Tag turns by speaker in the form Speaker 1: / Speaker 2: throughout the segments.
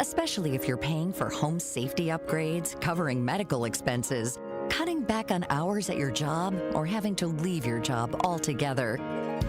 Speaker 1: especially if you're paying for home safety upgrades, covering medical expenses, cutting back on hours at your job, or having to leave your job altogether.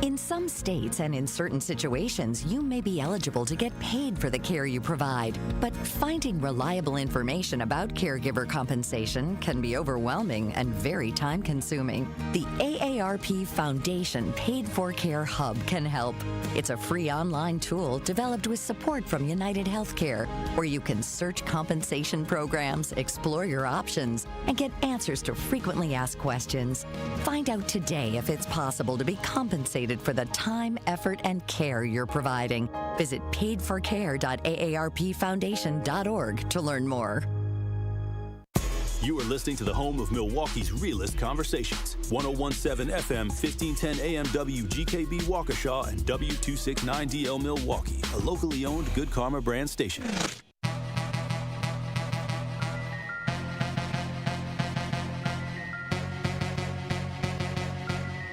Speaker 1: In some states and in certain situations, you may be eligible to get paid for the care you provide, but finding reliable information about caregiver compensation can be overwhelming and very time-consuming. The AARP Foundation Paid for Care Hub can help. It's a free online tool developed with support from United Healthcare, where you can search compensation programs, explore your options, and get answers to frequently asked questions. Find out today if it's possible to be compensated for the time, effort, and care you're providing. Visit paidforcare.aarpfoundation.org to learn more.
Speaker 2: You are listening to the home of Milwaukee's realest conversations. 1017 FM, 1510 AM WGKB Waukesha and W269DL Milwaukee, a locally owned Good Karma brand station.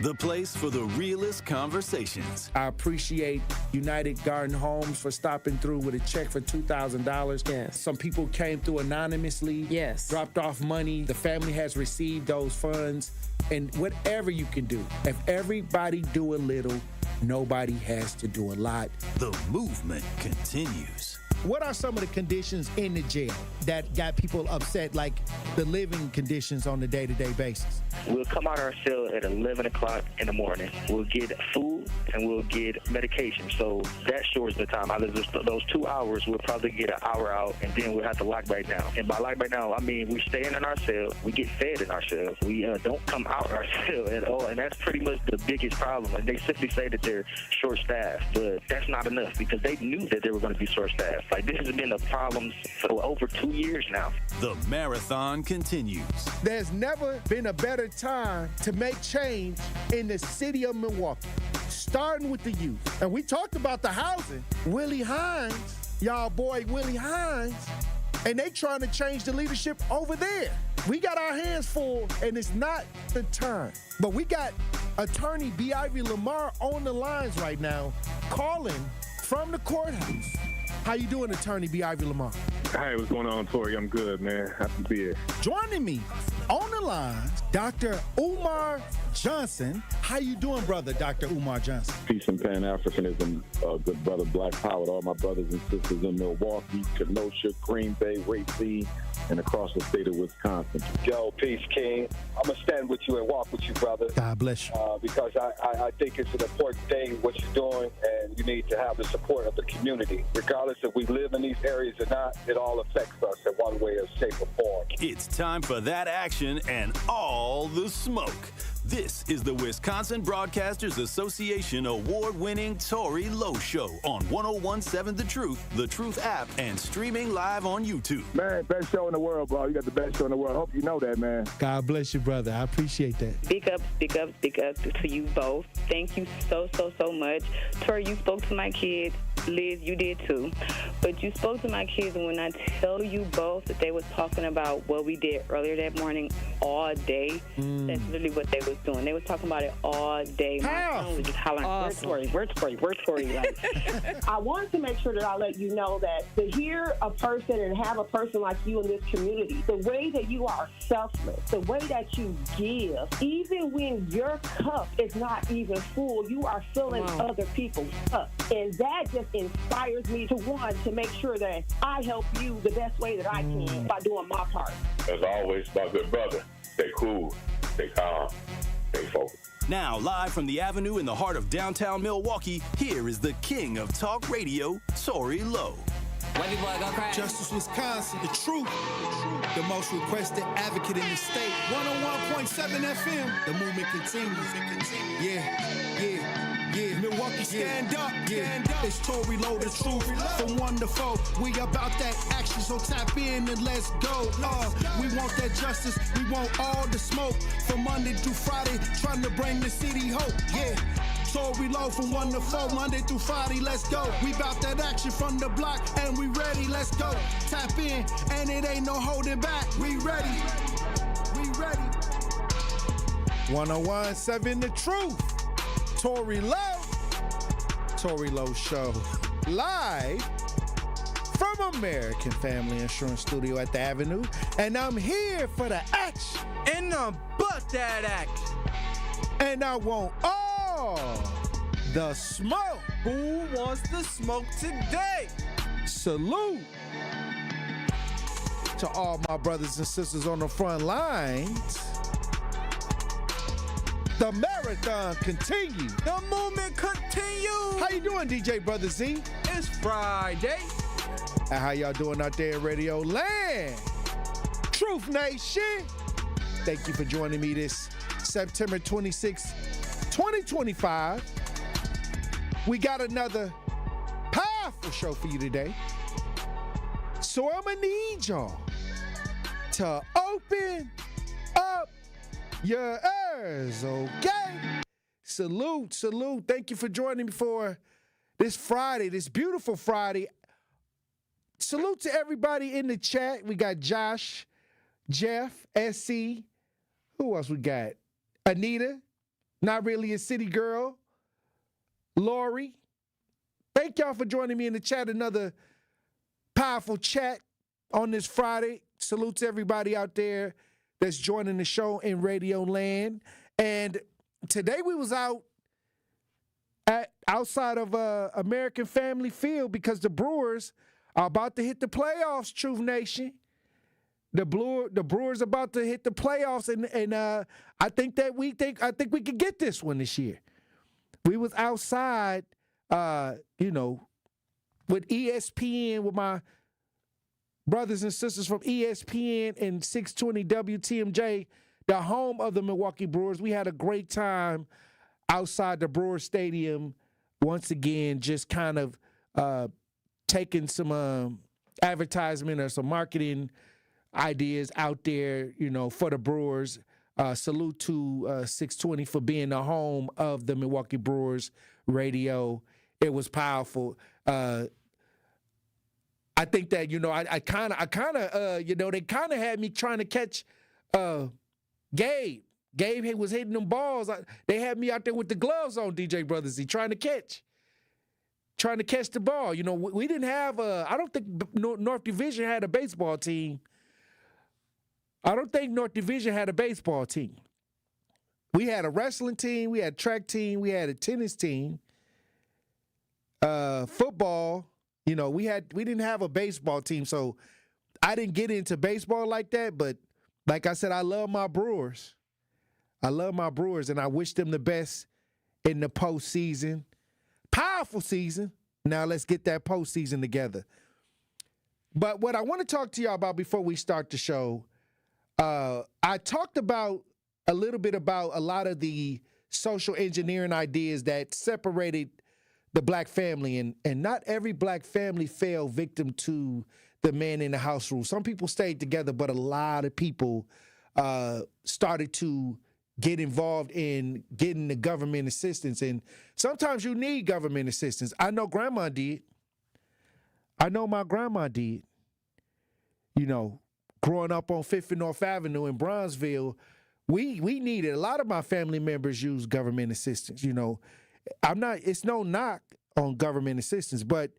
Speaker 2: The place for the realest conversations.
Speaker 3: I appreciate United Garden Homes for stopping through with a check for $2,000.
Speaker 4: Yes.
Speaker 3: Some people came through anonymously.
Speaker 4: Yes.
Speaker 3: Dropped off money. The family has received those funds. And whatever you can do, if everybody do a little, nobody has to do a lot.
Speaker 2: The movement continues.
Speaker 5: What are some of the conditions in the jail that got people upset, like the living conditions on a day-to-day basis?
Speaker 6: We'll come out of our cell at 11 o'clock in the morning. We'll get food and we'll get medication. So that shortens the time. Out of those 2 hours, we'll probably get an hour out, and then we'll have to lock back down. And by lock back down, I mean we stay in our cell. We get fed in our cell. We don't come out of our cell at all, and that's pretty much the biggest problem. And they simply say that they're short-staffed, but that's not enough because they knew that they were going to be short-staffed. Like, this has been a problem for over 2 years now.
Speaker 2: The marathon continues.
Speaker 5: There's never been a better time to make change in the city of Milwaukee, starting with the youth. And we talked about the housing. Willie Hines, y'all boy Willie Hines, and they trying to change the leadership over there. We got our hands full, and it's not the time. But we got attorney B. Ivy Lamar on the lines right now, calling from the courthouse. How you doing, attorney B. Ivy Lamar?
Speaker 7: Hey, what's going on, Tory? I'm good, man. Happy to be here.
Speaker 5: Joining me on the line, Dr. Umar Johnson. How you doing, brother, Dr. Umar Johnson?
Speaker 7: Peace and Pan-Africanism, good brother Black Power to all my brothers and sisters in Milwaukee, Kenosha, Green Bay, Racine, and across the state of Wisconsin.
Speaker 8: Yo, peace, King. I'm going to stand with you and walk with you, brother.
Speaker 5: God bless you.
Speaker 8: Because I think it's an important thing, what you're doing, and you need to have the support of the community. Regardless if we live in these areas or not, it all affects us in one way or shape or form.
Speaker 2: It's time for that action and all the smoke. This is the Wisconsin Broadcasters Association award-winning Tory Lowe Show on 1017 The Truth app, and streaming live on YouTube.
Speaker 7: Man, best show in the world, bro. You got the best show in the world. Hope you know that, man.
Speaker 5: God bless you, brother. I appreciate that.
Speaker 4: Big up to you both. Thank you so much. Tory, you spoke to my kids. Liz, you did too. But you spoke to my kids, and when I tell you both that they was talking about what we did earlier that morning all day, that's literally what they was doing. They was talking about it all day. My son was just hollering,
Speaker 9: Awesome.
Speaker 4: where's Tory? Like,
Speaker 9: I wanted to make sure that I let you know that to hear a person and have a person like you in this community, the way that you are selfless, the way that you give, even when your cup is not even full, you are filling other people's cup. And that just inspires me to make sure that I help you the best way that I can by doing my part.
Speaker 7: As always, my good brother, stay cool, stay calm, stay focused.
Speaker 2: Now, live from the Avenue in the heart of downtown Milwaukee, here is the king of talk radio, Tory Lowe.
Speaker 5: Justice Wisconsin, the truth, the most requested advocate in the state. 101.7 FM, the movement continues. Yeah. Milwaukee, stand up. It's Tory Lowe, the truth. From 1 to 4, we about that action, so tap in and let's go. We want that justice, we want all the smoke. From Monday through Friday, trying to bring the city hope. Yeah. Tory Lowe from 1 to 4, Monday through Friday, let's go. We bout that action from the block, and we ready, let's go. Tap in, and it ain't no holding back. We ready. 101.7 The Truth. Tory Lowe Show. Live from
Speaker 3: from American Family Insurance Studio at the Avenue, and I'm here for the action.
Speaker 10: And I'm but that action.
Speaker 3: And I want all the smoke.
Speaker 10: Who wants the smoke today?
Speaker 3: Salute to all my brothers and sisters on the front lines. The marathon continues.
Speaker 10: The movement continues.
Speaker 3: How you doing, DJ Brother Z?
Speaker 10: It's Friday.
Speaker 3: And how y'all doing out there in Radio Land? Truth Nation. Thank you for joining me this September 26, 2025. We got another powerful show for you today. So I'm gonna need y'all to open up your ears, okay? Salute. Thank you for joining me for this Friday, this beautiful Friday. Salute to everybody in the chat. We got Josh, Jeff, SC. Who else we got? Anita, not really a city girl. Lori. Thank y'all for joining me in the chat. Another powerful chat on this Friday. Salute to everybody out there that's joining the show in Radio Land. And today we was outside of American Family Field because the Brewers are about to hit the playoffs, Truth Nation. The Brewers about to hit the playoffs, and I think we could get this one this year. We was outside, with ESPN, with my brothers and sisters from ESPN and 620 WTMJ, the home of the Milwaukee Brewers. We had a great time outside the Brewers Stadium. Once again, just kind of taking some advertisement or some marketing ideas out there, for the Brewers. Salute to 620 for being the home of the Milwaukee Brewers radio. It was powerful. I think that, they kind of had me trying to catch Gabe. Gabe was hitting them balls. They had me out there with the gloves on, DJ Brothers. He trying to catch the ball. We didn't have I don't think North Division had a baseball team. I don't think North Division had a baseball team. We had a wrestling team, we had a track team, we had a tennis team. Football, we didn't have a baseball team, so I didn't get into baseball like that, but like I said, I love my Brewers. And I wish them the best in the postseason. Powerful season. Now let's get that postseason together. But what I want to talk to y'all about before we start the show, I talked about a little bit about a lot of the social engineering ideas that separated the black family, and not every black family fell victim to the man in the house rule. Some people stayed together, but a lot of people started to get involved in getting the government assistance. And sometimes you need government assistance. I know grandma did. I know my grandma did. Growing up on 5th and North Avenue in Bronzeville, we needed, a lot of my family members use government assistance. It's no knock on government assistance, but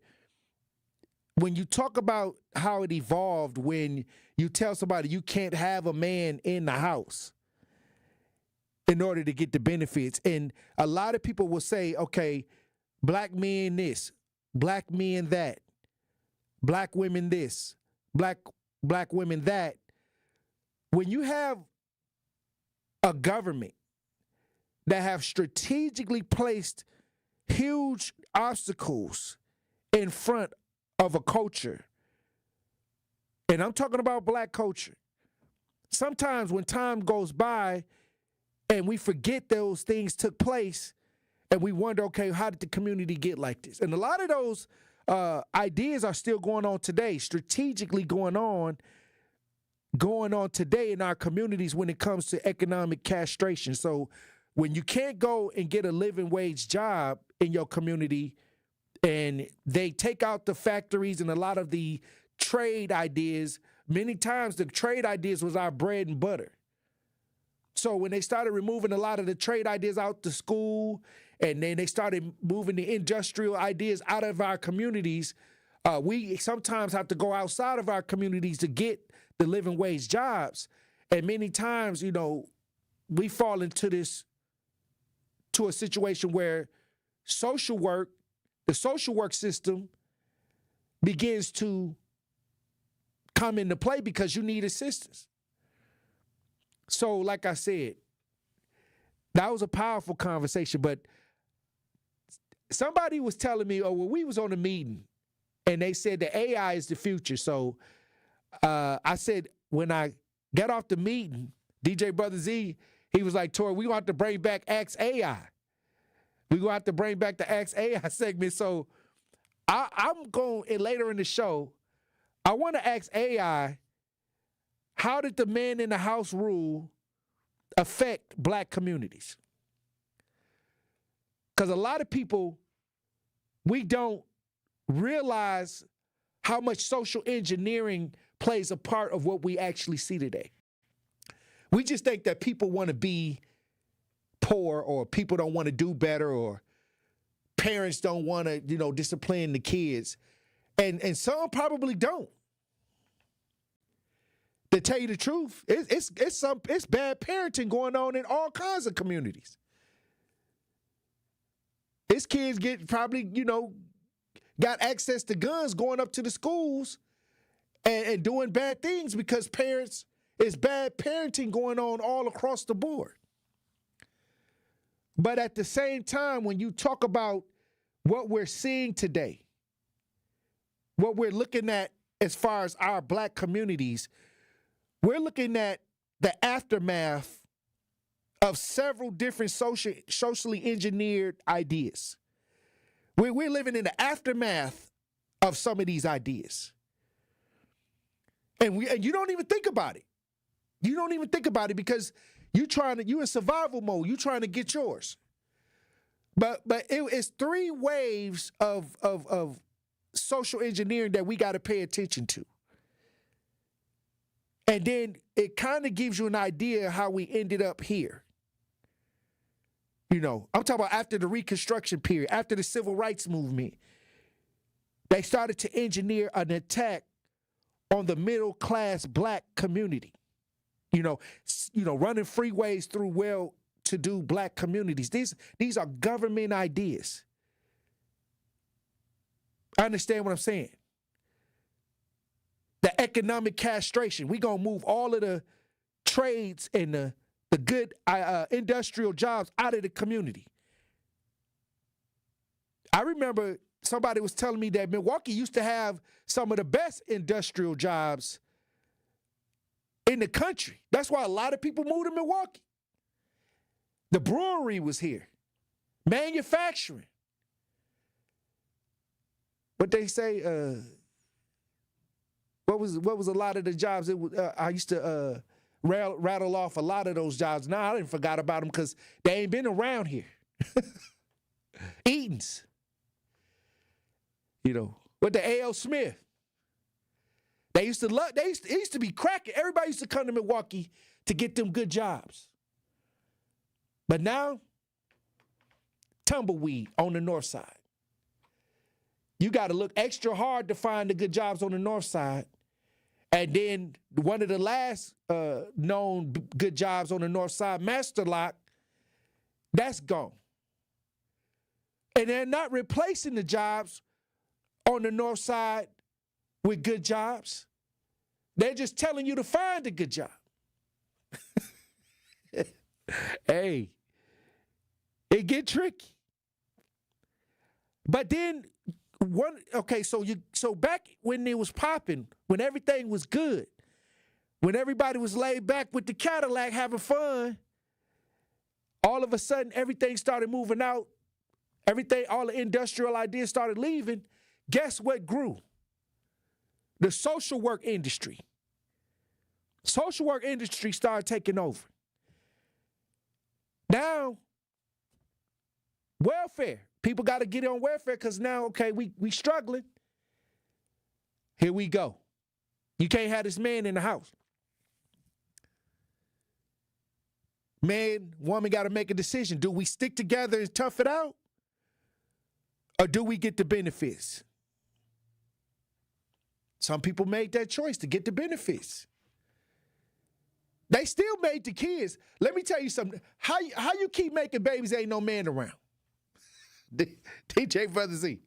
Speaker 3: when you talk about how it evolved, when you tell somebody you can't have a man in the house in order to get the benefits, and a lot of people will say, okay, black men this, black men that, black women this, black women that. When you have a government that have strategically placed huge obstacles in front of a culture, and I'm talking about black culture, sometimes when time goes by and we forget those things took place and we wonder, okay, how did the community get like this? And a lot of those ideas are still going on today, strategically going on today in our communities when it comes to economic castration. So when you can't go and get a living wage job in your community, and they take out the factories and a lot of the trade ideas, many times the trade ideas was our bread and butter. So when they started removing a lot of the trade ideas out to school, and then they started moving the industrial ideas out of our communities, We sometimes have to go outside of our communities to get the living wage jobs. And many times, we fall into a situation where the social work system begins to come into play because you need assistance. So, like I said, that was a powerful conversation, but somebody was telling me, we was on a meeting and they said that AI is the future. So I said, when I got off the meeting, DJ Brother Z, he was like, Tory, we're going to have to bring back Ask AI. We're going to have to bring back the Ask AI segment. So I'm going, later in the show, I want to ask AI, how did the man in the house rule affect black communities? Because a lot of people, we don't realize how much social engineering plays a part of what we actually see today. We just think that people want to be poor, or people don't want to do better, or parents don't want to, discipline the kids. And some probably don't. To tell you the truth, it's bad parenting going on in all kinds of communities. His kids probably got access to guns going up to the schools and doing bad things because it's bad parenting going on all across the board. But at the same time, when you talk about what we're seeing today, what we're looking at as far as our black communities, we're looking at the aftermath of several different socially engineered ideas. We're living in the aftermath of some of these ideas. And you don't even think about it. You don't even think about it because you in survival mode. You trying to get yours. But it's three waves of social engineering that we got to pay attention to. And then it kind of gives you an idea how we ended up here. I'm talking about after the Reconstruction period, after the Civil Rights Movement, they started to engineer an attack on the middle-class black community. Running freeways through well-to-do black communities. These are government ideas. I understand what I'm saying. The economic castration. We're going to move all of the trades and the good industrial jobs out of the community. I remember somebody was telling me that Milwaukee used to have some of the best industrial jobs in the country. That's why a lot of people moved to Milwaukee. The brewery was here. Manufacturing. What they say, what was a lot of the jobs? I used to rattle off a lot of those jobs. Now I didn't forgot about them because they ain't been around here. Eaton's. With the A.L. Smith. They used to be cracking. Everybody used to come to Milwaukee to get them good jobs. But now, tumbleweed on the north side. You got to look extra hard to find the good jobs on the north side. And then one of the last known good jobs on the north side, Master Lock, that's gone. And they're not replacing the jobs on the north side with good jobs. They're just telling you to find a good job. Hey, it get tricky. But then so back when it was popping, when everything was good, when everybody was laid back with the Cadillac having fun, all of a sudden everything started moving out. All the industrial ideas started leaving. Guess what grew? The social work industry. Social work industry started taking over. Now, welfare. People got to get on welfare because now, we struggling. Here we go. You can't have this man in the house. Man, woman got to make a decision. Do we stick together and tough it out? Or do we get the benefits? some people made that choice to get the benefits. They still made the kids. Let me tell you something. How you keep making babies, ain't no man around. DJ Brother Z.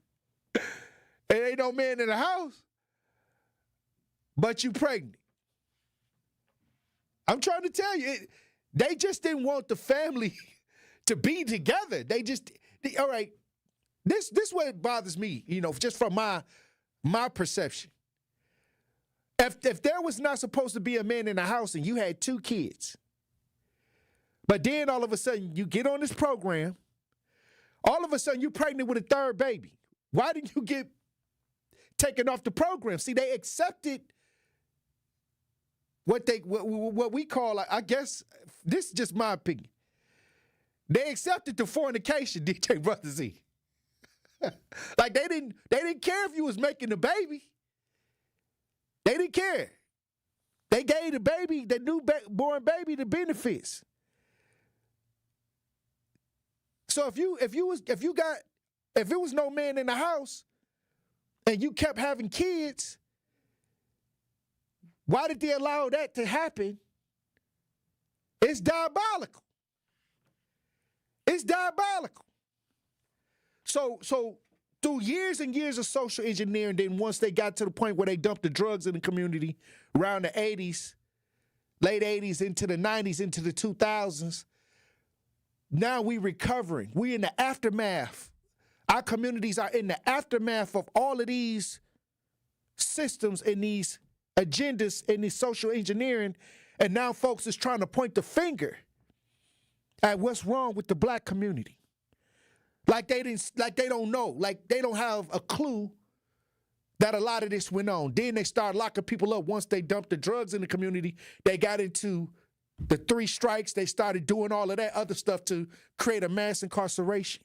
Speaker 3: There ain't no man in the house, but you pregnant. I'm trying to tell you, they just didn't want the family to be together. All right, this what bothers me, just from my perception. If there was not supposed to be a man in the house and you had 2 kids, but then all of a sudden you get on this program, all of a sudden you're pregnant with a 3rd baby. Why didn't you get taken off the program? See, they accepted what we call, I guess, this is just my opinion. They accepted the fornication, DJ Brother Z. Like they didn't care if you was making the baby. They didn't care. They gave the baby, the newborn baby, the benefits. So if it was no man in the house and you kept having kids, why did they allow that to happen? It's diabolical. It's diabolical. So through years and years of social engineering, then once they got to the point where they dumped the drugs in the community around the 80s, late 80s into the 90s, into the 2000s, now we recovering. We in the aftermath. Our communities are in the aftermath of all of these systems and these agendas and these social engineering, and now folks is trying to point the finger at what's wrong with the black community. Like they don't know, like they don't have a clue that a lot of this went on. Then they start locking people up once they dumped the drugs in the community. They got into the 3 strikes. They started doing all of that other stuff to create a mass incarceration.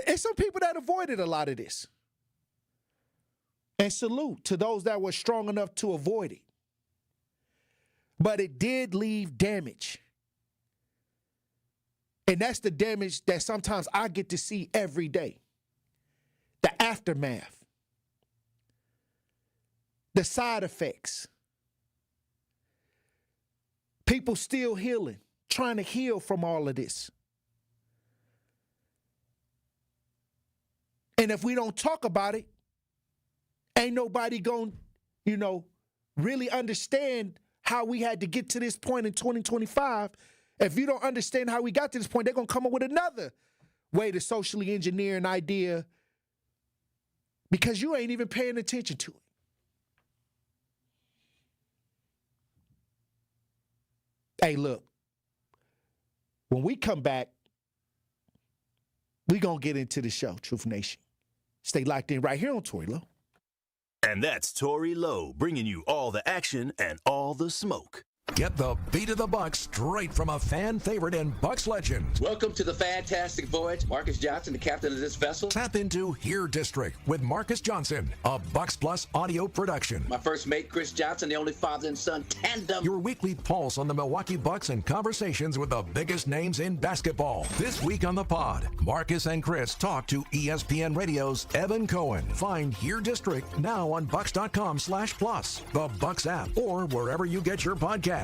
Speaker 3: And some people that avoided a lot of this. And salute to those that were strong enough to avoid it. But it did leave damage. And that's the damage that sometimes I get to see every day. The aftermath. The side effects. People still healing, trying to heal from all of this. And if we don't talk about it, ain't nobody going to, really understand how we had to get to this point in 2025. If you don't understand how we got to this point, they're going to come up with another way to socially engineer an idea because you ain't even paying attention to it. Hey, look, when we come back, we're going to get into the show, Truth Nation. Stay locked in right here on Tory Lowe.
Speaker 2: And that's Tory Lowe, bringing you all the action and all the smoke.
Speaker 11: Get the beat of the Bucks straight from a fan favorite and Bucks legend.
Speaker 12: Welcome to the fantastic voyage. Marcus Johnson, the captain of this vessel.
Speaker 11: Tap into Here District with Marcus Johnson, a Bucks Plus audio production.
Speaker 12: My first mate, Chris Johnson, the only father and son tandem.
Speaker 11: Your weekly pulse on the Milwaukee Bucks and conversations with the biggest names in basketball. This week on the pod, Marcus and Chris talk to ESPN Radio's Evan Cohen. Find Here District now on Bucks.com/plus, the Bucks app, or wherever you get your podcast.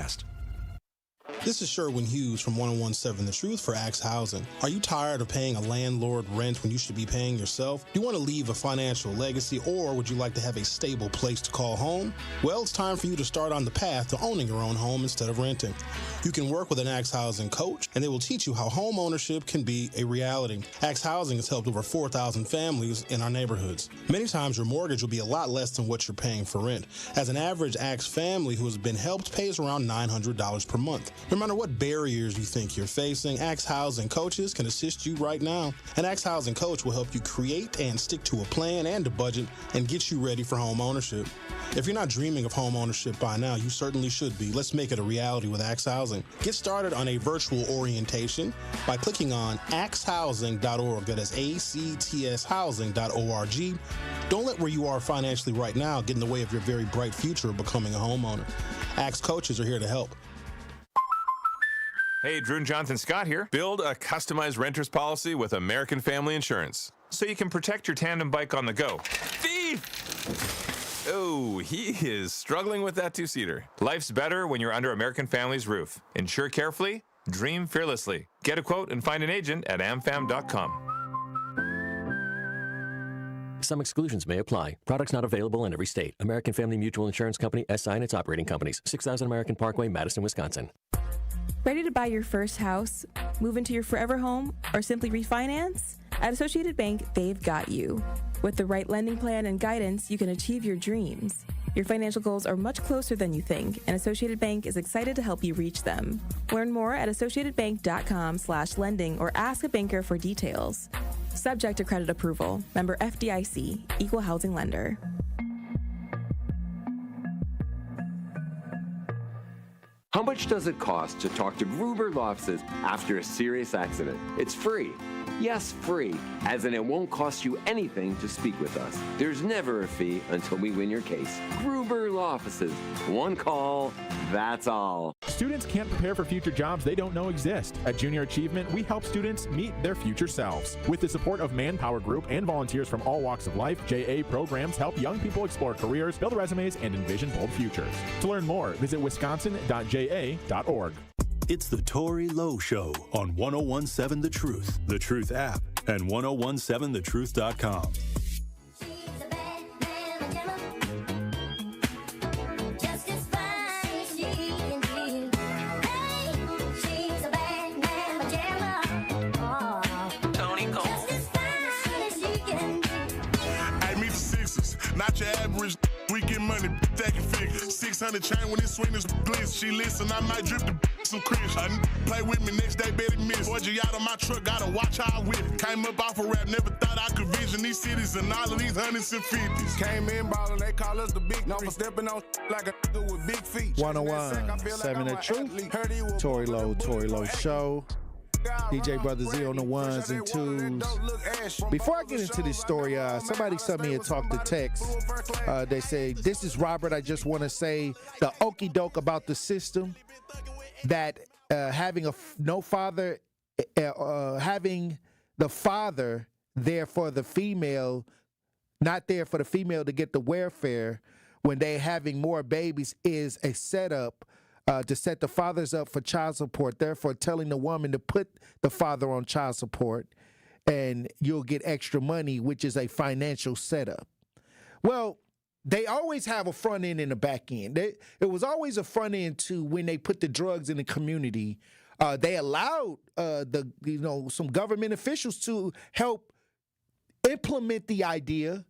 Speaker 13: This is Sherwin Hughes from 1017 The Truth for Axe Housing. Are you tired of paying a landlord rent when you should be paying yourself? Do you want to leave a financial legacy, or would you like to have a stable place to call home? Well, it's time for you to start on the path to owning your own home instead of renting. You can work with an Axe Housing coach, and they will teach you how home ownership can be a reality. Axe Housing has helped over 4,000 families in our neighborhoods. Many times your mortgage will be a lot less than what you're paying for rent, as an average Axe family who has been helped pays around $900 per month. No matter what barriers you think you're facing, Axe Housing coaches can assist you right now. An Axe Housing coach will help you create and stick to a plan and a budget and get you ready for home ownership. If you're not dreaming of home ownership by now, you certainly should be. Let's make it a reality with Axe Housing. Get started on a virtual orientation by clicking on axehousing.org. That is ACTS housing.org. Don't let where you are financially right now get in the way of your very bright future of becoming a homeowner. Axe coaches are here to help.
Speaker 14: Hey, Drew and Jonathan Scott here. Build a customized renter's policy with American Family Insurance. so you can protect your tandem bike on the go. Thief! Oh, he is struggling with that two-seater. Life's better when you're under American Family's roof. Insure carefully, dream fearlessly. Get a quote and find an agent at amfam.com.
Speaker 15: Some exclusions may apply. Products not available in every state. American Family Mutual Insurance Company, SI and its operating companies. 6000 American Parkway, Madison, Wisconsin.
Speaker 16: Ready to buy your first house, move into your forever home, or simply refinance? At Associated Bank, they've got you. With the right lending plan and guidance, you can achieve your dreams. Your financial goals are much closer than you think, and Associated Bank is excited to help you reach them. Learn more at associatedbank.com/lending or ask a banker for details. Subject to credit approval. Member FDIC. Equal housing lender.
Speaker 17: How much does it cost to talk to Gruber Law Offices after a serious accident? It's free. Yes, free, as in it won't cost you anything to speak with us. There's never a fee until we win your case. Gruber Law Offices. One call, that's all.
Speaker 18: Students can't prepare for future jobs they don't know exist. At Junior Achievement, we help students meet their future selves. With the support of Manpower Group and volunteers from all walks of life, JA programs help young people explore careers, build resumes, and envision bold futures. To learn more, visit wisconsin.ja.org.
Speaker 2: It's the Tory Lowe Show on 1017 The Truth, The Truth app, and 1017thetruth.com.
Speaker 19: Not your average, we get money, stacking figures. 600 chain when it swing this glitz. She listen, I might drip the some Chris. Play with me next day, bet it miss. Boy, you out on my truck, gotta watch how I whip. Came up off a rap, never thought I could vision these cities and all of these hundreds and fifties. Came in ballin', they call us the big number, stepping on like a with big feet.
Speaker 3: 101.7 The Truth. Tory Lowe Show. DJ Brother Z on the ones and twos. Before I get into this story, somebody sent me a talk to text. They say, "This is Robert. I just want to say the okey doke about the system that having no father, having the father there for the female, not there for the female to get the welfare when they're having more babies is a setup." To set the fathers up for child support, therefore telling the woman to put the father on child support and you'll get extra money, which is a financial setup. Well, they always have a front end and a back end. It was always a front end to when they put the drugs in the community. They allowed some government officials to help implement the idea.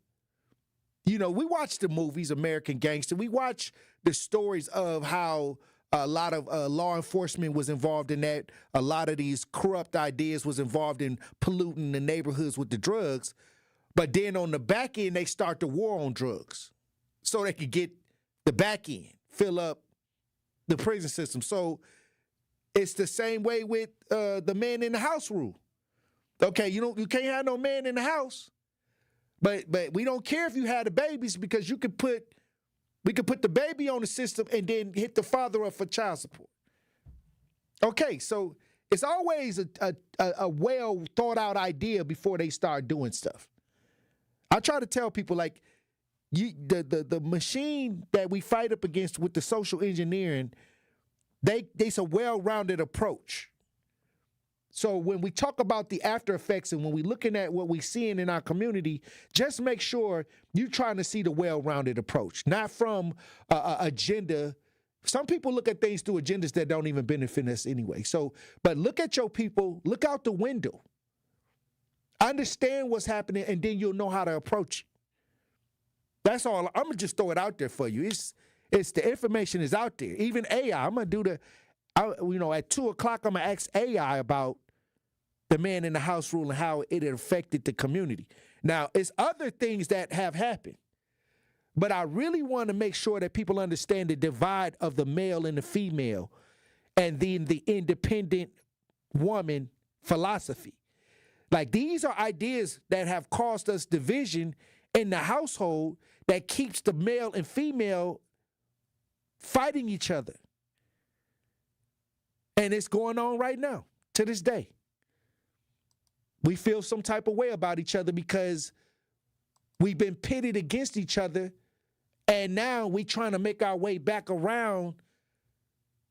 Speaker 3: You know, we watch the movies, American Gangster. We watch the stories of how a lot of law enforcement was involved in that. A lot of these corrupt ideas was involved in polluting the neighborhoods with the drugs. But then on the back end, they start the war on drugs so they could get the back end, fill up the prison system. So it's the same way with the man in the house rule. Okay, you can't have no man in the house, but we don't care if you had the babies because we could put the baby on the system and then hit the father up for child support. Okay, so it's always a well thought out idea before they start doing stuff. I try to tell people like the machine that we fight up against with the social engineering, it's a well-rounded approach. So when we talk about the after effects and when we're looking at what we're seeing in our community, just make sure you're trying to see the well-rounded approach, not from agenda. Some people look at things through agendas that don't even benefit us anyway. So, but look at your people, look out the window, understand what's happening, and then you'll know how to approach it. That's all. I'm gonna just throw it out there for you. It's the information is out there. Even AI, I'm gonna do at 2:00, I'm gonna ask AI about the man in the house rule and how it affected the community. Now, it's other things that have happened, but I really want to make sure that people understand the divide of the male and the female and then the independent woman philosophy. Like, these are ideas that have caused us division in the household that keeps the male and female fighting each other. And it's going on right now, to this day. we feel some type of way about each other because we've been pitted against each other, and now we trying to make our way back around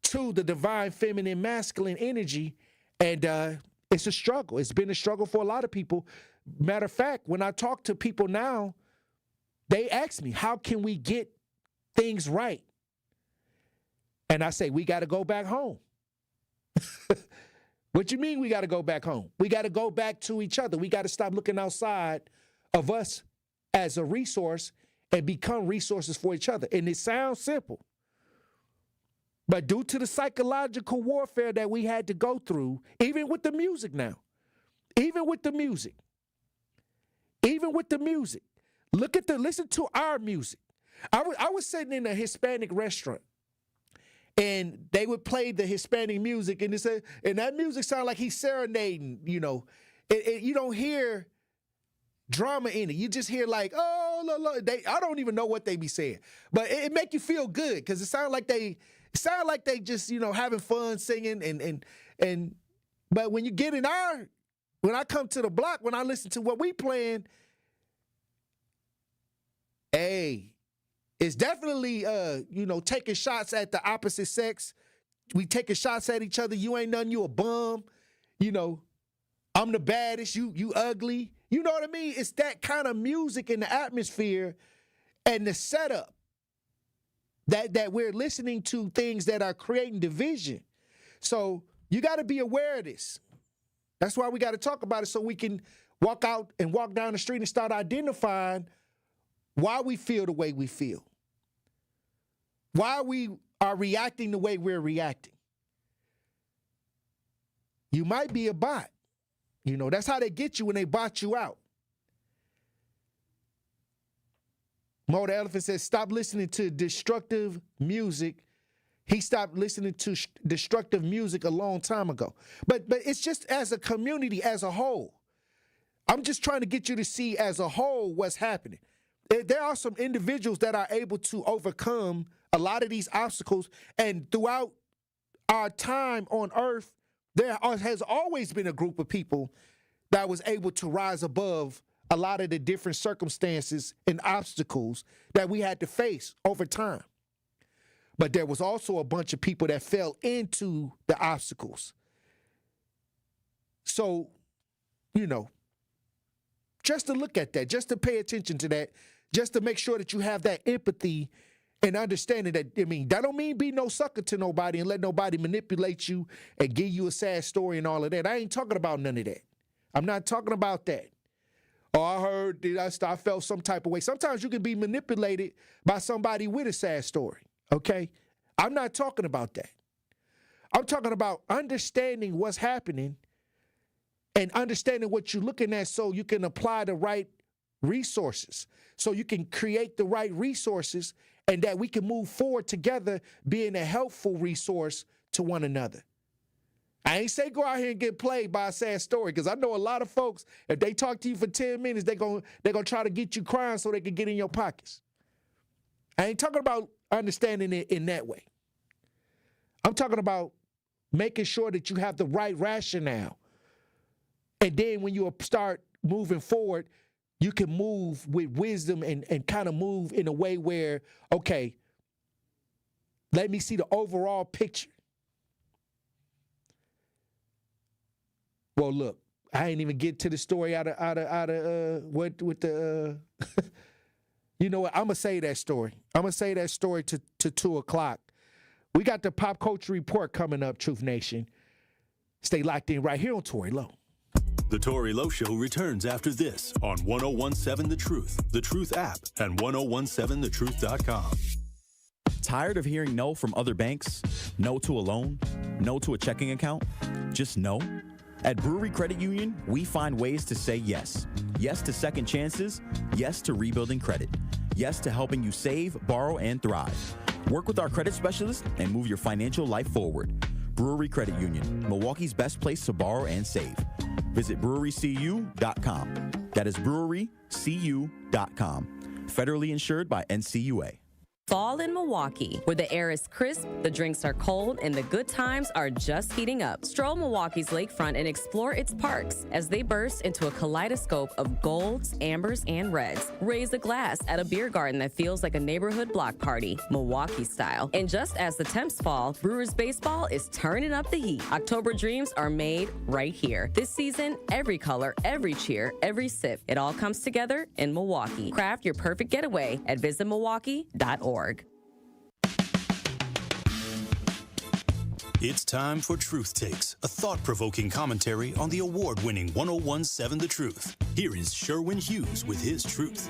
Speaker 3: to the divine feminine masculine energy, and it's a struggle. It's been a struggle for a lot of people. Matter of fact, when I talk to people now, they ask me, how can we get things right? And I say, we got to go back home. What you mean we got to go back home? We got to go back to each other. We got to stop looking outside of us as a resource and become resources for each other. And it sounds simple. But due to the psychological warfare that we had to go through, even with the music now, listen to our music. I was sitting in a Hispanic restaurant, and they would play the Hispanic music, and that music sounded like he's serenading, you know. You don't hear drama in it. You just hear like, oh, la. I don't even know what they be saying, but it make you feel good because it sound like they just, you know, having fun singing and but when you get in when I come to the block, when I listen to what we playing, hey, it's definitely you know, taking shots at the opposite sex. We taking shots at each other. You ain't nothing, you a bum. You know, I'm the baddest, you ugly. You know what I mean? It's that kind of music in the atmosphere and the setup that we're listening to, things that are creating division. So you got to be aware of this. That's why we got to talk about it, so we can walk out and walk down the street and start identifying why we feel the way we feel, why we are reacting the way we're reacting. You might be a bot. You know, that's how they get you when they bot you out. Mo the Elephant says, stop listening to destructive music. He stopped listening to destructive music a long time ago. But it's just as a community, as a whole. I'm just trying to get you to see as a whole what's happening. There are some individuals that are able to overcome a lot of these obstacles. And throughout our time on earth, there has always been a group of people that was able to rise above a lot of the different circumstances and obstacles that we had to face over time. But there was also a bunch of people that fell into the obstacles. So, you know, just to look at that, just to pay attention to that, just to make sure that you have that empathy and understanding that, I mean, that don't mean be no sucker to nobody and let nobody manipulate you and give you a sad story and all of that. I ain't talking about none of that. I'm not talking about that. Oh, I heard that I felt some type of way. Sometimes you can be manipulated by somebody with a sad story, okay? I'm not talking about that. I'm talking about understanding what's happening and understanding what you're looking at so you can apply the right resources, so you can create the right resources and that we can move forward together being a helpful resource to one another. I ain't say go out here and get played by a sad story, because I know a lot of folks, if they talk to you for 10 minutes, they're gonna try to get you crying so they can get in your pockets. I ain't talking about understanding it in that way. I'm talking about making sure that you have the right rationale. And then when you start moving forward, you can move with wisdom and kind of move in a way where, okay, let me see the overall picture. Well, look, I ain't even get to the story out of what with the you know what? I'm gonna say that story. I'm gonna say that story to 2:00. We got the Pop Culture Report coming up, Truth Nation. Stay locked in right here on Tory Lowe.
Speaker 2: The Tory Lowe Show returns after this on 1017 The Truth app, and 1017thetruth.com.
Speaker 20: Tired of hearing no from other banks? No to a loan? No to a checking account? Just no? At Brewery Credit Union, we find ways to say yes. Yes to second chances. Yes to rebuilding credit. Yes to helping you save, borrow, and thrive. Work with our credit specialists and move your financial life forward. Brewery Credit Union, Milwaukee's best place to borrow and save. Visit brewerycu.com. That is brewerycu.com. Federally insured by NCUA.
Speaker 21: Fall in Milwaukee, where the air is crisp, the drinks are cold, and the good times are just heating up. Stroll Milwaukee's lakefront and explore its parks as they burst into a kaleidoscope of golds, ambers, and reds. Raise a glass at a beer garden that feels like a neighborhood block party, Milwaukee style. And just as the temps fall, Brewers baseball is turning up the heat. October dreams are made right here. This season, every color, every cheer, every sip, it all comes together in Milwaukee. Craft your perfect getaway at visitmilwaukee.org.
Speaker 2: It's time for Truth Takes, a thought-provoking commentary on the award-winning 1017 The Truth. Here is Sherwin Hughes with his truth.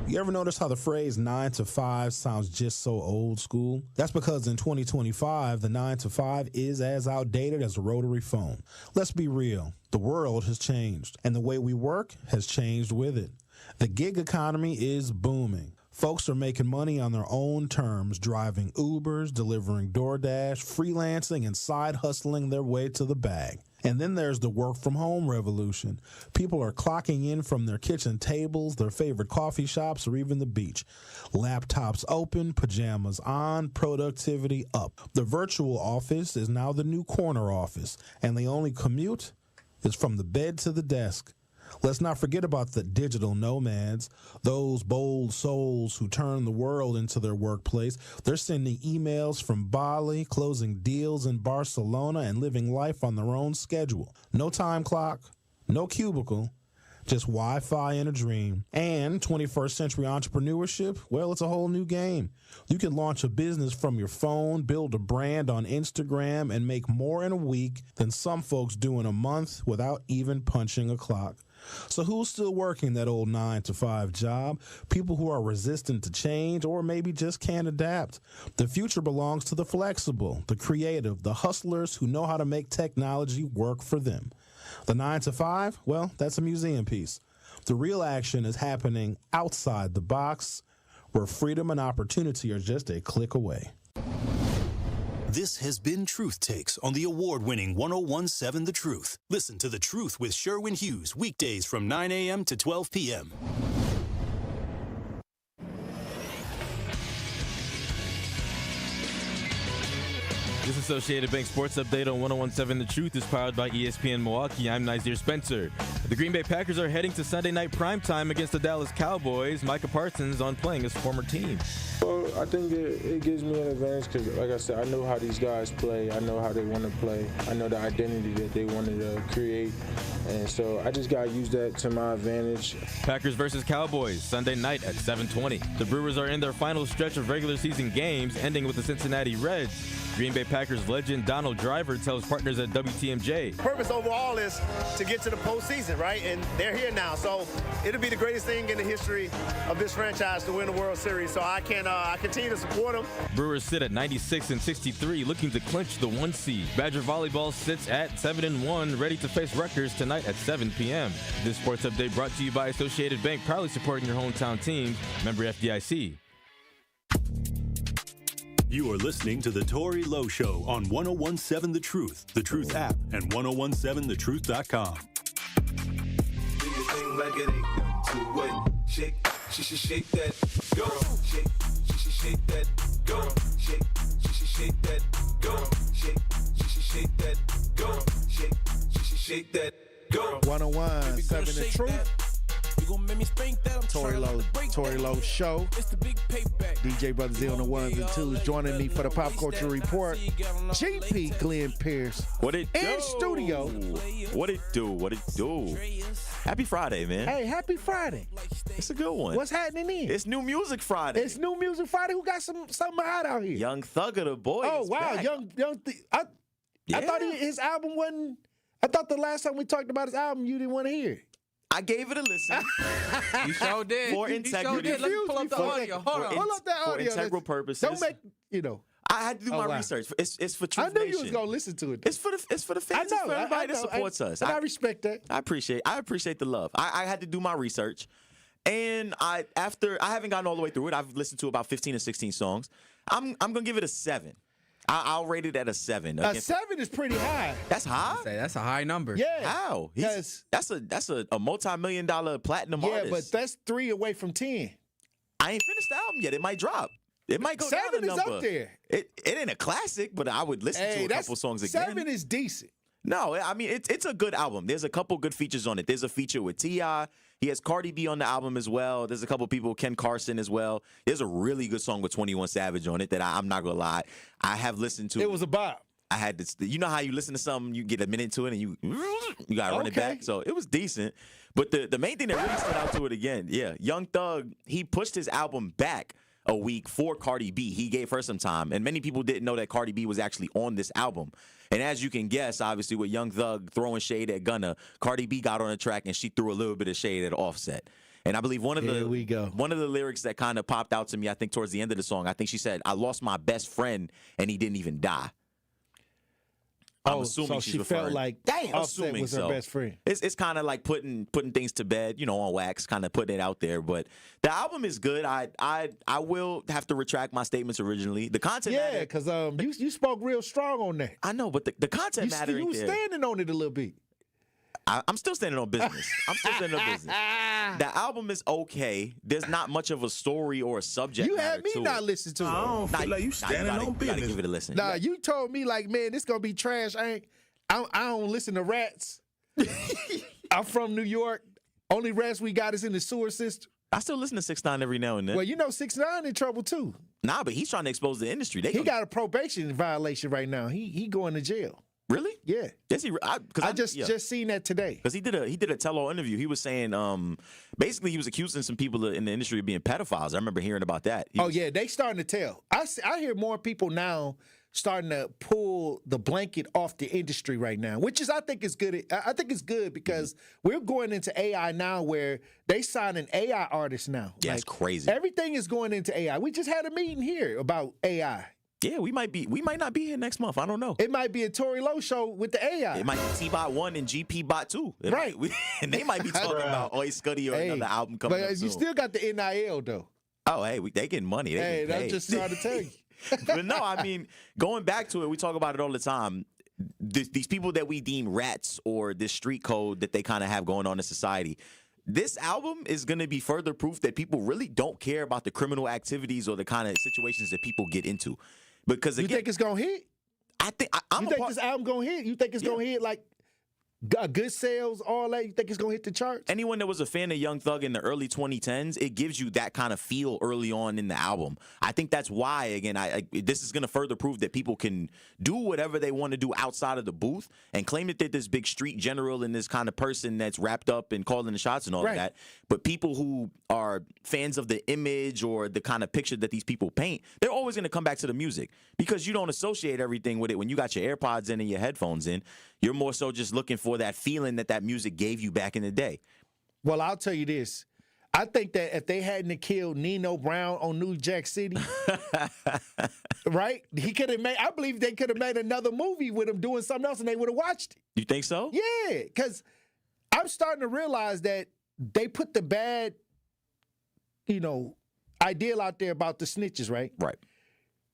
Speaker 13: You ever notice how the phrase 9 to 5 sounds just so old school? That's because in 2025, the 9 to 5 is as outdated as a rotary phone. Let's be real. The world has changed, and the way we work has changed with it. The gig economy is booming. Folks are making money on their own terms, driving Ubers, delivering DoorDash, freelancing, and side hustling their way to the bag. And then there's the work-from-home revolution. People are clocking in from their kitchen tables, their favorite coffee shops, or even the beach. Laptops open, pajamas on, productivity up. The virtual office is now the new corner office, and the only commute is from the bed to the desk. Let's not forget about the digital nomads, those bold souls who turn the world into their workplace. They're sending emails from Bali, closing deals in Barcelona, and living life on their own schedule. No time clock, no cubicle, just Wi-Fi and a dream. And 21st century entrepreneurship, well, it's a whole new game. You can launch a business from your phone, build a brand on Instagram, and make more in a week than some folks do in a month without even punching a clock. So who's still working that old 9 to 5 job? People who are resistant to change or maybe just can't adapt. The future belongs to the flexible, the creative, the hustlers who know how to make technology work for them. The 9 to 5, well, that's a museum piece. The real action is happening outside the box, where freedom and opportunity are just a click away.
Speaker 2: This has been Truth Takes on the award-winning 1017 The Truth. Listen to The Truth with Sherwin Hughes weekdays from 9 a.m. to 12 p.m.
Speaker 22: This Associated Bank Sports Update on 1017 The Truth is powered by ESPN Milwaukee. I'm Nazir Spencer. The Green Bay Packers are heading to Sunday night primetime against the Dallas Cowboys. Micah Parsons on playing his former team.
Speaker 23: Well, I think it gives me an advantage because, like I said, I know how these guys play. I know how they want to play. I know the identity that they wanted to create. And so I just got to use that to my advantage.
Speaker 22: Packers versus Cowboys, Sunday night at 7:20. The Brewers are in their final stretch of regular season games, ending with the Cincinnati Reds. Green Bay Packers legend Donald Driver tells partners at WTMJ.
Speaker 24: Purpose overall is to get to the postseason, right? And they're here now. So it'll be the greatest thing in the history of this franchise to win the World Series. So I continue to support them.
Speaker 22: Brewers sit at 96-63, looking to clinch the 1 seed. Badger Volleyball sits at 7-1, ready to face Rutgers tonight at 7 p.m. This sports update brought to you by Associated Bank, proudly supporting your hometown teams. Member FDIC.
Speaker 2: You are listening to The Tory Lowe Show on 1017 The Truth, The Truth app, and 1017thetruth.com.
Speaker 25: Do your thing like it ain't nothing to it. Shake, shake that, go. Shake, shake that, go. Shake that, go. Shake that, go. Shake that, go.
Speaker 5: 1017 The Truth. Tory Lowe Show. DJ Brother Z on the ones and twos joining me for the Pop Culture Report. GP Glenn Pearce.
Speaker 26: What it do?
Speaker 5: In studio.
Speaker 26: What it do? Happy Friday, man.
Speaker 5: Hey, happy Friday.
Speaker 26: It's a good one.
Speaker 5: What's happening in?
Speaker 26: It's New Music Friday.
Speaker 5: It's New Music Friday. Who got something hot out here?
Speaker 26: Young Thugger, the boy.
Speaker 5: Oh, wow.
Speaker 26: Back.
Speaker 5: I thought his album wasn't. I thought the last time we talked about his album, you didn't want to hear it.
Speaker 26: I gave it a listen.
Speaker 10: You sure did.
Speaker 26: For integrity.
Speaker 10: Let me pull up the audio. Hold on.
Speaker 5: Pull up that audio.
Speaker 26: For integral purposes.
Speaker 5: Don't make,
Speaker 26: I had to do my research. It's for Truth
Speaker 5: I knew
Speaker 26: Nation.
Speaker 5: you was gonna listen to it.
Speaker 26: It's for the fans. It's for everybody that supports us.
Speaker 5: I respect that.
Speaker 26: I appreciate the love. I had to do my research, and I haven't gotten all the way through it. I've listened to about 15 or 16 songs. I'm gonna give it a 7. I'll rate it at a 7.
Speaker 5: A 7 is pretty high.
Speaker 26: That's high?
Speaker 10: That's a high number.
Speaker 5: Yeah.
Speaker 26: How? That's a multi-million-dollar platinum artist.
Speaker 5: Yeah, but that's 3 away from 10.
Speaker 26: I ain't finished the album yet. It might drop. It might go down a
Speaker 3: 7 is
Speaker 26: number.
Speaker 3: up there.
Speaker 26: It ain't a classic, but I would listen to a couple songs again.
Speaker 3: 7 is decent.
Speaker 26: No, I mean, it's a good album. There's a couple good features on it. There's a feature with T.I. He has Cardi B on the album as well. There's a couple people, Ken Carson as well. There's a really good song with 21 Savage on it that I'm not going to lie, I have listened to.
Speaker 3: It was a bop.
Speaker 26: I had this, you know how you listen to something, you get a minute to it, and you got to run it back. So it was decent. But the main thing that really stood out to it again, Young Thug, he pushed his album back a week for Cardi B. He gave her some time. And many people didn't know that Cardi B was actually on this album. And as you can guess, obviously, with Young Thug throwing shade at Gunna, Cardi B got on the track and she threw a little bit of shade at Offset. And I believe one of the lyrics that kind of popped out to me, I think towards the end of the song, I think she said, "I lost my best friend and he didn't even die." I'm assuming
Speaker 3: so
Speaker 26: she's
Speaker 3: she
Speaker 26: referring.
Speaker 3: Felt like Offset was her best friend.
Speaker 26: It's kind of like putting things to bed, on wax, kind of putting it out there. But the album is good. I will have to retract my statements originally. The content,
Speaker 3: because you spoke real strong on that.
Speaker 26: I know, but the content matter.
Speaker 3: You were standing on it a little bit.
Speaker 26: I'm still standing on business. The album is okay. There's not much of a story or a subject.
Speaker 3: You had me not listen to it.
Speaker 19: I don't feel like you standing on business.
Speaker 26: You gotta give it a listen.
Speaker 3: Nah, you told me like, man, this gonna be trash. I don't listen to Rats. I'm from New York. Only Rats we got is in the sewer system.
Speaker 26: I still listen to 6ix9ine every now and then.
Speaker 3: Well, 6ix9ine in trouble too.
Speaker 26: Nah, but he's trying to expose the industry.
Speaker 3: He got a probation violation right now. He going to jail.
Speaker 26: Really?
Speaker 3: Yeah.
Speaker 26: Yes,
Speaker 3: I just seen that today.
Speaker 26: Because he did a tell-all interview. He was saying, basically, he was accusing some people in the industry of being pedophiles. I remember hearing about that.
Speaker 3: They starting to tell. I hear more people now starting to pull the blanket off the industry right now, which is I think is good. I think it's good because we're going into AI now where they signing AI artists now.
Speaker 26: Yeah, it's crazy.
Speaker 3: Everything is going into AI. We just had a meeting here about AI.
Speaker 26: Yeah, we might not be here next month. I don't know.
Speaker 3: It might be a Tory Lowe show with the AI.
Speaker 26: It might be T-Bot 1 and GP Bot 2. And they might be talking about Oi Scuddy or another album coming up soon.
Speaker 3: You still got the NIL though.
Speaker 26: Oh, hey, they getting money. They
Speaker 3: I'm just trying to tell you.
Speaker 26: But no, I mean, going back to it, we talk about it all the time. These people that we deem rats or this street code that they kind of have going on in society. This album is going to be further proof that people really don't care about the criminal activities or the kind of situations that people get into. Because again,
Speaker 3: you think it's gonna hit?
Speaker 26: I think
Speaker 3: this album gonna hit? You think it's gonna hit like good sales, all that? You think it's gonna hit the charts?
Speaker 26: Anyone that was a fan of Young Thug in the early 2010s, it gives you that kind of feel early on in the album. I think that's why, again, this is going to further prove that people can do whatever they want to do outside of the booth and claim that they're this big street general and this kind of person that's wrapped up and calling the shots and all of that. But people who are fans of the image or the kind of picture that these people paint, they're always going to come back to the music because you don't associate everything with it when you got your AirPods in and your headphones in. You're more so just looking for that feeling that music gave you back in the day.
Speaker 3: Well, I'll tell you this. I think that if they hadn't killed Nino Brown on New Jack City, right? He could have made. I believe they could have made another movie with him doing something else, and they would have watched it.
Speaker 26: You think so?
Speaker 3: Yeah, because I'm starting to realize that they put the bad, ideal out there about the snitches, right?
Speaker 26: Right.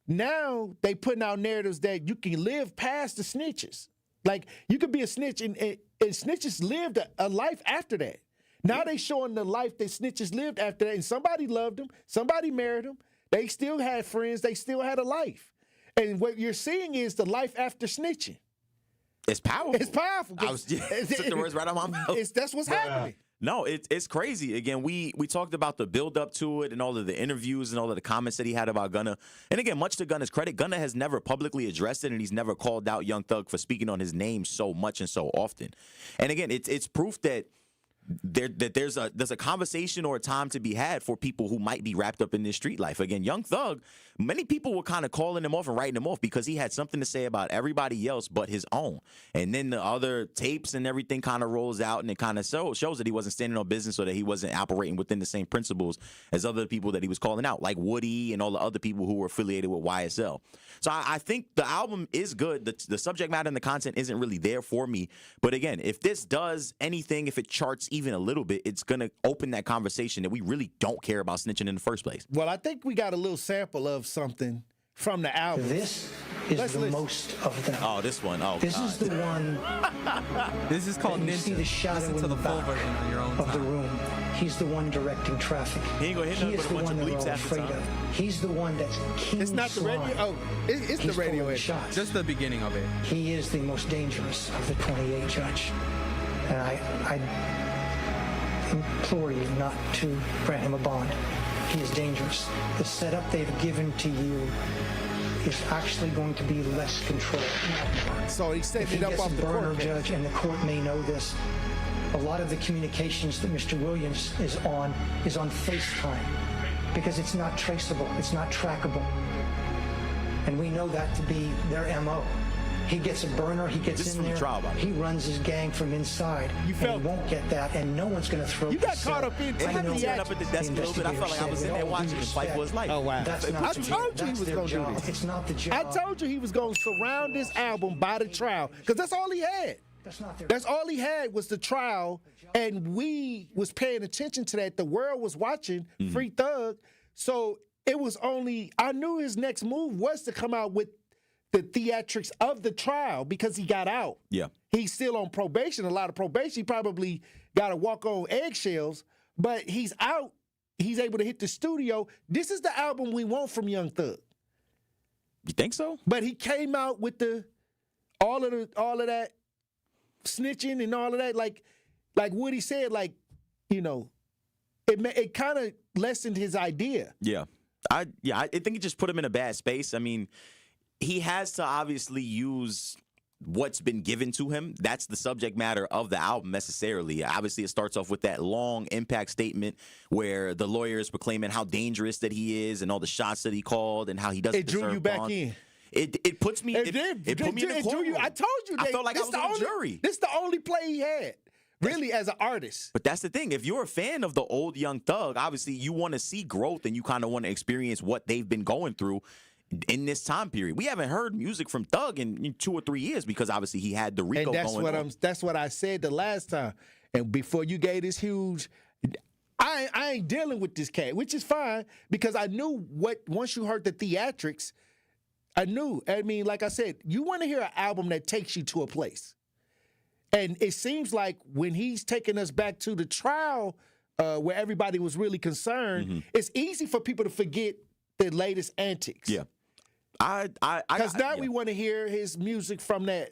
Speaker 3: Now they putting out narratives that you can live past the snitches. Like, you could be a snitch, and snitches lived a life after that. Now they showing the life that snitches lived after that, and somebody loved them, somebody married them, they still had friends, they still had a life. And what you're seeing is the life after snitching.
Speaker 26: It's powerful.
Speaker 3: It's powerful.
Speaker 26: I was took the words right out of my mouth.
Speaker 3: That's what's happening.
Speaker 26: No, it's crazy. Again, we talked about the build up to it and all of the interviews and all of the comments that he had about Gunna. And again, much to Gunna's credit, Gunna has never publicly addressed it, and he's never called out Young Thug for speaking on his name so much and so often. And again, it's proof that there's a conversation or a time to be had for people who might be wrapped up in this street life. Again, Young Thug, many people were kind of calling him off and writing him off because he had something to say about everybody else but his own. And then the other tapes and everything kind of rolls out, and it kind of shows that he wasn't standing on business or that he wasn't operating within the same principles as other people that he was calling out, like Woody and all the other people who were affiliated with YSL. So I think the album is good. The subject matter and the content isn't really there for me. But again, if this does anything, if it charts even a little bit, it's going to open that conversation that we really don't care about snitching in the first place.
Speaker 3: Well, I think we got a little sample of something from the album.
Speaker 1: This is most of them.
Speaker 26: Oh, this one. Oh,
Speaker 1: this
Speaker 26: God.
Speaker 1: is the one.
Speaker 10: This is called Ninja.
Speaker 1: See the shadow
Speaker 10: Listen to the full version on your own
Speaker 1: of
Speaker 10: time.
Speaker 1: the room. He's the one directing traffic.
Speaker 26: He ain't gonna hit nothing
Speaker 1: He is
Speaker 26: but a
Speaker 1: the
Speaker 26: bunch
Speaker 1: one
Speaker 26: of
Speaker 1: that we're
Speaker 26: bleeps
Speaker 1: all
Speaker 26: after
Speaker 1: afraid
Speaker 26: time.
Speaker 1: of. He's the one that's king
Speaker 3: It's not the radio.
Speaker 1: slime.
Speaker 3: Oh, it's the
Speaker 1: He's
Speaker 3: radio.
Speaker 1: calling the shots.
Speaker 10: Just the beginning of it.
Speaker 1: He is the most dangerous of the 28, Judge. And I implore you not to grant him a bond. He is dangerous. The setup they've given to you is actually going to be less controlled.
Speaker 3: So he set
Speaker 1: If he
Speaker 3: it up
Speaker 1: gets
Speaker 3: off the
Speaker 1: Burner,
Speaker 3: court case.
Speaker 1: Judge, and the court may know this, a lot of the communications that Mr. Williams is on FaceTime because it's not traceable, it's not trackable. And we know that to be their MO. He gets a burner, he gets
Speaker 26: This is
Speaker 1: in
Speaker 26: from the
Speaker 1: there,
Speaker 26: trial, by the way.
Speaker 1: he runs his gang from inside. You felt, he won't get that, and no one's going to throw.
Speaker 3: You got caught up in
Speaker 26: It had me turn up at the desk a little bit. I felt like I was in there watching him fight for his life.
Speaker 3: Oh, wow.
Speaker 1: That's
Speaker 3: I
Speaker 1: not
Speaker 3: told you he was
Speaker 1: their
Speaker 3: going to do
Speaker 1: job.
Speaker 3: this.
Speaker 1: It's not the job.
Speaker 3: I told you he was going to surround this album by the trial because that's all he had. That's all he had was the trial, and we was paying attention to that. The world was watching Free Thug, so it was only I knew his next move was to come out with the theatrics of the trial because he got out.
Speaker 26: Yeah.
Speaker 3: He's still on probation, a lot of probation. He probably got to walk on eggshells, but he's out. He's able to hit the studio. This is the album we want from Young Thug.
Speaker 26: You think so?
Speaker 3: But he came out with all of that snitching and all of that, like Woody said, it kind of lessened his idea.
Speaker 26: Yeah. I think it just put him in a bad space. I mean, he has to obviously use what's been given to him. That's the subject matter of the album necessarily. Obviously, it starts off with that long impact statement where the lawyer is proclaiming how dangerous that he is and all the shots that he called and how he doesn't deserve
Speaker 3: It drew you back
Speaker 26: bond.
Speaker 3: in.
Speaker 26: It puts me. It put me in the courtroom.
Speaker 3: I told you.
Speaker 26: I felt like I was in a jury.
Speaker 3: This is the only play he had, really, as an artist.
Speaker 26: But that's the thing. If you're a fan of the old Young Thug, obviously you want to see growth and you kind of want to experience what they've been going through in this time period. We haven't heard music from Thug in 2 or 3 years because obviously he had the Rico going on.
Speaker 3: That's what I said the last time. And before you gave this huge, I ain't dealing with this cat, which is fine because I knew once you heard the theatrics, I knew. I mean, like I said, you want to hear an album that takes you to a place. And it seems like when he's taking us back to the trial where everybody was really concerned, it's easy for people to forget the latest antics.
Speaker 26: Yeah.
Speaker 3: Because now we want to hear his music from that,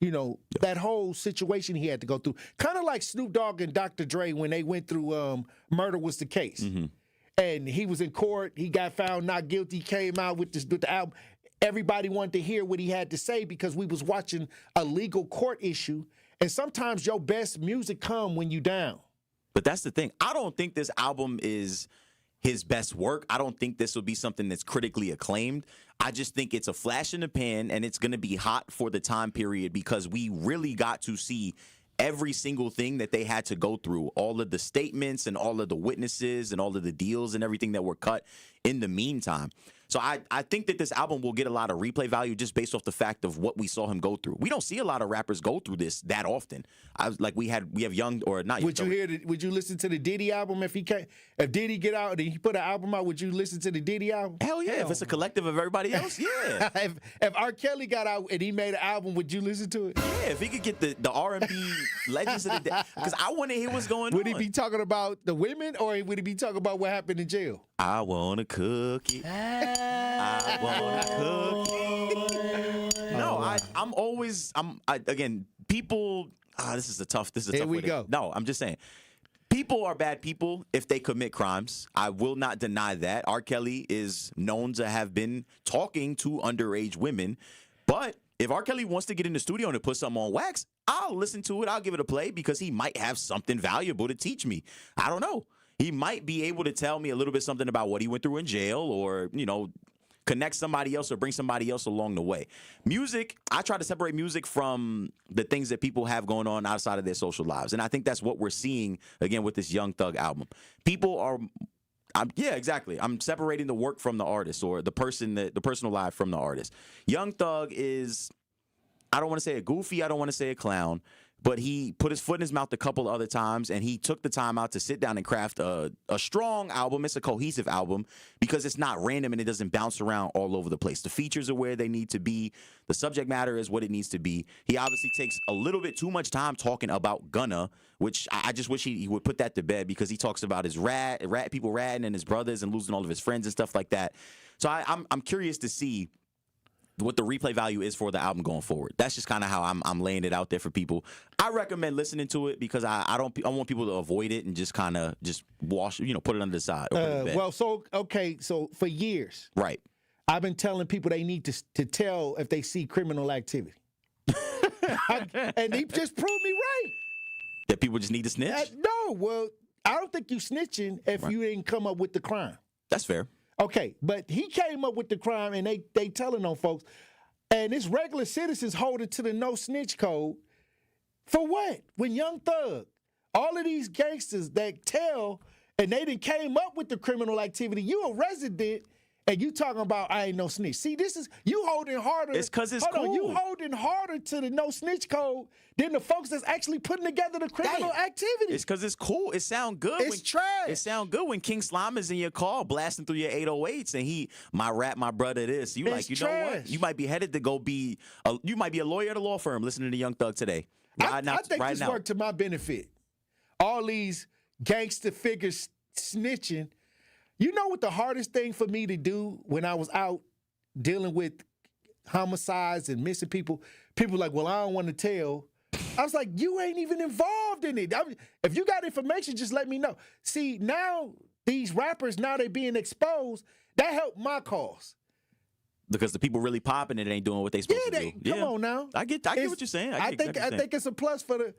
Speaker 3: that whole situation he had to go through. Kind of like Snoop Dogg and Dr. Dre when they went through Murder Was the Case. And he was in court. He got found not guilty, came out with the album. Everybody wanted to hear what he had to say because we was watching a legal court issue. And sometimes your best music come when you down.
Speaker 26: But that's the thing. I don't think this album is his best work. I don't think this will be something that's critically acclaimed. I just think it's a flash in the pan and it's going to be hot for the time period because we really got to see every single thing that they had to go through, all of the statements and all of the witnesses and all of the deals and everything that were cut in the meantime. So I think that this album will get a lot of replay value just based off the fact of what we saw him go through. We don't see a lot of rappers go through this that often. We have young or not.
Speaker 3: Would you listen to the Diddy album if Diddy get out and he put an album out? Would you listen to the Diddy album?
Speaker 26: Hell yeah! If it's a collective of everybody else, yeah.
Speaker 3: if R. Kelly got out and he made an album, would you listen to it?
Speaker 26: Yeah, if he could get the R&B legends of the day, because I want to hear what's going on.
Speaker 3: Would he be talking about the women or would he be talking about what happened in jail?
Speaker 26: I want a cookie. I want a cookie. No, again, people. This is a tough.
Speaker 3: Here we go.
Speaker 26: No, I'm just saying. People are bad people if they commit crimes. I will not deny that. R. Kelly is known to have been talking to underage women. But if R. Kelly wants to get in the studio and to put something on wax, I'll listen to it. I'll give it a play because he might have something valuable to teach me. I don't know. He might be able to tell me a little bit something about what he went through in jail or, connect somebody else or bring somebody else along the way. Music, I try to separate music from the things that people have going on outside of their social lives. And I think that's what we're seeing, again, with this Young Thug album. Exactly. I'm separating the work from the artist or the personal life from the artist. Young Thug is, I don't want to say a goofy, I don't want to say a clown. but he put his foot in his mouth a couple of other times, and he took the time out to sit down and craft a strong album. It's a cohesive album because it's not random and it doesn't bounce around all over the place. The features are where they need to be. The subject matter is what it needs to be. He obviously takes a little bit too much time talking about Gunna, which I just wish he would put that to bed, because he talks about his people ratting and his brothers and losing all of his friends and stuff like that. So I'm curious to see what the replay value is for the album going forward. That's just kind of how I'm laying it out there for people. I recommend listening to it because I want people to avoid it and just kind of just wash, put it under the side. Or put it to bed.
Speaker 5: So for years,
Speaker 26: right,
Speaker 5: I've been telling people they need to tell if they see criminal activity, and he just proved me right.
Speaker 26: That people just need to snitch?
Speaker 5: No, well, I don't think you snitching if you didn't come up with the crime.
Speaker 26: That's fair.
Speaker 5: Okay, but he came up with the crime, and they telling on folks, and it's regular citizens holding to the no snitch code. For what? When Young Thug, all of these gangsters that tell, and they done came up with the criminal activity, you a resident, and you talking about I ain't no snitch. See, this is you holding harder.
Speaker 26: It's because it's cool.
Speaker 5: You holding harder to the no snitch code than the folks that's actually putting together the criminal activity.
Speaker 26: It's because it's cool. It sound good.
Speaker 5: It's trash.
Speaker 26: It sound good when King Slime is in your car blasting through your 808s and my brother this. You
Speaker 5: it's
Speaker 26: like,
Speaker 5: trash.
Speaker 26: Know what? You might be headed to go you might be a lawyer at a law firm listening to Young Thug today.
Speaker 5: I think this worked to my benefit. All these gangster figures snitching. You know what the hardest thing for me to do when I was out dealing with homicides and missing people? People like, well, I don't want to tell. I was like, you ain't even involved in it. If you got information, just let me know. See, now these rappers, now they being exposed, that helped my cause.
Speaker 26: Because the people really popping it ain't doing what they supposed to do.
Speaker 5: Come on now.
Speaker 26: I get what you're saying.
Speaker 5: I think it's a plus for the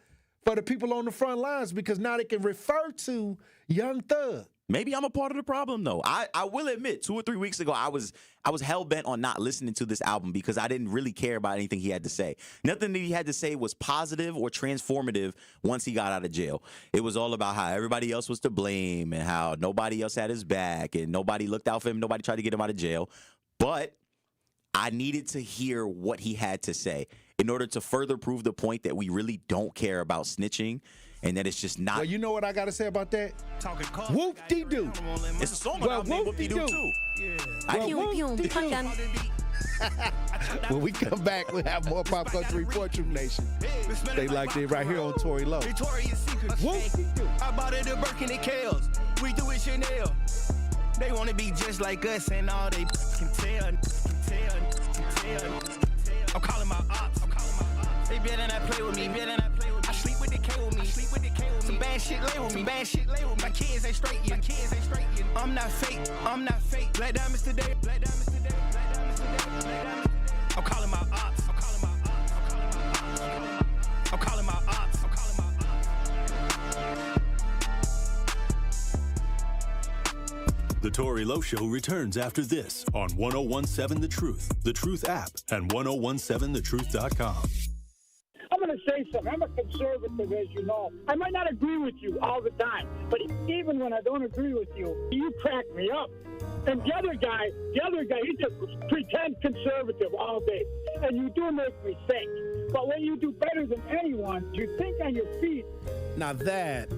Speaker 5: people on the front lines because now they can refer to Young Thug.
Speaker 26: Maybe I'm a part of the problem, though. I will admit, 2 or 3 weeks ago, I was hell-bent on not listening to this album because I didn't really care about anything he had to say. Nothing that he had to say was positive or transformative once he got out of jail. It was all about how everybody else was to blame and how nobody else had his back and nobody looked out for him, nobody tried to get him out of jail. But I needed to hear what he had to say in order to further prove the point that we really don't care about snitching and that it's just not.
Speaker 5: Well, you know what I got to say about that? Whoop-de-doo.
Speaker 26: It's a song about me, whoop-de-doo, too.
Speaker 5: When we come back, we'll have more Pop Culture Report, True Nation. They like it right here on Tory Lowe. Whoop-de-doo.
Speaker 4: I bought it at Birkin and Kales. We do it Chanel. They want to be just like us and all they can tell. I'm calling my ops. They better not play with me. I sleep with the K with me. Some bad shit lay with me. My kids ain't straight yet. I'm not fake. Black diamonds today. I'm calling my ops. I'm calling my ops.
Speaker 2: The Tory Lowe Show returns after this on 1017 The Truth app and 1017thetruth.com.
Speaker 6: I'm going to say something. I'm a conservative, as you know. I might not agree with you all the time, but even when I don't agree with you, you crack me up. And the other guy, he just pretend conservative all day. And you do make me think. But when you do better than anyone, you think on your feet.
Speaker 7: Now that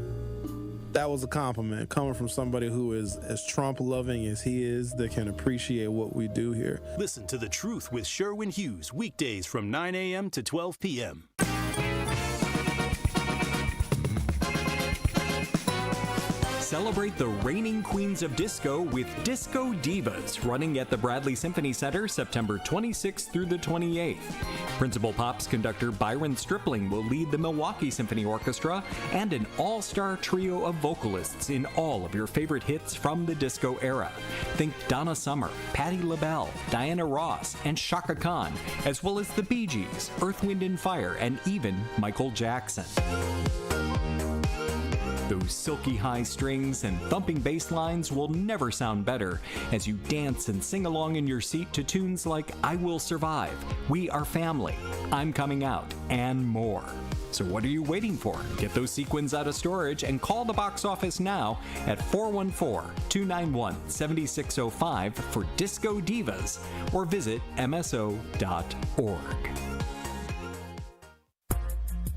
Speaker 7: was a compliment coming from somebody who is as Trump-loving as he is, that can appreciate what we do here.
Speaker 2: Listen to The Truth with Sherwin Hughes, weekdays from 9 a.m. to 12 p.m.
Speaker 8: Celebrate the reigning queens of disco with Disco Divas, running at the Bradley Symphony Center September 26th through the 28th. Principal Pops conductor Byron Stripling will lead the Milwaukee Symphony Orchestra and an all-star trio of vocalists in all of your favorite hits from the disco era. Think Donna Summer, Patti LaBelle, Diana Ross, and Chaka Khan, as well as the Bee Gees, Earth, Wind & Fire, and even Michael Jackson. Those silky high strings and thumping bass lines will never sound better as you dance and sing along in your seat to tunes like I Will Survive, We Are Family, I'm Coming Out, and more. So what are you waiting for? Get those sequins out of storage and call the box office now at 414-291-7605 for Disco Divas or visit mso.org.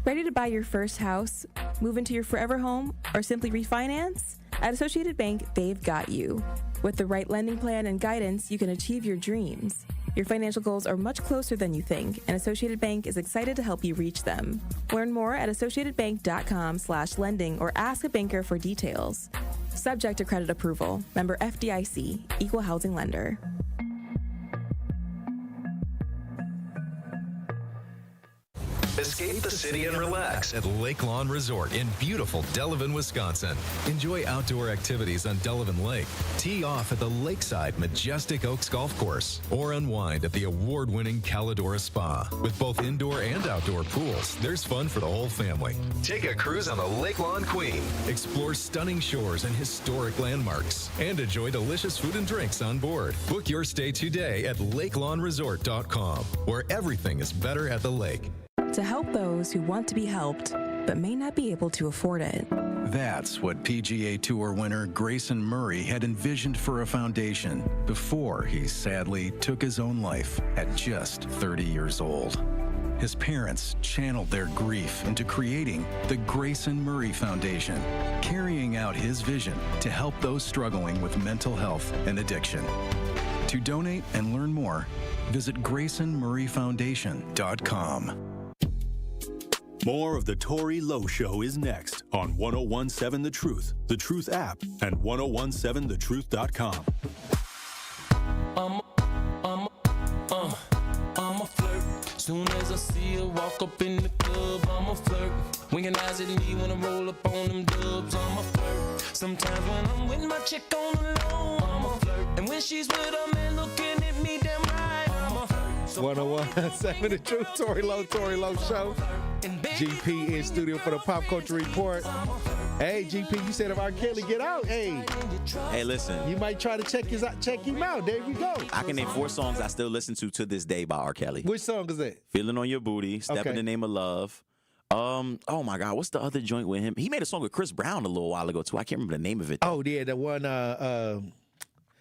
Speaker 9: Ready to buy your first house, move into your forever home, or simply refinance? At Associated Bank, they've got you. With the right lending plan and guidance, you can achieve your dreams. Your financial goals are much closer than you think, and Associated Bank is excited to help you reach them. Learn more at associatedbank.com/lending or ask a banker for details. Subject to credit approval. Member FDIC, Equal Housing Lender.
Speaker 11: Escape the city and relax at Lake Lawn Resort in beautiful Delavan, Wisconsin. Enjoy outdoor activities on Delavan Lake. Tee off at the lakeside Majestic Oaks Golf Course or unwind at the award-winning Calidora Spa. With both indoor and outdoor pools, there's fun for the whole family. Take a cruise on the Lake Lawn Queen. Explore stunning shores and historic landmarks and enjoy delicious food and drinks on board. Book your stay today at lakelawnresort.com, where everything is better at the lake.
Speaker 9: To help those who want to be helped, but may not be able to afford it.
Speaker 12: That's what PGA Tour winner Grayson Murray had envisioned for a foundation before he sadly took his own life at just 30 years old. His parents channeled their grief into creating the Grayson Murray Foundation, carrying out his vision to help those struggling with mental health and addiction. To donate and learn more, visit GraysonMurrayFoundation.com.
Speaker 2: More of the Tory Lowe Show is next on 1017 The Truth app, and 1017thetruth.com.
Speaker 14: I'm a flirt. Soon as I see her walk up in the club, I'm a flirt. Winking eyes at me when I roll up on them dubs, I'm a flirt. Sometimes when I'm with my chick on the low, I'm a flirt. And when she's with a man looking at me damn right, I'm a flirt.
Speaker 5: 1017 The Truth, Tory Lowe Show. GP in studio for the Pop Culture Report. Hey, GP, you said if R. Kelly get out, hey,
Speaker 26: listen.
Speaker 5: You might try to check him out. There you go.
Speaker 26: I can name 4 songs I still listen to this day by R. Kelly.
Speaker 5: Which song is that?
Speaker 26: Feeling on Your Booty, Step in the Name of Love. Oh my God, what's the other joint with him? He made a song with Chris Brown a little while ago too. I can't remember the name of it.
Speaker 5: Oh yeah, the one.
Speaker 26: And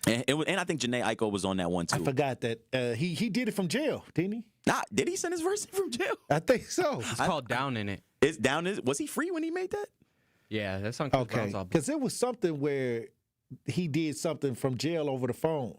Speaker 26: I think Janae Aiko was on that one too.
Speaker 5: I forgot that he did it from jail, didn't he?
Speaker 26: Nah, did he send his verse from jail?
Speaker 5: I think so.
Speaker 10: It's called Down in It.
Speaker 26: It's Down in It. Was he free when he made that?
Speaker 10: Yeah, that song.
Speaker 5: Okay, because it was something where he did something from jail over the phone,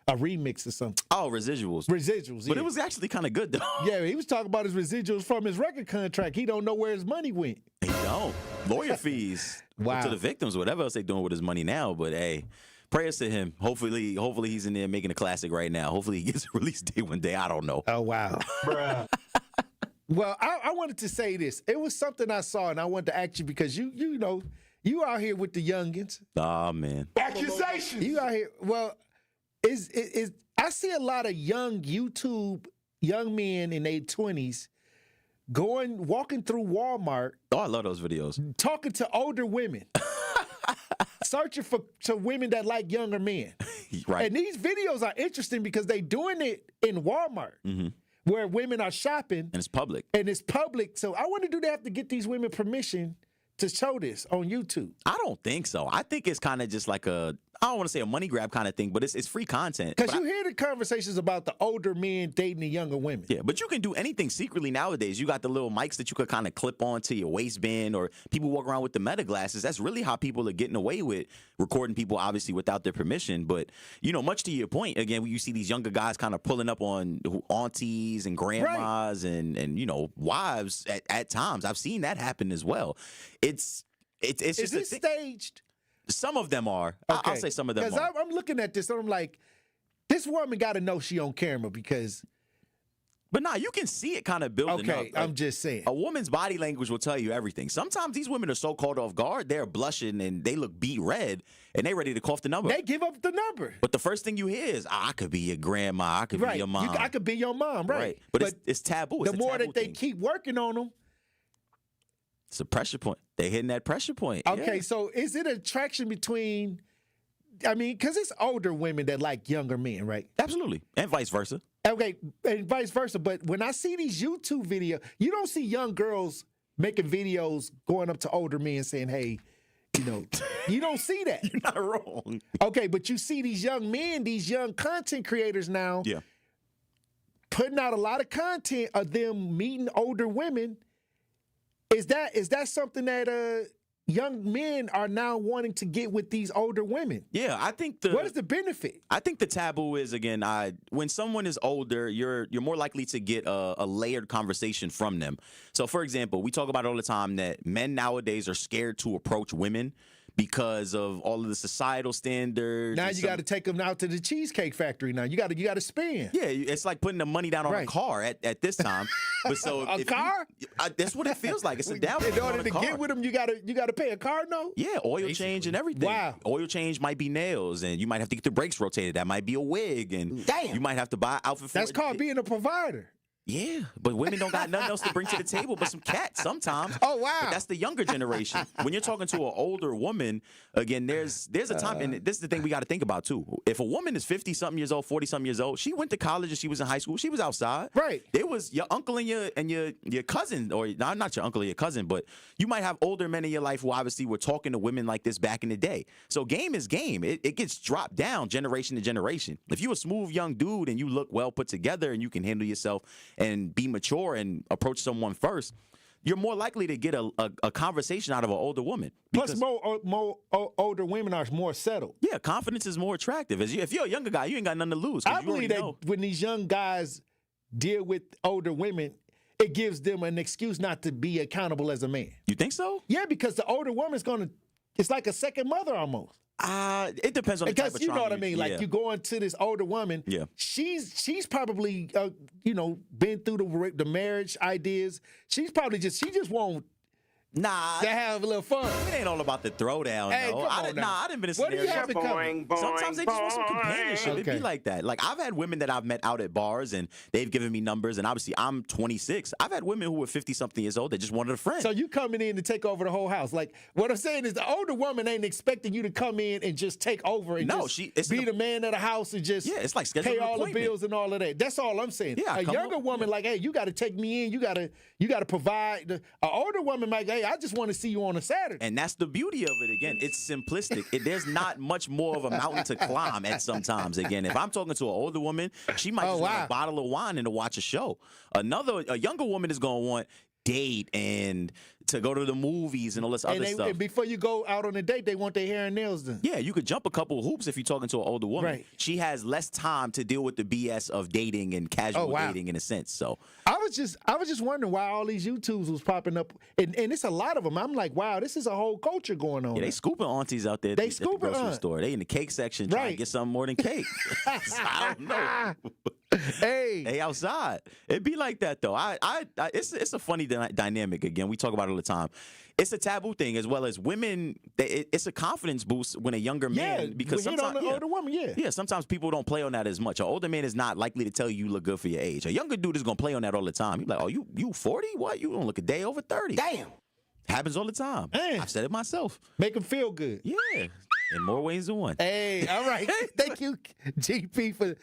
Speaker 5: a remix or something.
Speaker 26: Oh, residuals.
Speaker 5: Residuals,
Speaker 26: but
Speaker 5: yeah.
Speaker 26: it was actually kind of good though.
Speaker 5: Yeah, he was talking about his residuals from his record contract. He don't know where his money went.
Speaker 26: He don't. Lawyer fees.
Speaker 5: Wow.
Speaker 26: To the victims, whatever else they doing with his money now. But hey, prayers to him. Hopefully he's in there making a classic right now. Hopefully he gets a release date one day. I don't know.
Speaker 5: Oh wow. Bruh. Well, I wanted to say this. It was something I saw, and I wanted to ask you because you know you out here with the youngins.
Speaker 26: Oh man.
Speaker 5: Accusations. You out here. Well, is I see a lot of young men in their 20s walking through Walmart.
Speaker 26: Oh, I love those videos.
Speaker 5: Talking to older women. Searching for women that like younger men.
Speaker 26: Right.
Speaker 5: And these videos are interesting because they doing it in Walmart.
Speaker 26: Mm-hmm.
Speaker 5: Where women are shopping.
Speaker 26: And it's public.
Speaker 5: So I wonder, do they have to get these women permission to show this on YouTube?
Speaker 26: I don't think so. I think it's kind of just like I don't want to say a money grab kind of thing, but it's free content.
Speaker 5: Because you hear the conversations about the older men dating the younger women.
Speaker 26: Yeah, but you can do anything secretly nowadays. You got the little mics that you could kind of clip onto your waistband, or people walk around with the meta glasses. That's really how people are getting away with recording people, obviously, without their permission. But, much to your point, again, you see these younger guys kind of pulling up on aunties and grandmas and wives at times. I've seen that happen as well. Is
Speaker 5: it staged?
Speaker 26: Some of them are.
Speaker 5: Okay.
Speaker 26: I'll say some of them are.
Speaker 5: Because I'm looking at this and I'm like, this woman got to know she on camera because.
Speaker 26: But nah, you can see it kind of building up.
Speaker 5: Okay, I'm just saying.
Speaker 26: A woman's body language will tell you everything. Sometimes these women are so caught off guard, they're blushing and they look beat red and they ready to cough the number.
Speaker 5: They give up the number.
Speaker 26: But the first thing you hear is, I could be your grandma, I could be your mom.
Speaker 5: I could be your mom, right.
Speaker 26: But it's taboo. It's
Speaker 5: the more that they keep working on them.
Speaker 26: It's a pressure point. They hitting that pressure point.
Speaker 5: Okay,
Speaker 26: yeah.
Speaker 5: So is it an attraction between, because it's older women that like younger men, right?
Speaker 26: Absolutely. And vice versa.
Speaker 5: Okay, and vice versa. But when I see these YouTube videos, you don't see young girls making videos going up to older men saying, hey, you don't see that.
Speaker 26: You're not wrong.
Speaker 5: Okay, but you see these young men, these young content creators now putting out a lot of content of them meeting older women Is that something that young men are now wanting to get with these older women?
Speaker 26: Yeah, I think
Speaker 5: what is the benefit?
Speaker 26: I think the taboo is, again, when someone is older, you're more likely to get a layered conversation from them. So, for example, we talk about it all the time that men nowadays are scared to approach women because of all of the societal standards.
Speaker 5: Now you got to take them out to the Cheesecake Factory. Now you got to spend.
Speaker 26: Yeah, it's like putting the money down on a car at this time. But so
Speaker 5: a car?
Speaker 26: That's what it feels like. It's a down payment
Speaker 5: In order
Speaker 26: on
Speaker 5: to
Speaker 26: a car.
Speaker 5: get with them, you got to pay a car note.
Speaker 26: Yeah, oil change and everything.
Speaker 5: Wow.
Speaker 26: Oil change might be nails, and you might have to get the brakes rotated. That might be a wig, and you might have to buy an outfit for
Speaker 5: That's called being a provider.
Speaker 26: Yeah, but women don't got nothing else to bring to the table but some cats sometimes.
Speaker 5: Oh, wow.
Speaker 26: But that's the younger generation. When you're talking to an older woman, again, there's a time, and this is the thing we got to think about, too. If a woman is 50-something years old, 40-something years old, she went to college and she was in high school, she was outside.
Speaker 5: Right.
Speaker 26: There was your uncle and your cousin, or not your uncle or your cousin, but you might have older men in your life who obviously were talking to women like this back in the day. So game is game. It gets dropped down generation to generation. If you're a smooth young dude and you look well put together and you can handle yourself and be mature and approach someone first, you're more likely to get a conversation out of an older woman.
Speaker 5: Plus, more older women are more settled.
Speaker 26: Yeah, confidence is more attractive. If you're a younger guy, you ain't got nothing to lose.
Speaker 5: I believe that when these young guys deal with older women, it gives them an excuse not to be accountable as a man.
Speaker 26: You think so?
Speaker 5: Yeah, because the older woman's it's like a second mother almost.
Speaker 26: It depends on the type of
Speaker 5: because you know what I mean. Like
Speaker 26: yeah.
Speaker 5: you go into this older woman.
Speaker 26: Yeah.
Speaker 5: She's probably been through the marriage ideas. She just won't.
Speaker 26: Nah,
Speaker 5: to have a little fun.
Speaker 26: It ain't all about the throwdown,
Speaker 5: Hey,
Speaker 26: though.
Speaker 5: come
Speaker 26: I
Speaker 5: on
Speaker 26: didn't
Speaker 5: now.
Speaker 26: been in a
Speaker 5: What do
Speaker 26: scenario.
Speaker 5: you have to cover?
Speaker 26: Sometimes they just want some companionship. It be like that. Like I've had women that I've met out at bars and they've given me numbers, and obviously I'm 26. I've had women who were 50-something years old that just wanted a friend.
Speaker 5: So you coming in to take over the whole house. Like what I'm saying is the older woman ain't expecting you to come in and just take over and be the man of the house and just
Speaker 26: it's like
Speaker 5: pay
Speaker 26: scheduling an
Speaker 5: all the
Speaker 26: appointment.
Speaker 5: bills and all of that. That's all I'm saying.
Speaker 26: Yeah,
Speaker 5: a younger woman like, hey, you got to take me in. You got to provide. An older woman like, hey, I just want to see you on a Saturday.
Speaker 26: And that's the beauty of it. Again, it's simplistic. There's not much more of a mountain to climb at sometimes. Again, if I'm talking to an older woman, she might just want a bottle of wine and to watch a show. A younger woman is going to want date and to go to the movies and all this other stuff.
Speaker 5: And before you go out on a date, they want their hair and nails done.
Speaker 26: Yeah, you could jump a couple of hoops if you're talking to an older woman.
Speaker 5: Right.
Speaker 26: She has less time to deal with the BS of dating and casual dating in a sense. So
Speaker 5: I was just wondering why all these YouTubes was popping up, and it's a lot of them. I'm like, wow, this is a whole culture going on.
Speaker 26: yeah, they scooping aunties out there. At the grocery store. They in the cake section trying to get something more than cake. I don't know. Hey, outside. It'd be like that though. It's a funny dynamic. Again, we talk about it all the time. It's a taboo thing as well as women. It's a confidence boost when a younger man because
Speaker 5: we hit
Speaker 26: sometimes
Speaker 5: on the older woman. Yeah,
Speaker 26: sometimes people don't play on that as much. An older man is not likely to tell you look good for your age. A younger dude is gonna play on that all the time. He's like, oh, you 40? What? You don't look a day over 30.
Speaker 5: Damn.
Speaker 26: Happens all the time.
Speaker 5: Man.
Speaker 26: I've said it myself.
Speaker 5: Make them feel good.
Speaker 26: Yeah. In more ways than one.
Speaker 5: Hey, all right. Thank you, GP, for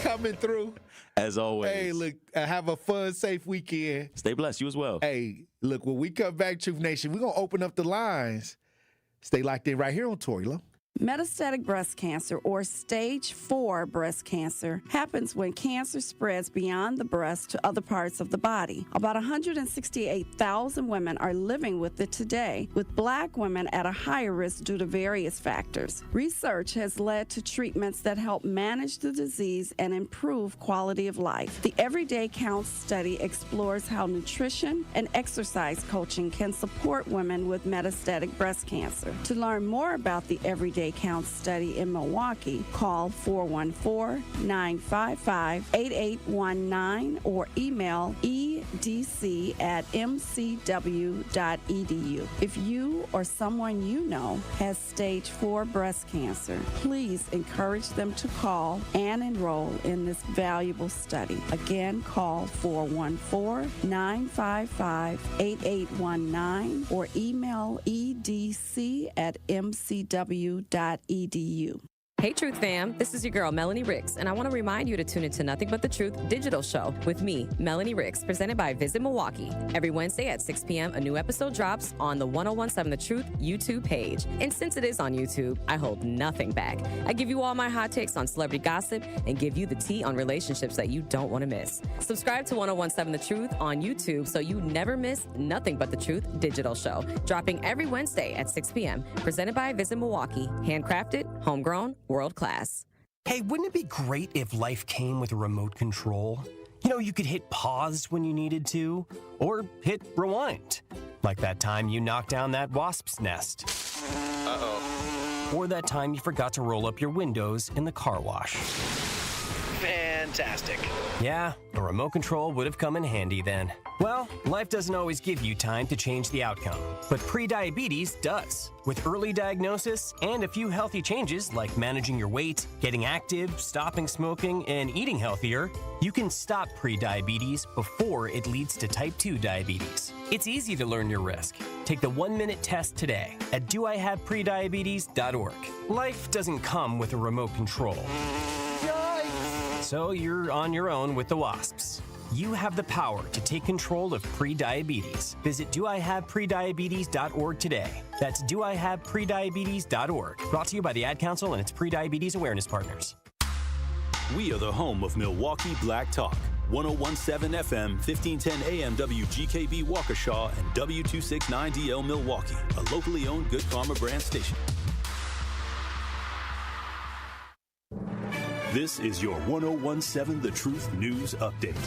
Speaker 5: coming through.
Speaker 26: As always.
Speaker 5: Hey, look, have a fun, safe weekend.
Speaker 26: Stay blessed. You as well.
Speaker 5: Hey, look, when we come back, Truth Nation, we're going to open up the lines. Stay locked in right here on Tory Lowe.
Speaker 15: Metastatic breast cancer, or stage 4 breast cancer, happens when cancer spreads beyond the breast to other parts of the body. About 168,000 women are living with it today, with Black women at a higher risk due to various factors. Research has led to treatments that help manage the disease and improve quality of life. The Everyday Counts study explores how nutrition and exercise coaching can support women with metastatic breast cancer. To learn more about the Everyday Counts study in Milwaukee, call 414-955-8819 or email edc@mcw.edu. If you or someone you know has stage 4 breast cancer, please encourage them to call and enroll in this valuable study. Again, call 414-955-8819 or email edc@mcw.edu.
Speaker 13: Hey, Truth fam, this is your girl, Melanie Ricks, and I want to remind you to tune into Nothing But the Truth digital show with me, Melanie Ricks, presented by Visit Milwaukee. Every Wednesday at 6 p.m., a new episode drops on the 1017 The Truth YouTube page. And since it is on YouTube, I hold nothing back. I give you all my hot takes on celebrity gossip and give you the tea on relationships that you don't want to miss. Subscribe to 1017 The Truth on YouTube so you never miss Nothing But the Truth digital show, dropping every Wednesday at 6 p.m., presented by Visit Milwaukee. Handcrafted, homegrown, world class.
Speaker 16: Hey, wouldn't it be great if life came with a remote control? You know, you could hit pause when you needed to, or hit rewind. Like that time you knocked down that wasp's nest. Uh-oh. Or that time you forgot to roll up your windows in the car wash.
Speaker 24: Fantastic.
Speaker 16: Yeah, a remote control would have come in handy then. Well, life doesn't always give you time to change the outcome, but prediabetes does. With early diagnosis and a few healthy changes like managing your weight, getting active, stopping smoking, and eating healthier, you can stop prediabetes before it leads to type 2 diabetes. It's easy to learn your risk. Take the 1-minute test today at doihaveprediabetes.org. Life doesn't come with a remote control. So you're on your own with the wasps. You have the power to take control of prediabetes. Visit doihaveprediabetes.org today. That's doihaveprediabetes.org. Brought to you by the Ad Council and its Prediabetes Awareness Partners.
Speaker 2: We are the home of Milwaukee Black Talk. 1017 FM, 1510 AM WGKB Waukesha, and W269DL Milwaukee, a locally owned Good Karma brand station. This is your 1017 The Truth News Update.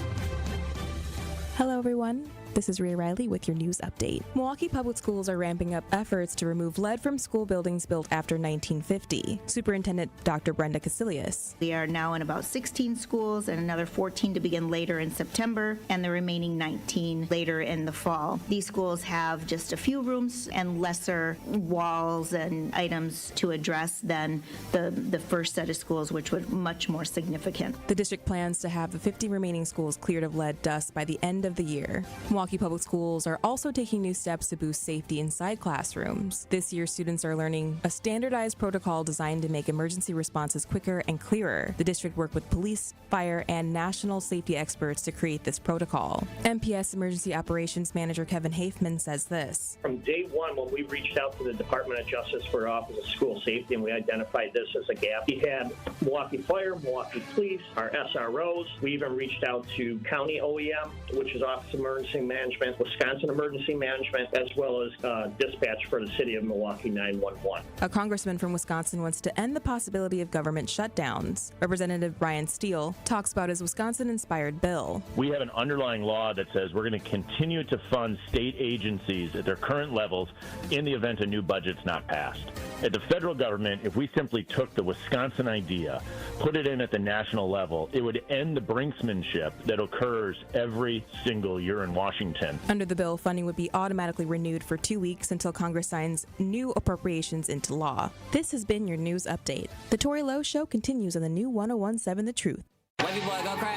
Speaker 9: Hello, everyone. This is Rhea Riley with your news update. Milwaukee Public Schools are ramping up efforts to remove lead from school buildings built after 1950. Superintendent Dr. Brenda Casilius.
Speaker 17: We are now in about 16 schools and another 14 to begin later in September and the remaining 19 later in the fall. These schools have just a few rooms and lesser walls and items to address than the first set of schools, which were much more significant.
Speaker 9: The district plans to have the 50 remaining schools cleared of lead dust by the end of the year. Milwaukee Public Schools are also taking new steps to boost safety inside classrooms. This year, students are learning a standardized protocol designed to make emergency responses quicker and clearer. The district worked with police, fire, and national safety experts to create this protocol. MPS Emergency Operations Manager Kevin Hafman says this.
Speaker 18: From day one, when we reached out to the Department of Justice for Office of School Safety and we identified this as a gap, we had Milwaukee Fire, Milwaukee Police, our SROs. We even reached out to County OEM, which is Office of Emergency Management, Wisconsin Emergency Management, as well as dispatch for the city of Milwaukee 911.
Speaker 9: A congressman from Wisconsin wants to end the possibility of government shutdowns. Representative Brian Steele talks about his Wisconsin-inspired bill.
Speaker 20: We have an underlying law that says we're going to continue to fund state agencies at their current levels in the event a new budget's not passed. At the federal government, if we simply took the Wisconsin idea, put it in at the national level, it would end the brinksmanship that occurs every single year in Washington.
Speaker 9: Under the bill, funding would be automatically renewed for 2 weeks until Congress signs new appropriations into law. This has been your news update. The Tory Lowe Show continues on the new 1017 The Truth.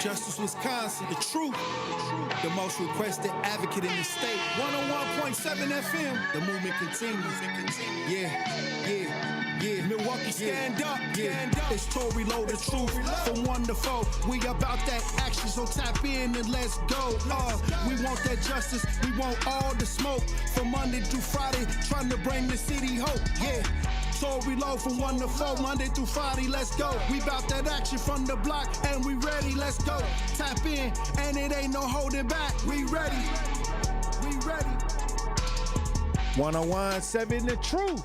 Speaker 5: Justice Wisconsin, the truth, the most requested advocate in the state. 101.7 FM, the movement continues. Yeah. Milwaukee, stand up. It's Tory Lowe, the truth, from 1 to 4. We about that action, so tap in and let's go. We want that justice, we want all the smoke. From Monday through Friday, trying to bring the city hope. Yeah. Tory Lowe from 1 to 4, Monday through Friday, let's go. We bout that action from the block, and we ready, let's go. Tap in, and it ain't no holding back. We ready.
Speaker 3: 1017 The Truth.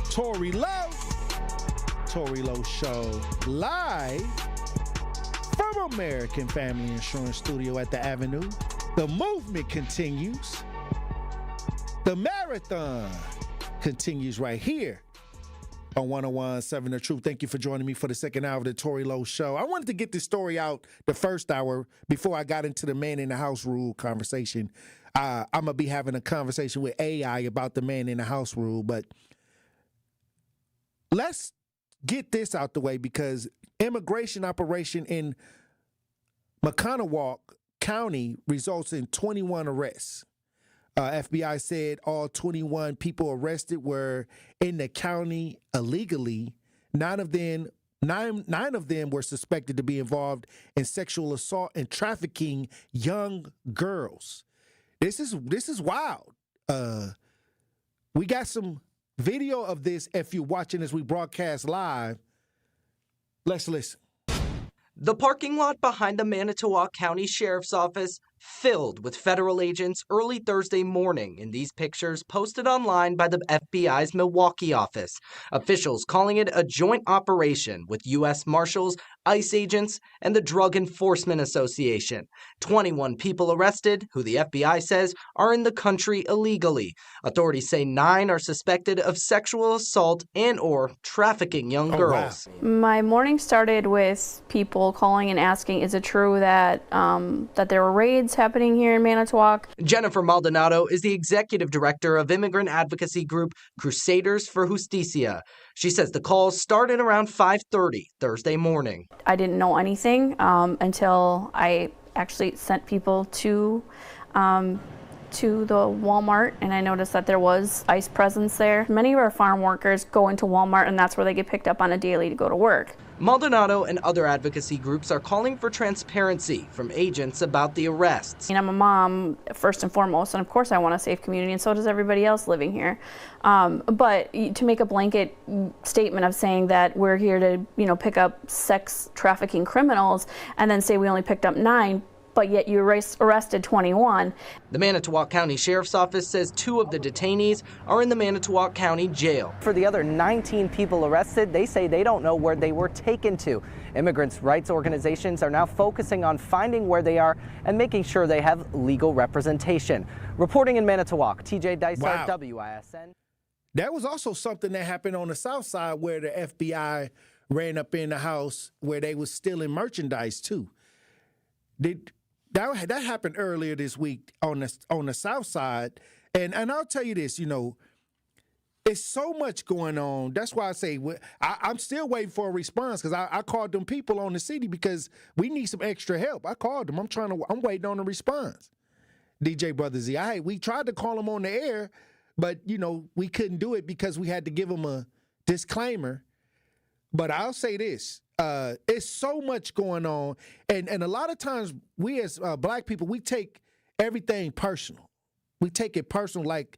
Speaker 3: Tory Lowe. Tory Lowe Show live from American Family Insurance Studio at the Avenue. The movement continues. The marathon continues right here on 1017 The Truth. Thank you for joining me for the second hour of the Tory Lowe Show. I wanted to get this story out the first hour before I got into the man in the house rule conversation. I'm going to be having a conversation with AI about the man in the house rule, but let's get this out the way because immigration operation in Machanowoc County results in 21 arrests. FBI said all 21 people arrested were in the county illegally. Nine of them were suspected to be involved in sexual assault and trafficking young girls. This is wild. We got some video of this if you're watching as we broadcast live. Let's listen.
Speaker 1: The parking lot behind the Manitowoc County Sheriff's Office filled with federal agents early Thursday morning in these pictures posted online by the FBI's Milwaukee office. Officials calling it a joint operation with U.S. Marshals, ICE agents, and the Drug Enforcement Association. 21 people arrested, who the FBI says are in the country illegally. Authorities say 9 are suspected of sexual assault and or trafficking young girls.
Speaker 19: Wow. My morning started with people calling and asking, is it true that that there were raids happening here in Manitowoc?
Speaker 1: Jennifer Maldonado is the executive director of immigrant advocacy group Crusaders for Justicia. She says the calls started around 5:30 Thursday morning.
Speaker 19: I didn't know anything until I actually sent people to the Walmart, and I noticed that there was ICE presence there. Many of our farm workers go into Walmart, and that's where they get picked up on a daily to go to work.
Speaker 1: Maldonado and other advocacy groups are calling for transparency from agents about the arrests.
Speaker 19: I'm a mom, first and foremost, and of course I want a safe community, and so does everybody else living here. But to make a blanket statement of saying that we're here to, pick up sex trafficking criminals, and then say we only picked up 9, but yet you arrested 21.
Speaker 1: The Manitowoc County Sheriff's Office says 2 of the detainees are in the Manitowoc County Jail. For the other 19 people arrested, they say they don't know where they were taken to. Immigrants' rights organizations are now focusing on finding where they are and making sure they have legal representation. Reporting in Manitowoc, TJ Dysart,
Speaker 3: Wow.
Speaker 1: WISN.
Speaker 3: That was also something that happened on the south side where the FBI ran up in the house where they was stealing merchandise too. That happened earlier this week on the south side, and I'll tell you this, it's so much going on. That's why I say I'm still waiting for a response, because I called them people on the city because we need some extra help. I called them. I'm waiting on a response. DJ Brother Z, we tried to call them on the air, but we couldn't do it because we had to give them a disclaimer. But I'll say this. It's so much going on, and a lot of times we as black people, we take everything personal. We take it personal, like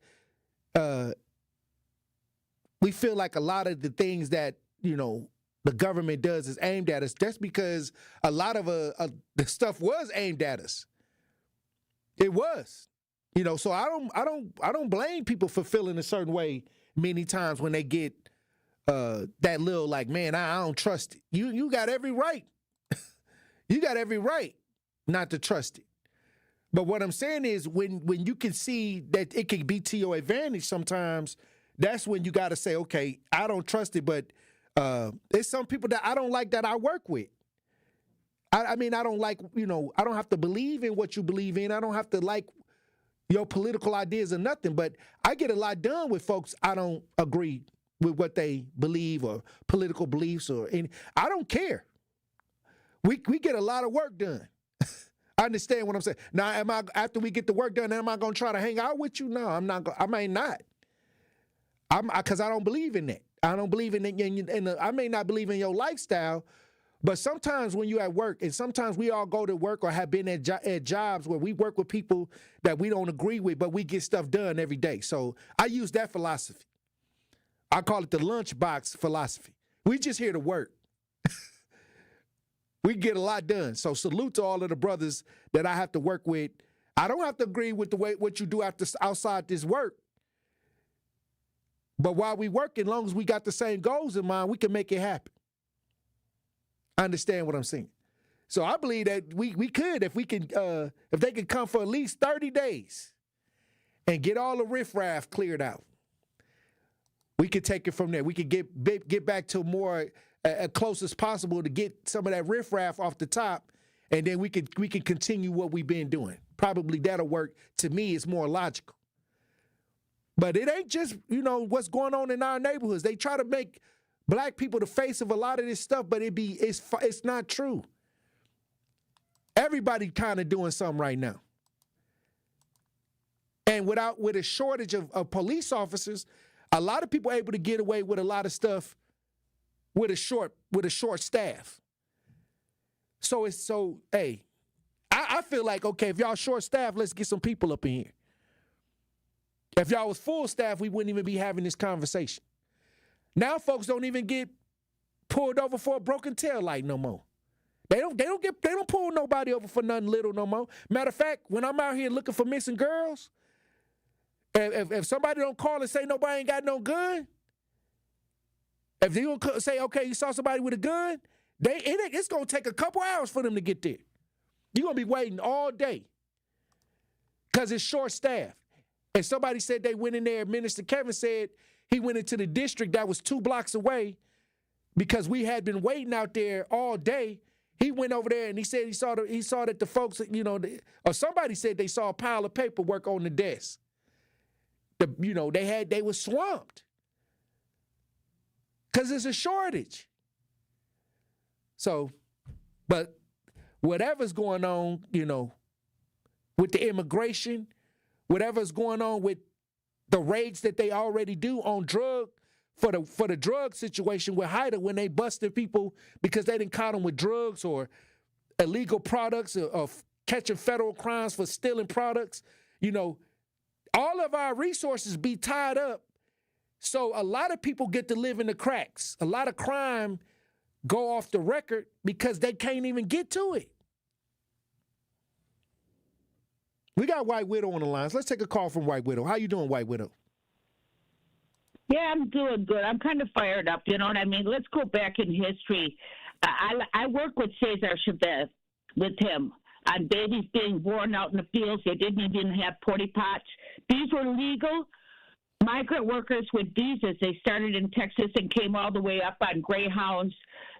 Speaker 3: we feel like a lot of the things that the government does is aimed at us. That's because a lot of the stuff was aimed at us. It was, So I don't blame people for feeling a certain way many times when they get that little like, man, I don't trust it. You got every right. You got every right not to trust it. But what I'm saying is when you can see that it can be to your advantage sometimes, that's when you got to say, okay, I don't trust it, but there's some people that I don't like that I work with. I mean, I don't like, I don't have to believe in what you believe in. I don't have to like your political ideas or nothing, but I get a lot done with folks I don't agree with what they believe or political beliefs or any. I don't care. We get a lot of work done. I understand what I'm saying. Now, after we get the work done, am I going to try to hang out with you? No, I'm not. I may not. Because I don't believe in that. I don't believe in it. I may not believe in your lifestyle, but sometimes when you're at work, and sometimes we all go to work or have been at jobs where we work with people that we don't agree with, but we get stuff done every day. So I use that philosophy. I call it the lunchbox philosophy. We just here to work. We get a lot done. So salute to all of the brothers that I have to work with. I don't have to agree with the way what you do outside this work. But while we work, as long as we got the same goals in mind, we can make it happen. I understand what I'm saying. So I believe that we could, if they could come for at least 30 days and get all the riffraff cleared out. We could take it from there. We could get back to more close as possible to get some of that riffraff off the top, and then we can continue what we've been doing. Probably that'll work. To me, it's more logical. But it ain't just what's going on in our neighborhoods. They try to make black people the face of a lot of this stuff, but it's not true. Everybody kind of doing something right now, and with a shortage of police officers. A lot of people are able to get away with a lot of stuff with a short staff. So hey, I feel like, okay, if y'all short staff, let's get some people up in here. If y'all was full staff, we wouldn't even be having this conversation. Now folks don't even get pulled over for a broken tail light no more. They don't pull nobody over for nothing little no more. Matter of fact, when I'm out here looking for missing girls, if somebody don't call and say nobody ain't got no gun, if they don't say, okay, you saw somebody with a gun, it's gonna take a couple hours for them to get there. You're gonna be waiting all day because it's short staff. And somebody said they went in there, Minister Kevin said he went into the district that was 2 blocks away because we had been waiting out there all day. He went over there and he said he saw that the folks, or somebody said they saw a pile of paperwork on the desk. They were swamped because there's a shortage. So, but whatever's going on, with the immigration, whatever's going on with the raids that they already do on drug for the drug situation with Haida when they busted people because they didn't caught them with drugs or illegal products or catching federal crimes for stealing products, all of our resources be tied up. So a lot of people get to live in the cracks. A lot of crime go off the record because they can't even get to it. We got White Widow on the lines. Let's take a call from White Widow. How you doing, White Widow?
Speaker 4: Yeah, I'm doing good. I'm kind of fired up, you know what I mean? Let's go back in history. I work with Cesar Chavez, with him, on babies being born out in the fields. They didn't even have porta pots. These were legal migrant workers with visas. They started in Texas and came all the way up on Greyhounds.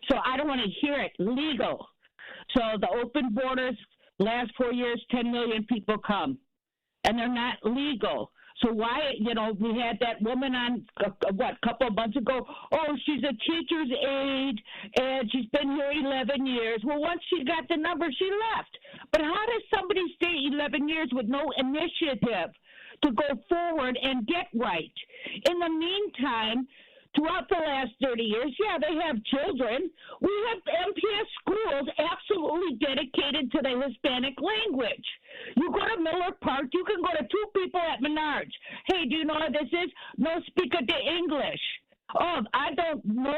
Speaker 4: So I don't want to hear it. Legal. So the open borders, last 4 years, 10 million people come, and they're not legal. So why, we had that woman on, a couple of months ago, oh, she's a teacher's aide, and she's been here 11 years. Well, once she got the number, she left. But how does somebody stay 11 years with no initiative to go forward and get right? In the meantime, throughout the last 30 years, yeah, they have children. We have MPS schools absolutely dedicated to the Hispanic language. You go to Miller Park, you can go to 2 people at Menards. Hey, do you know what this is? No speaker to English. Oh, I don't know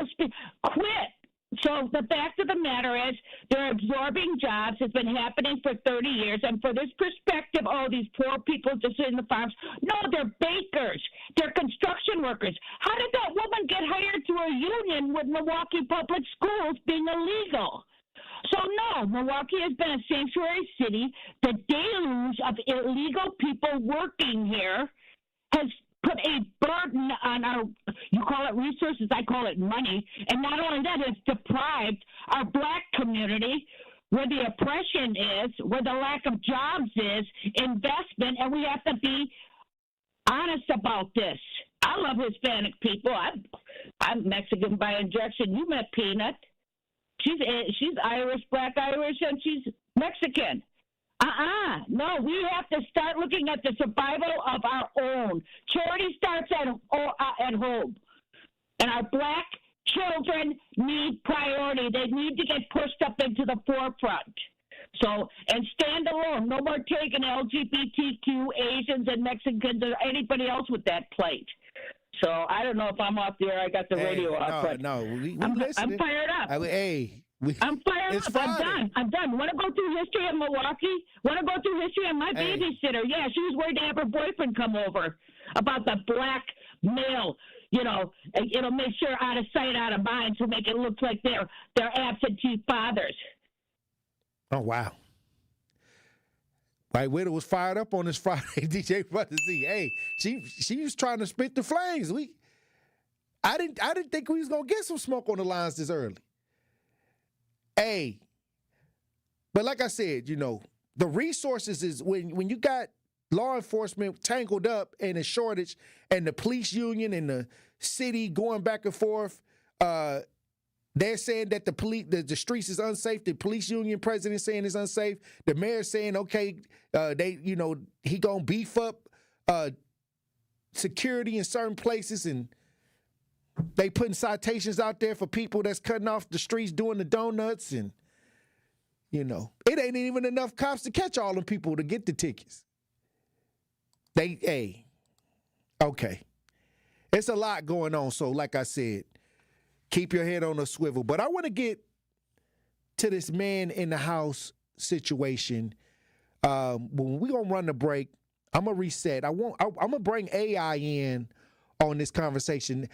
Speaker 4: quit. So the fact of the matter is they're absorbing jobs. It's been happening for 30 years. And for this perspective, oh, these poor people just in the farms. No, they're bakers. They're construction workers. How did that woman get hired to a union with Milwaukee Public Schools being illegal? So no, Milwaukee has been a sanctuary city. The deluge of illegal people working here has put a burden on our, you call it resources, I call it money. And not only that, it's deprived our black community where the oppression is, where the lack of jobs is, investment, and we have to be honest about this. I love Hispanic people. I'm Mexican by injection. You met Peanut. She's Irish, black Irish, and she's Mexican. No, we have to start looking at the survival of our own. Charity starts at home. And our black children need priority. They need to get pushed up into the forefront. So, and stand alone. No more taking LGBTQ, Asians, and Mexicans, or anybody else with that plate. So, I don't know if I'm off the air. I got the radio off. But I'm fired up. I'm fired up. I'm done. Want to go through history in Milwaukee? Want to go through history of my babysitter? Yeah, she was worried to have her boyfriend come over about the black male. It'll make sure out of sight, out of mind, to make it look like they're absentee fathers.
Speaker 3: Oh, wow. White Widow was fired up on this Friday, DJ Brother Z. Hey, she was trying to spit the flames. I didn't think we was gonna get some smoke on the lines this early. Hey, but like I said, the resources is when you got law enforcement tangled up in a shortage and the police union and the city going back and forth, they're saying that the streets is unsafe. The police union president saying it's unsafe. The mayor saying, okay, he gonna beef up security in certain places. And They putting citations out there for people that's cutting off the streets doing the donuts, and it ain't even enough cops to catch all them people to get the tickets. Okay. It's a lot going on, so like I said, keep your head on a swivel. But I want to get to this man in the house situation. When we're going to run the break, I'm going to reset. I'm going to bring AI in on this conversation.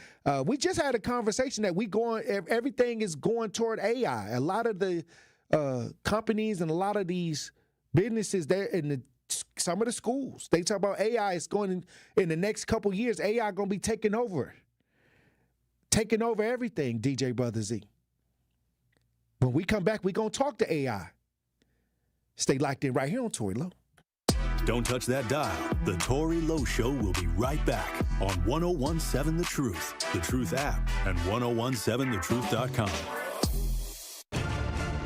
Speaker 3: We just had a conversation that everything is going toward AI. A lot of the companies and a lot of these businesses there in some of the schools, they talk about AI is going in the next couple years. AI going to be taking over everything. DJ Brother Z. When we come back, we're going to talk to AI. Stay locked in right here on Tory Lowe.
Speaker 2: Don't touch that dial. The Tory Lowe Show will be right back on 1017 The Truth app, and 1017thetruth.com.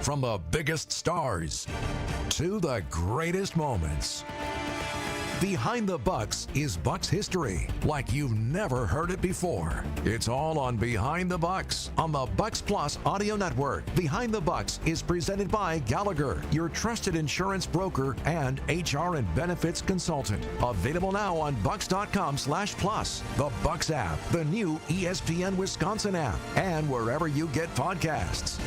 Speaker 6: From the biggest stars to the greatest moments, Behind the Bucks is Bucks history like you've never heard it before. It's all on Behind the Bucks on the Bucks Plus audio network. Behind the Bucks is presented by Gallagher, your trusted insurance broker and HR and benefits consultant. Available now on bucks.com/plus, the Bucks app, the new ESPN Wisconsin app, and wherever you get podcasts.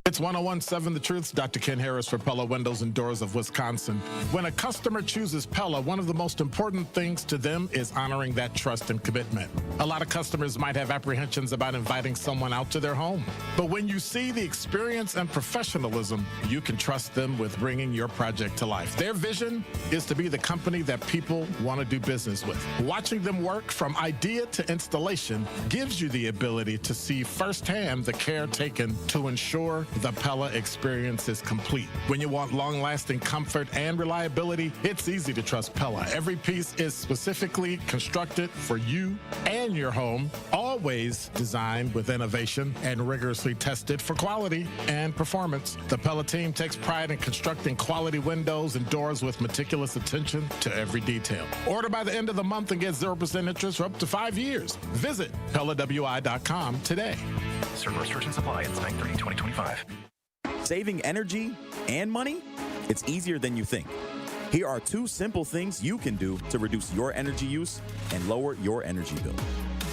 Speaker 7: It's 1017 The Truth's Dr. Ken Harris for Pella Windows and Doors of Wisconsin. When a customer chooses Pella, one of the most important things to them is honoring that trust and commitment. A lot of customers might have apprehensions about inviting someone out to their home. But when you see the experience and professionalism, you can trust them with bringing your project to life. Their vision is to be the company that people want to do business with. Watching them work from idea to installation gives you the ability to see firsthand the care taken to ensure the Pella experience is complete. When you want long-lasting comfort and reliability, it's easy to trust Pella. Every piece is specifically constructed for you and your home, always designed with innovation and rigorously tested for quality and performance. The Pella team takes pride in constructing quality windows and doors with meticulous attention to every detail. Order by the end of the month and get 0% interest for up to 5 years. Visit PellaWI.com today.
Speaker 11: Certain restrictions apply. It's 9/30/2025.
Speaker 26: Saving energy and money? It's easier than you think. Here are 2 simple things you can do to reduce your energy use and lower your energy bill.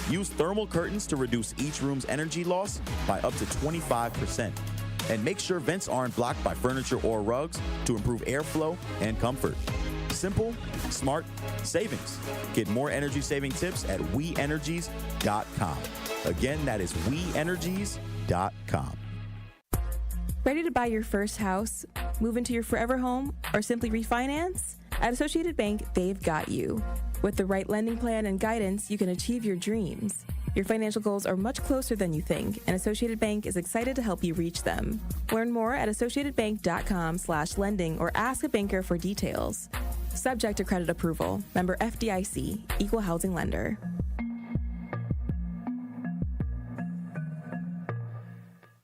Speaker 26: Use thermal curtains to reduce each room's energy loss by up to 25%. And make sure vents aren't blocked by furniture or rugs to improve airflow and comfort. Simple, smart savings. Get more energy-saving tips at WeEnergies.com. Again, that is WeEnergies.com.
Speaker 9: Ready to buy your first house, move into your forever home, or simply refinance? At Associated Bank, they've got you. With the right lending plan and guidance, you can achieve your dreams. Your financial goals are much closer than you think, and Associated Bank is excited to help you reach them. Learn more at associatedbank.com/lending or ask a banker for details. Subject to credit approval. Member FDIC, Equal Housing Lender.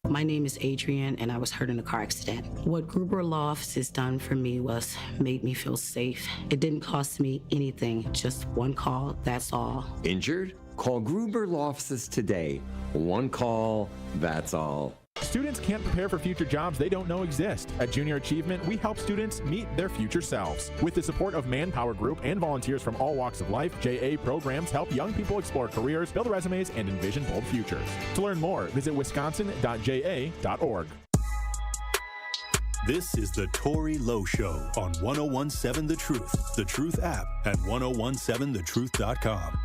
Speaker 21: My name is Adrienne, and I was hurt in a car accident. What Gruber Law Office has done for me was made me feel safe. It didn't cost me anything, just one call, that's all.
Speaker 22: Injured? Call Gruber Law Offices today. One call, that's all.
Speaker 23: Students can't prepare for future jobs they don't know exist. At Junior Achievement, we help students meet their future selves. With the support of Manpower Group and volunteers from all walks of life, JA programs help young people explore careers, build resumes, and envision bold futures. To learn more, visit wisconsin.ja.org.
Speaker 2: This is the Tory Lowe Show on 1017 The Truth app, and 1017thetruth.com.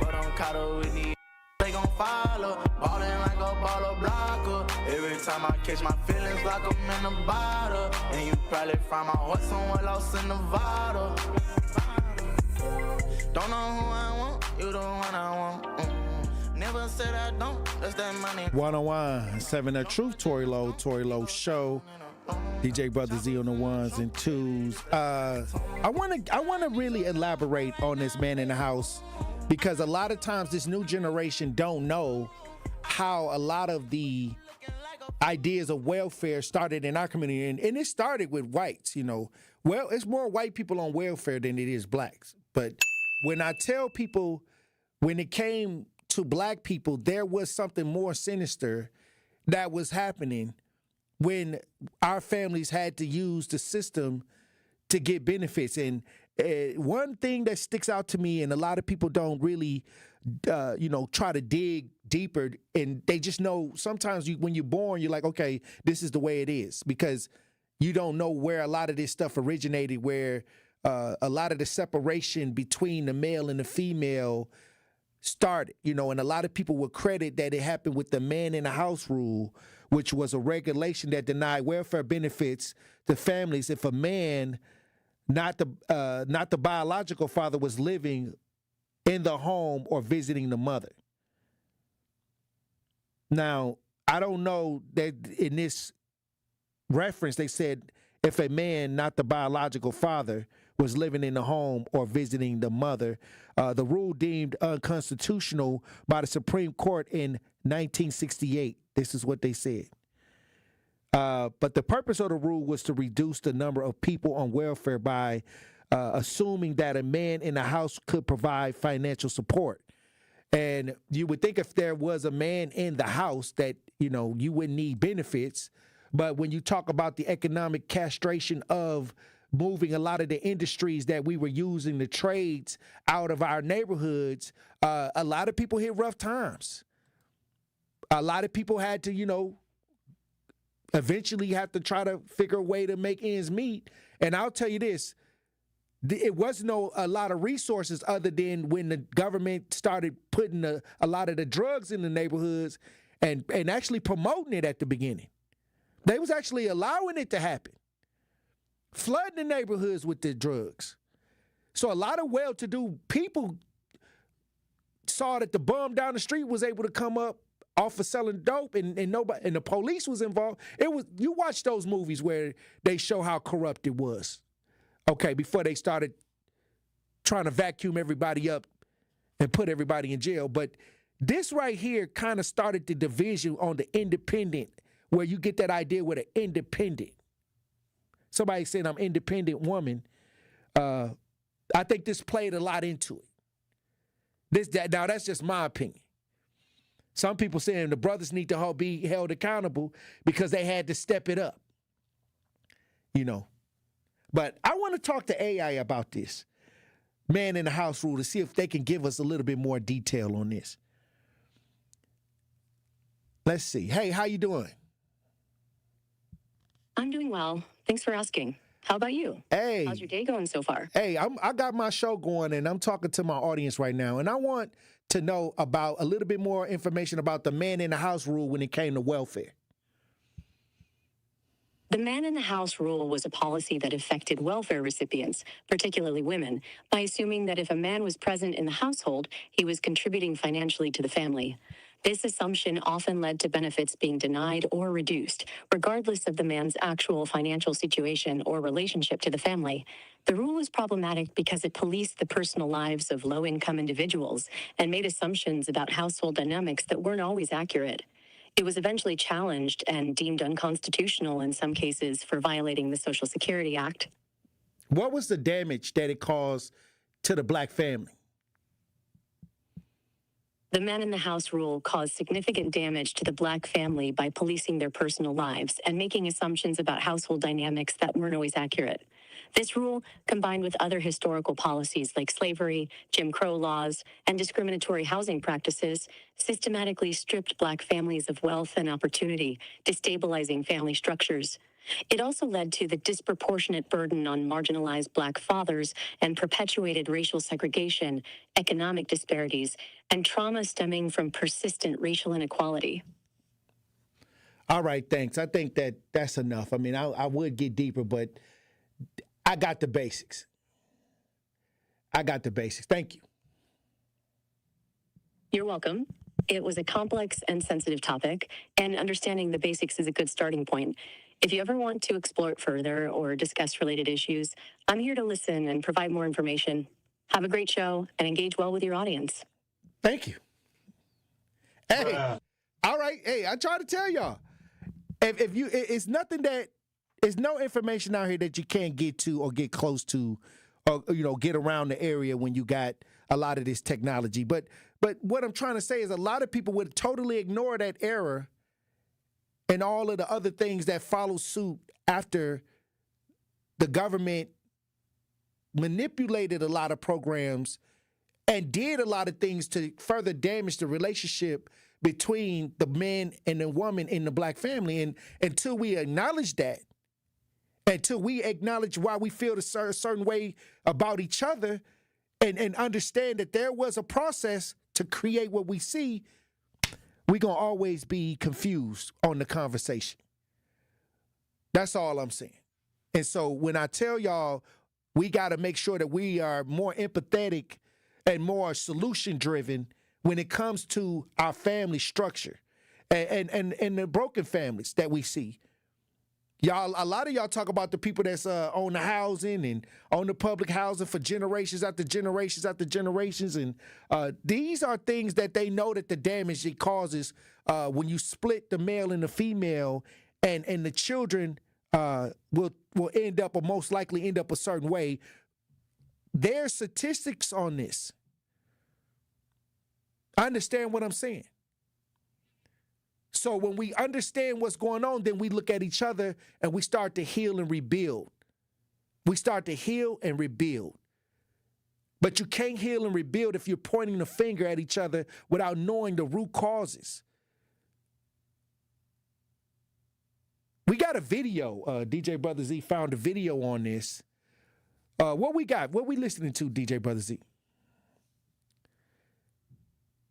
Speaker 14: But I'm caught up with these, they gon' follow, ballin' like a baller blocker. Every time I catch my feelings like I'm in the bottle, and you probably find my heart somewhere lost in Nevada. Don't know who I want, you the one I want. Never said I don't, that's that money.
Speaker 3: 101.7 The Truth, Tory Lowe Show. DJ Brother Z on the ones and twos. I want to really elaborate on this man in the house, because a lot of times this new generation don't know how a lot of the ideas of welfare started in our community, and it started with whites. Well, it's more white people on welfare than it is blacks. But when I tell people, when it came to black people, there was something more sinister that was happening when our families had to use the system to get benefits. And one thing that sticks out to me, and a lot of people don't really, try to dig deeper, and they just know sometimes when you're born, you're like, okay, this is the way it is, because you don't know where a lot of this stuff originated, where a lot of the separation between the male and the female started, and a lot of people would credit that it happened with the man in the house rule, which was a regulation that denied welfare benefits to families if a man, not the biological father, was living in the home or visiting the mother. Now, I don't know that in this reference they said if a man, not the biological father, was living in the home or visiting the mother. The rule deemed unconstitutional by the Supreme Court in 1968. This is what they said. But the purpose of the rule was to reduce the number of people on welfare by assuming that a man in the house could provide financial support. And you would think if there was a man in the house that, you wouldn't need benefits. But when you talk about the economic castration of moving a lot of the industries that we were using, the trades, out of our neighborhoods, a lot of people hit rough times. A lot of people had to, eventually have to try to figure a way to make ends meet. And I'll tell you this, it wasn't a lot of resources other than when the government started putting a lot of the drugs in the neighborhoods and actually promoting it at the beginning. They was actually allowing it to happen, flooding the neighborhoods with the drugs. So a lot of well-to-do people saw that the bum down the street was able to come up off of selling dope, and nobody, and the police was involved. You watch those movies where they show how corrupt it was. Okay, before they started trying to vacuum everybody up and put everybody in jail. But this right here kind of started the division on the independent, where you get that idea with an independent. Somebody said I'm independent woman. I think this played a lot into it. Now that's just my opinion. Some people saying the brothers need to be held accountable because they had to step it up. But I want to talk to AI about this man in the house rule to see if they can give us a little bit more detail on this. Let's see. Hey, how you doing?
Speaker 8: I'm doing well. Thanks for asking. How about you?
Speaker 3: Hey.
Speaker 8: How's your day going so far?
Speaker 3: Hey, I got my show going, and I'm talking to my audience right now, and I want to know about a little bit more information about the man in the house rule when it came to welfare.
Speaker 8: The man in the house rule was a policy that affected welfare recipients, particularly women, by assuming that if a man was present in the household, he was contributing financially to the family. This assumption often led to benefits being denied or reduced, regardless of the man's actual financial situation or relationship to the family. The rule was problematic because it policed the personal lives of low-income individuals and made assumptions about household dynamics that weren't always accurate. It was eventually challenged and deemed unconstitutional in some cases for violating the Social Security Act.
Speaker 3: What was the damage that it caused to the black family?
Speaker 8: The man in the house rule caused significant damage to the black family by policing their personal lives and making assumptions about household dynamics that weren't always accurate. This rule, combined with other historical policies like slavery, Jim Crow laws, and discriminatory housing practices, systematically stripped black families of wealth and opportunity, destabilizing family structures. It also led to the disproportionate burden on marginalized black fathers and perpetuated racial segregation, economic disparities, and trauma stemming from persistent racial inequality.
Speaker 3: All right, thanks. I think that's enough. I mean, I would get deeper, but I got the basics. Thank you.
Speaker 8: You're welcome. It was a complex and sensitive topic, and understanding the basics is a good starting point. If you ever want to explore it further or discuss related issues, I'm here to listen and provide more information. Have a great show and engage well with your audience.
Speaker 3: Thank you. Hey, all right. Hey, I try to tell y'all, it's nothing that, there's no information out here that you can't get to or get close to or, get around the area when you got a lot of this technology. But But what I'm trying to say is a lot of people would totally ignore that error and all of the other things that follow suit after the government manipulated a lot of programs and did a lot of things to further damage the relationship between the man and the woman in the black family. And until we acknowledge that, until we acknowledge why we feel a certain way about each other and understand that there was a process to create what we see, we're going to always be confused on the conversation. That's all I'm saying. And so when I tell y'all, we got to make sure that we are more empathetic and more solution-driven when it comes to our family structure and the broken families that we see. Y'all, a lot of y'all talk about the people that's on the housing and on the public housing for generations after generations after generations. And these are things that they know that the damage it causes when you split the male and the female, and the children will end up, or most likely end up, a certain way. There's statistics on this. I understand what I'm saying. So when we understand what's going on, then we look at each other and we start to heal and rebuild. We start to heal and rebuild. But you can't heal and rebuild if you're pointing the finger at each other without knowing the root causes. We got a video. DJ Brother Z found a video on this. What we got? What we listening to, DJ Brother Z?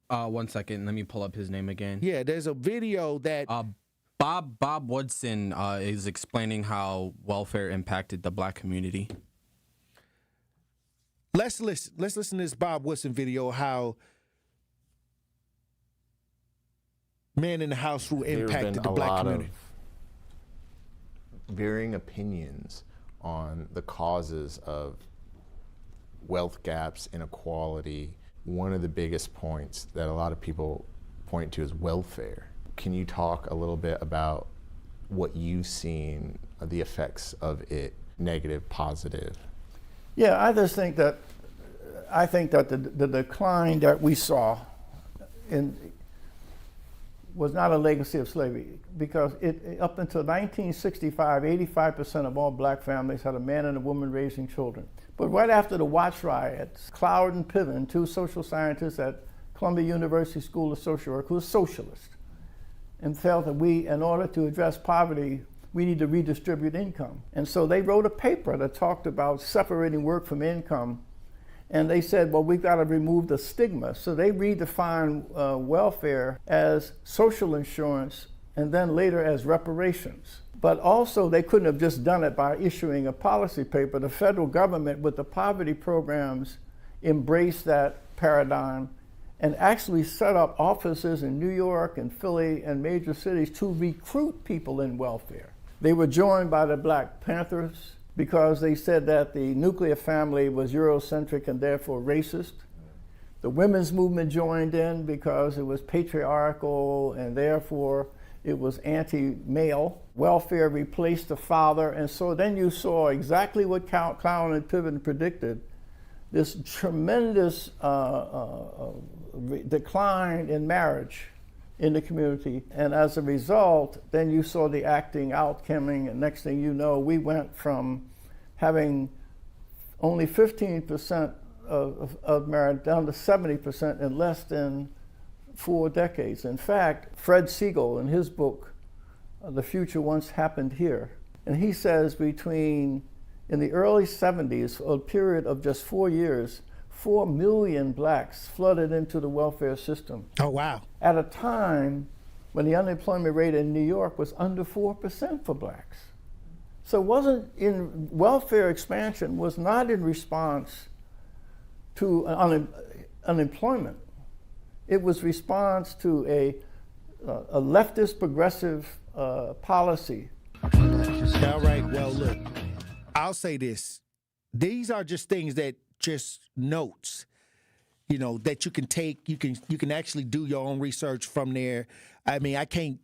Speaker 10: 1 second. Let me pull up his name again.
Speaker 3: Yeah, there's a video that
Speaker 10: Bob Woodson is explaining how welfare impacted the black community.
Speaker 3: Let's listen. Let's listen to this Bob Woodson video, how Man in the House rule impacted the black community.
Speaker 12: Varying opinions on the causes of wealth gaps, inequality. One of the biggest points that a lot of people point to is welfare. Can you talk a little bit about what you've seen, the effects of it, negative, positive?
Speaker 13: Yeah, I think that the decline that we saw was not a legacy of slavery, because up until 1965, 85% of all black families had a man and a woman raising children. But right after the Watts riots, Cloward and Piven, two social scientists at Columbia University School of Social Work, who were socialists, and felt that we, in order to address poverty, we need to redistribute income. And so they wrote a paper that talked about separating work from income. And they said, well, we've got to remove the stigma. So they redefined welfare as social insurance and then later as reparations. But also, they couldn't have just done it by issuing a policy paper. The federal government, with the poverty programs, embraced that paradigm and actually set up offices in New York and Philly and major cities to recruit people in welfare. They were joined by the Black Panthers because they said that the nuclear family was Eurocentric and therefore racist. The women's movement joined in because it was patriarchal and therefore it was anti-male. Welfare replaced the father, and so then you saw exactly what Clown and Piven predicted, this tremendous decline in marriage in the community. And as a result, then you saw the acting out coming, and next thing you know, we went from having only 15% of marriage down to 70% in less than 4 decades. In fact, Fred Siegel, in his book, The Future Once Happened Here, and he says in the early 70s, a period of just 4 years, 4 million blacks flooded into the welfare system.
Speaker 3: Oh, wow.
Speaker 13: At a time when the unemployment rate in New York was under 4% for blacks. So welfare expansion was not in response to unemployment. It was response to a leftist progressive policy.
Speaker 3: All right, well, look, I'll say this. These are just things that just notes, that you can take. You can actually do your own research from there. I mean,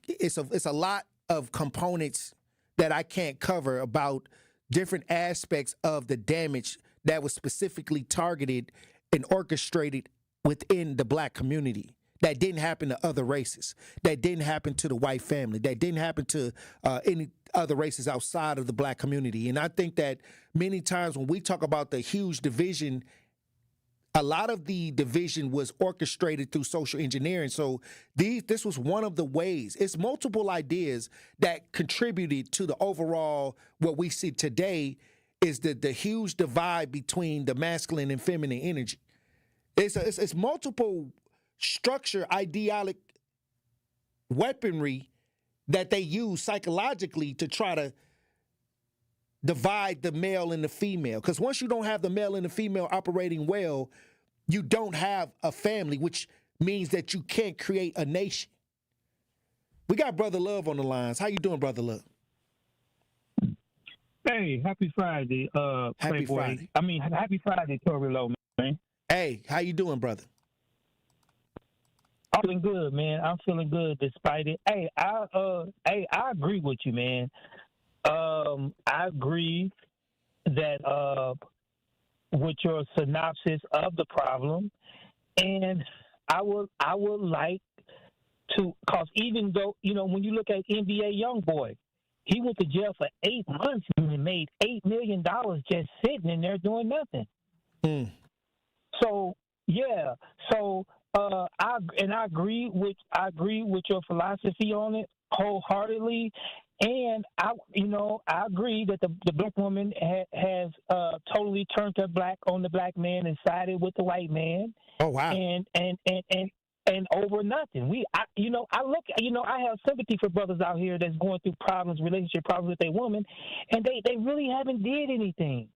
Speaker 3: it's a lot of components that I can't cover about different aspects of the damage that was specifically targeted and orchestrated within the black community that didn't happen to other races, that didn't happen to the white family, that didn't happen to any other races outside of the black community. And I think that many times when we talk about the huge division, a lot of the division was orchestrated through social engineering. So this was one of the ways. It's multiple ideas that contributed to the overall, what we see today is the huge divide between the masculine and feminine energy. It's multiple structure, ideologic weaponry that they use psychologically to try to divide the male and the female. Because once you don't have the male and the female operating well, you don't have a family, which means that you can't create a nation. We got Brother Love on the lines. How you doing, Brother Love?
Speaker 15: Hey, happy Friday,
Speaker 3: Happy
Speaker 15: Playboy.
Speaker 3: Friday.
Speaker 15: I mean, happy Friday, Tory Lowe, man.
Speaker 3: Hey, how you doing, brother?
Speaker 15: I'm feeling good, man. I'm feeling good despite it. Hey, I agree with you, man. I agree that with your synopsis of the problem, and I would like to, cause even though when you look at NBA YoungBoy, he went to jail for 8 months and made $8 million just sitting in there doing nothing. So yeah, I agree with your philosophy on it wholeheartedly, and I agree that the black woman has totally turned her back on the black man and sided with the white man.
Speaker 3: Oh wow!
Speaker 15: And over nothing. I have sympathy for brothers out here that's going through relationship problems with their woman, and they really haven't did anything.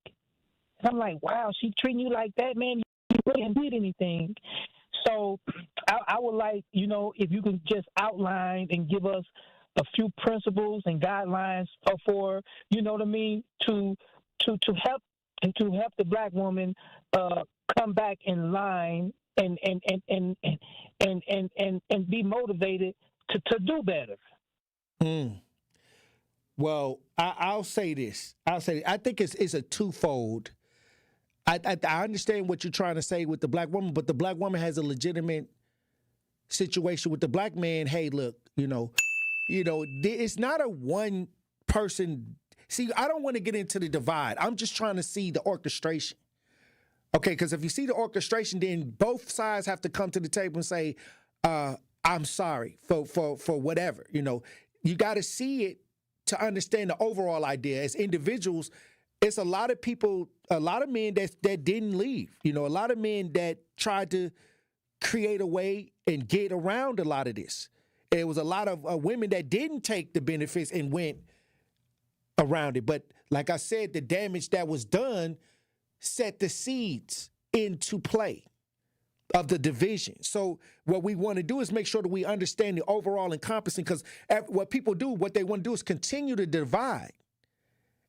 Speaker 15: And I'm like, wow, she treating you like that, man. You really haven't did anything. So I would like, if you can just outline and give us a few principles and guidelines for to help the black woman come back in line and be motivated to do better.
Speaker 3: Well, I'll say this. I think it's a twofold. I understand what you're trying to say with the black woman, but the black woman has a legitimate situation with the black man. Hey, look, it's not a one person. See, I don't want to get into the divide. I'm just trying to see the orchestration. Okay, because if you see the orchestration, then both sides have to come to the table and say, I'm sorry for whatever. You got to see it to understand the overall idea. As individuals, it's a lot of people, a lot of men that didn't leave. A lot of men that tried to create a way and get around a lot of this. There was a lot of women that didn't take the benefits and went around it. But like I said, the damage that was done set the seeds into play of the division. So what we want to do is make sure that we understand the overall encompassing, because what people do, what they want to do is continue to divide.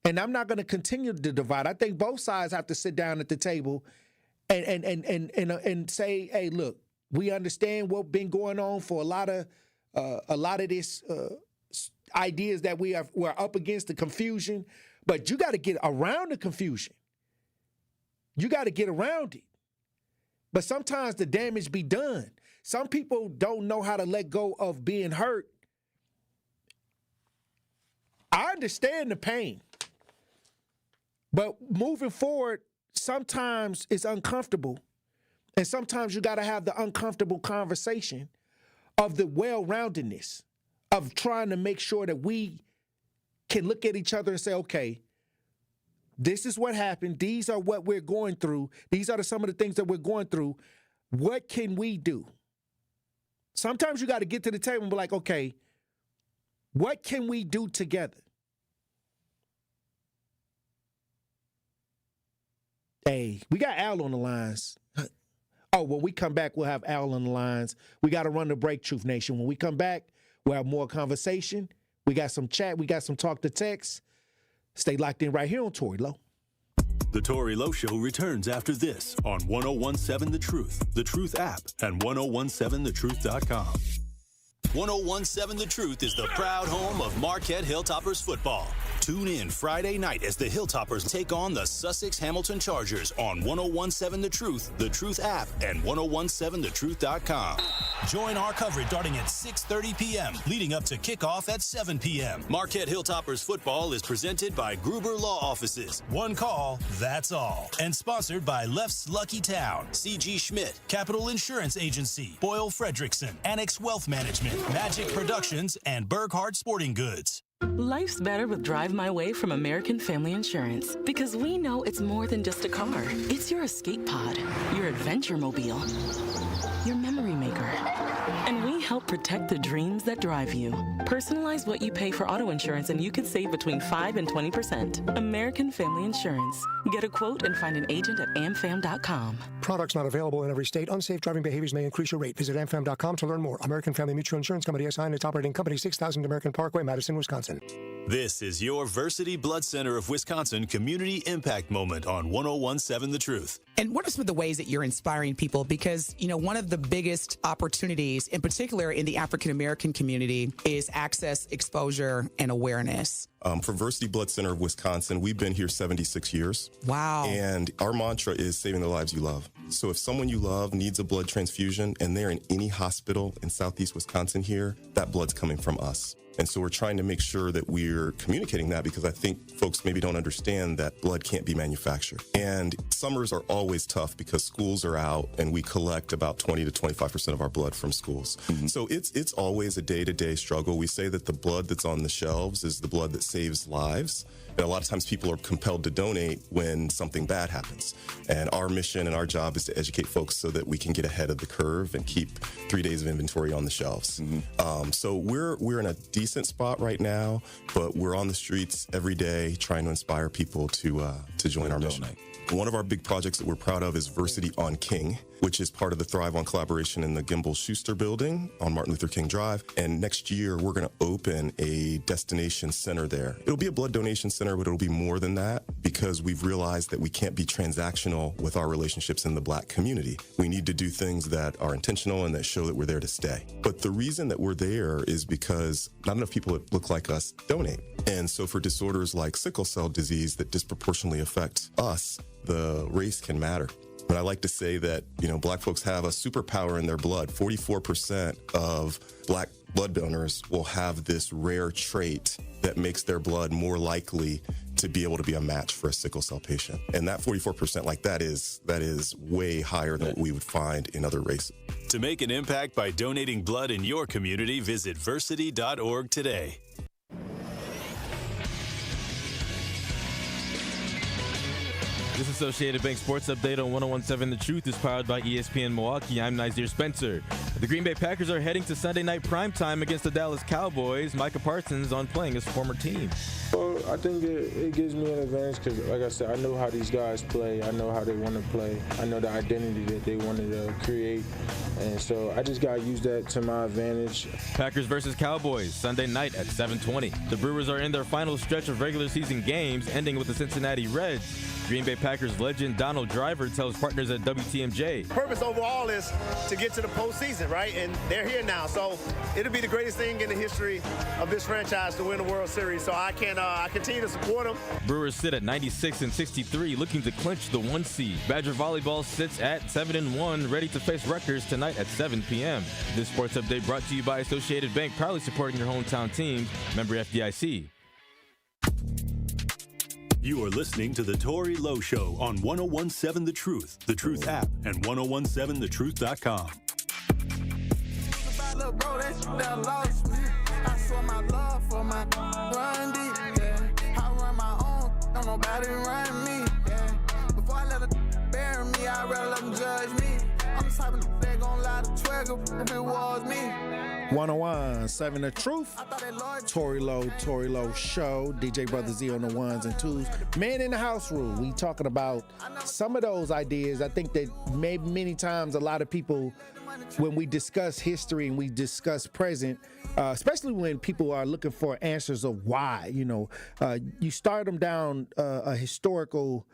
Speaker 3: And I'm not going to continue to divide. I think both sides have to sit down at the table and say, hey, look, we understand what's been going on for a lot of this ideas that we're up against, the confusion, but you got to get around the confusion. You got to get around it. But sometimes the damage be done. Some people don't know how to let go of being hurt. I understand the pain. But moving forward, sometimes it's uncomfortable. And sometimes you got to have the uncomfortable conversation of the well-roundedness, of trying to make sure that we can look at each other and say, okay, this is what happened. These are what we're going through. These are some of the things that we're going through. What can we do? Sometimes you got to get to the table and be like, okay, what can we do together? Hey, we got Al on the lines. Oh, when we come back, we'll have Al on the lines. We got to run the break, Truth Nation. When we come back, we'll have more conversation. We got some chat. We got some talk to text. Stay locked in right here on Tory Lowe.
Speaker 2: The Tory Lowe Show returns after this on 1017 The Truth app, and 1017thetruth.com. 1017 The Truth is the proud home of Marquette Hilltoppers football. Tune in Friday night as the Hilltoppers take on the Sussex Hamilton Chargers on 1017 The Truth app, and 1017thetruth.com. Join our coverage starting at 6:30 p.m., leading up to kickoff at 7 p.m. Marquette Hilltoppers football is presented by Gruber Law Offices. One call, that's all. And sponsored by Left's Lucky Town, C.G. Schmidt, Capital Insurance Agency, Boyle Fredrickson, Annex Wealth Management, Magic Productions, and Burghardt Sporting Goods.
Speaker 16: Life's better with Drive My Way from American Family Insurance, because we know it's more than just a car. It's your escape pod, your adventure mobile, your memory maker. And we help protect the dreams that drive you. Personalize what you pay for auto insurance and you could save between 5 and 20%. American Family Insurance. Get a quote and find an agent at amfam.com.
Speaker 17: Products not available in every state. Unsafe driving behaviors may increase your rate. Visit amfam.com to learn more. American Family Mutual Insurance Company, SI, and its operating company, 6000 American Parkway, Madison, Wisconsin.
Speaker 2: This is your Versity Blood Center of Wisconsin Community Impact Moment on 1017 The Truth.
Speaker 18: And what are some of the ways that you're inspiring people? Because, you know, one of the biggest opportunities, in particular in the African-American community, is access, exposure, and awareness.
Speaker 20: For Versity Blood Center of Wisconsin, we've been here 76 years.
Speaker 18: Wow.
Speaker 20: And our mantra is saving the lives you love. So if someone you love needs a blood transfusion and they're in any hospital in Southeast Wisconsin here, that blood's coming from us. And so we're trying to make sure that we're communicating that, because I think folks maybe don't understand that blood can't be manufactured. And summers are always tough because schools are out and we collect about 20 to 25% of our blood from schools. Mm-hmm. So it's always a day-to-day struggle. We say that the blood that's on the shelves is the blood that saves lives. And a lot of times people are compelled to donate when something bad happens. And our mission and our job is to educate folks so that we can get ahead of the curve and keep 3 days of inventory on the shelves. Mm-hmm. So we're in a decent spot right now, but we're on the streets every day trying to inspire people to join our mission. One of our big projects that we're proud of is Versity on King, which is part of the Thrive on collaboration in the Gimbel Schuster building on Martin Luther King Drive. And next year, we're going to open a destination center there. It'll be a blood donation center, but it'll be more than that, because we've realized that we can't be transactional with our relationships in the Black community. We need to do things that are intentional and that show that we're there to stay. But the reason that we're there is because not enough people that look like us donate. And so for disorders like sickle cell disease that disproportionately affect us, the race can matter. But I like to say that, you know, Black folks have a superpower in their blood. 44% of Black blood donors will have this rare trait that makes their blood more likely to be able to be a match for a sickle cell patient. And that 44%, like that is way higher than what we would find in other races.
Speaker 2: To make an impact by donating blood in your community, visit versity.org today.
Speaker 24: This Associated Bank Sports Update on 1017 The Truth is powered by ESPN Milwaukee. I'm Nazir Spencer. The Green Bay Packers are heading to Sunday night primetime against the Dallas Cowboys. Micah Parsons on playing his former team.
Speaker 25: Well, I think it gives me an advantage because, like I said, I know how these guys play. I know how they want to play. I know the identity that they wanted to create. And so I just got to use that to my advantage.
Speaker 24: Packers versus Cowboys, Sunday night at 7:20. The Brewers are in their final stretch of regular season games, ending with the Cincinnati Reds. Green Bay Packers legend Donald Driver tells partners at WTMJ.
Speaker 27: Purpose overall is to get to the postseason, right? And they're here now. So it'll be the greatest thing in the history of this franchise to win the World Series. So I continue to support them.
Speaker 24: Brewers sit at 96-63, looking to clinch the 1 seed. Badger Volleyball sits at 7-1, ready to face Rutgers tonight at 7 p.m. This sports update brought to you by Associated Bank, proudly supporting your hometown team. Member FDIC.
Speaker 2: You are listening to The Tory Lowe Show on 1017 The Truth app, and 1017thetruth.com.
Speaker 28: I swear my love for my run deep, yeah. I run my own, don't nobody run me, yeah. Before I let her bury me, I'd rather let them judge me. I'm the type of they gon' lie to trigger if it was me.
Speaker 5: 1017 The Truth. Tory Lowe Show. DJ Brother Z on the ones and twos. Man in the House Rule. We talking about some of those ideas. I think that maybe many times a lot of people, when we discuss history and we discuss present, especially when people are looking for answers of why, you start them down a historical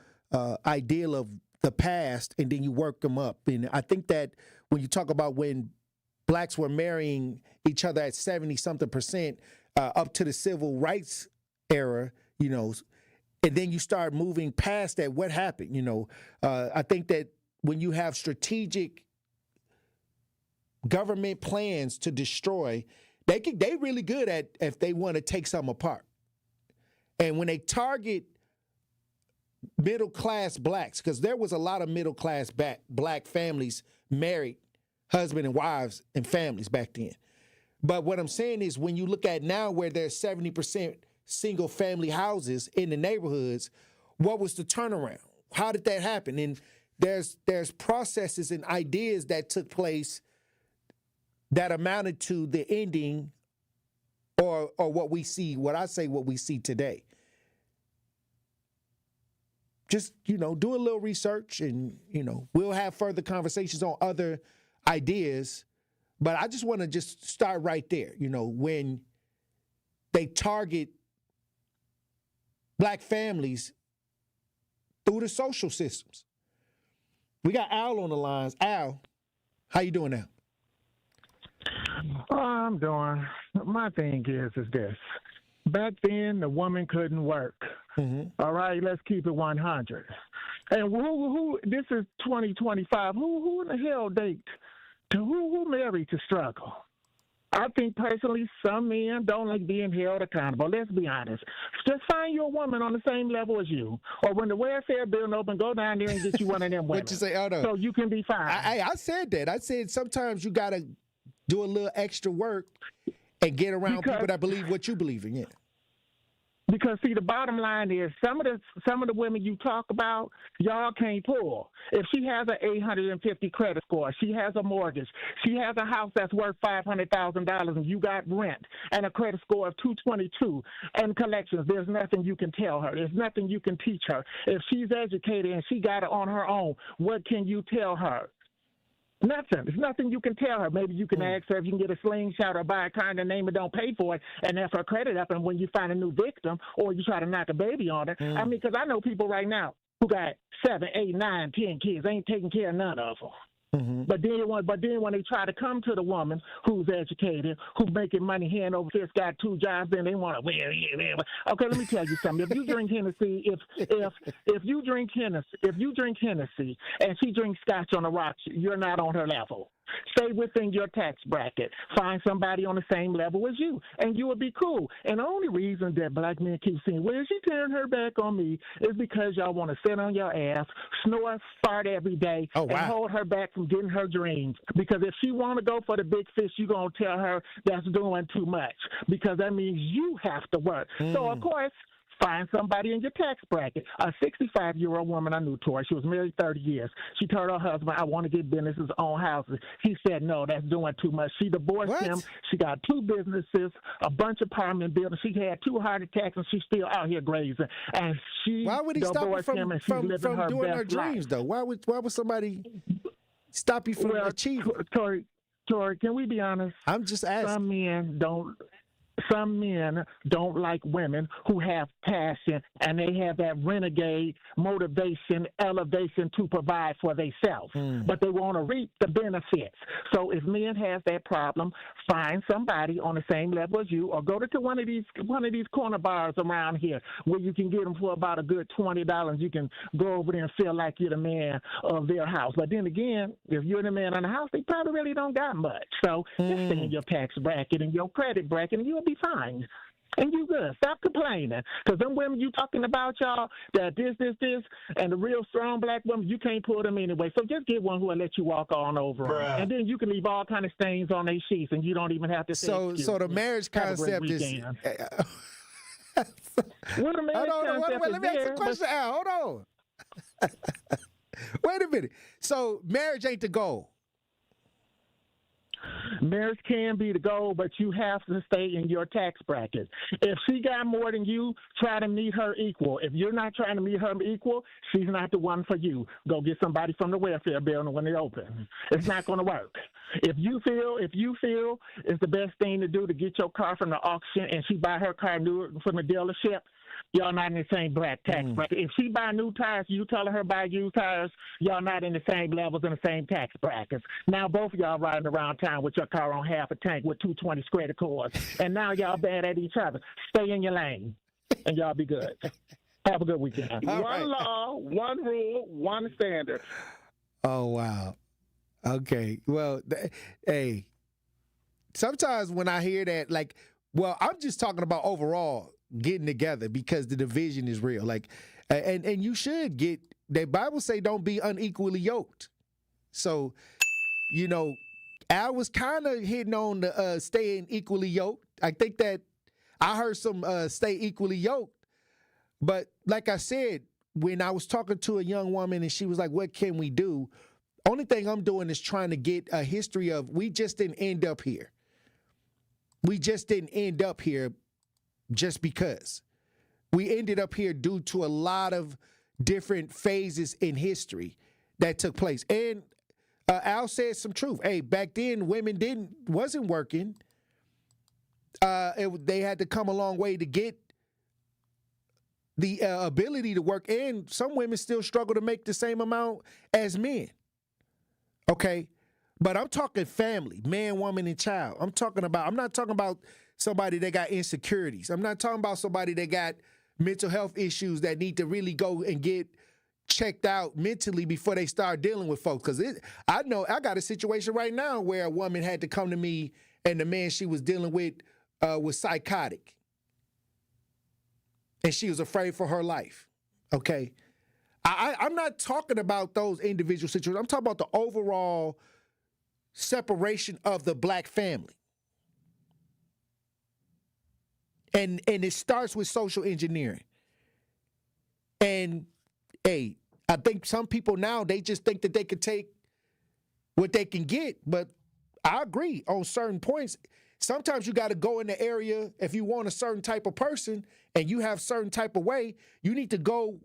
Speaker 5: ideal of the past and then you work them up. And I think that when you talk about when Blacks were marrying each other at 70-something% up to the civil rights era,
Speaker 3: you know, and then you start moving past that. What happened? You know, I think that when you have strategic government plans to destroy, they really good at if they want to take something apart. And when they target middle-class blacks, because there was a lot of middle-class black families married, husband and wives and families back then. But what I'm saying is when you look at now where there's 70% single-family houses in the neighborhoods, what was the turnaround? How did that happen? And there's processes and ideas that took place that amounted to the ending or what we see, what we see today. Just, you know, do a little research and, you know, we'll have further conversations on other ideas. But I just want to just start right there. You know, when they target black families through the social systems. We got Al on the lines. Al, how you doing now?
Speaker 1: Oh, I'm doing. My thing is this. Back then, the woman couldn't work. All right, let's keep it 100. And who this is 2025. Who in the hell date? Who married to struggle? I think personally, some men don't like being held accountable. Let's be honest. Just find you a woman on the same level as you, or when the welfare bill open, go down there and get you one of them women.
Speaker 3: What you say? Oh, no.
Speaker 1: So you can be fine.
Speaker 3: I said that. I said sometimes you gotta do a little extra work and get around people that believe what you believe in. Yeah.
Speaker 1: Because see, the bottom line is some of the women you talk about, y'all can't pull. If she has an 850 credit score, she has a mortgage, she has a house that's worth $500,000, and you got rent and a credit score of 222 and collections, there's nothing you can tell her. There's nothing you can teach her. If she's educated and she got it on her own, what can you tell her? Nothing. There's nothing you can tell her. Maybe you can ask her if you can get a slingshot or buy a car and the name and don't pay for it, and that's her credit up. And when you find a new victim or you try to knock a baby on her, I mean, because I know people right now who got 7, 8, 9, 10 kids, ain't taking care of none of them. But then when they try to come to the woman who's educated, who's making money hand over fist, got 2 jobs, then they want to wear. Okay, let me tell you something. If you drink Hennessy, if you drink Hennessy and she drinks Scotch on the rocks, you're not on her level. Stay within your tax bracket. Find somebody on the same level as you, and you will be cool. And the only reason that black men keep saying, well, she turned her back on me, is because y'all want to sit on your ass, snore, fart every day, and hold her back from getting her dreams. Because if she want to go for the big fish, you're going to tell her that's doing too much, because that means you have to work. So, of course, find somebody in your tax bracket. A 65-year-old woman I knew, Tory, she was married 30 years. She told her husband, I want to get businesses, own houses. He said, no, that's doing too much. She divorced him. She got 2 businesses, a bunch of apartment buildings. She had 2 heart attacks, and she's still out here grazing. And she
Speaker 3: Why would he stop her from doing her dreams, though? Why would somebody stop you from achieving?
Speaker 1: Tory, can we be honest?
Speaker 3: I'm just asking.
Speaker 1: Some men don't like women who have passion and they have that renegade motivation, elevation to provide for themselves, but they want to reap the benefits. So if men have that problem, find somebody on the same level as you, or go to one of these corner bars around here where you can get them for about a good $20. You can go over there and feel like you're the man of their house. But then again, if you're the man in the house, they probably really don't got much. So just stay in your tax bracket and your credit bracket, and you'll be fine. And you good. Stop complaining. Because them women you talking about, y'all, that this, and the real strong black women, you can't pull them anyway. So just get one who will let you walk on over them. And then you can leave all kind of stains on their sheets, and you don't even have to say excuse
Speaker 3: So the marriage concept is... Hold on, let me ask a question, Al. Hold on. Wait a minute. So marriage ain't the goal.
Speaker 1: Marriage can be the goal, but you have to stay in your tax bracket. If she got more than you, try to meet her equal. If you're not trying to meet her equal, she's not the one for you. Go get somebody from the welfare building when they open. It's not going to work. If you feel it's the best thing to do to get your car from the auction and she buy her car new from the dealership, y'all not in the same tax bracket. If she buy new tires, you tell her buy used tires, y'all not in the same levels in the same tax brackets. Now both of y'all riding around town with your car on half a tank with 220 credit cards, and now y'all bad at each other. Stay in your lane. And y'all be good. Have a good weekend.
Speaker 3: All
Speaker 1: One
Speaker 3: right.
Speaker 1: law, one rule, one standard.
Speaker 3: Oh, wow. Okay. Well, hey, sometimes when I hear that, like, well, I'm just talking about overall getting together because the division is real. Like, and you should get, the Bible say don't be unequally yoked. So, you know, Al was kind of hitting on the staying equally yoked. I think that I heard some stay equally yoked. But like I said, when I was talking to a young woman and she was like, what can we do? Only thing I'm doing is trying to get a history of, we just didn't end up here. We just didn't end up here just because. We ended up here due to a lot of different phases in history that took place. And Al said some truth. Hey, back then women wasn't working. They had to come a long way to get the ability to work, and some women still struggle to make the same amount as men. Okay, but I'm talking family, man, woman, and child. I'm not talking about somebody that got insecurities. I'm not talking about somebody that got mental health issues that need to really go and get checked out mentally before they start dealing with folks. Because I know I got a situation right now where a woman had to come to me and the man she was dealing with was psychotic. And she was afraid for her life, okay? I'm not talking about those individual situations. I'm talking about the overall separation of the black family. And it starts with social engineering. And, hey, I think some people now, they just think that they could take what they can get. But I agree on certain points. Sometimes you got to go in the area, if you want a certain type of person and you have certain type of way, you need to go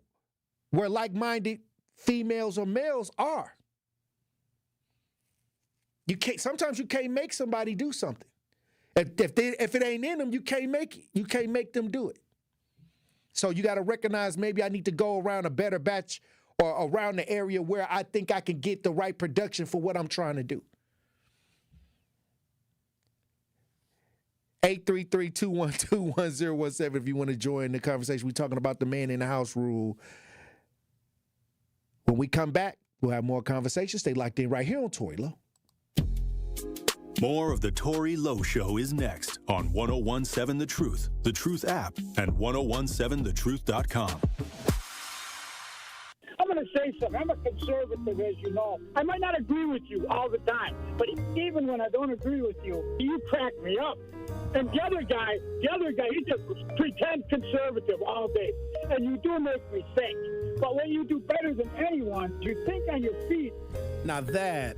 Speaker 3: where like-minded females or males are. Sometimes you can't make somebody do something. If it ain't in them, you can't make it. You can't make them do it. So you got to recognize, maybe I need to go around a better batch or around the area where I think I can get the right production for what I'm trying to do. 833-212-1017 if you want to join the conversation. We're talking about the man in the house rule. When we come back, we'll have more conversations. Stay locked in right here on Tory Lowe.
Speaker 2: More of the Tory Lowe Show is next on 1017 The Truth app, and 1017thetruth.com.
Speaker 4: I'm going to say something. I'm a conservative, as you know. I might not agree with you all the time, but even when I don't agree with you, you crack me up. And the other guy, he just pretends conservative all day. And you do make me think. But when you do better than anyone, you think on your feet.
Speaker 6: Now that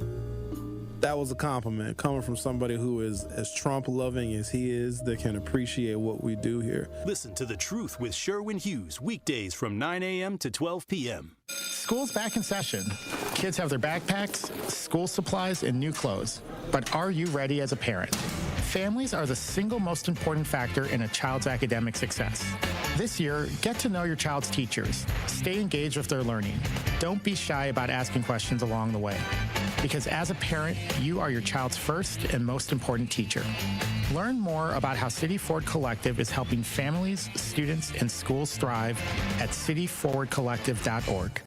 Speaker 6: was a compliment coming from somebody who is as Trump-loving as he is, that can appreciate what we do here.
Speaker 2: Listen to The Truth with Sherwin Hughes, weekdays from 9 a.m. to 12 p.m.
Speaker 7: School's back in session. Kids have their backpacks, school supplies, and new clothes. But are you ready as a parent? Families are the single most important factor in a child's academic success. This year, get to know your child's teachers. Stay engaged with their learning. Don't be shy about asking questions along the way. Because as a parent, you are your child's first and most important teacher. Learn more about how City Forward Collective is helping families, students, and schools thrive at cityforwardcollective.org.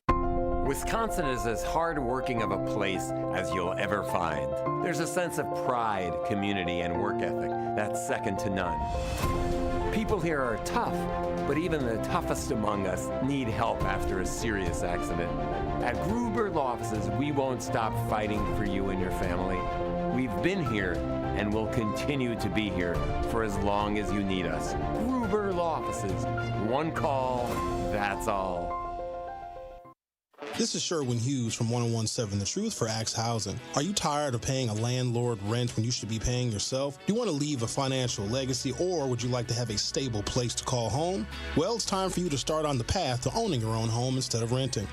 Speaker 22: Wisconsin is as hard-working of a place as you'll ever find. There's a sense of pride, community, and work ethic that's second to none. People here are tough, but even the toughest among us need help after a serious accident. At Gruber Law Offices, we won't stop fighting for you and your family. We've been here and will continue to be here for as long as you need us. Gruber Law Offices, one call, that's all.
Speaker 9: This is Sherwin Hughes from 1017 The Truth for Axe Housing. Are you tired of paying a landlord rent when you should be paying yourself? Do you want to leave a financial legacy, or would you like to have a stable place to call home? Well, it's time for you to start on the path to owning your own home instead of renting.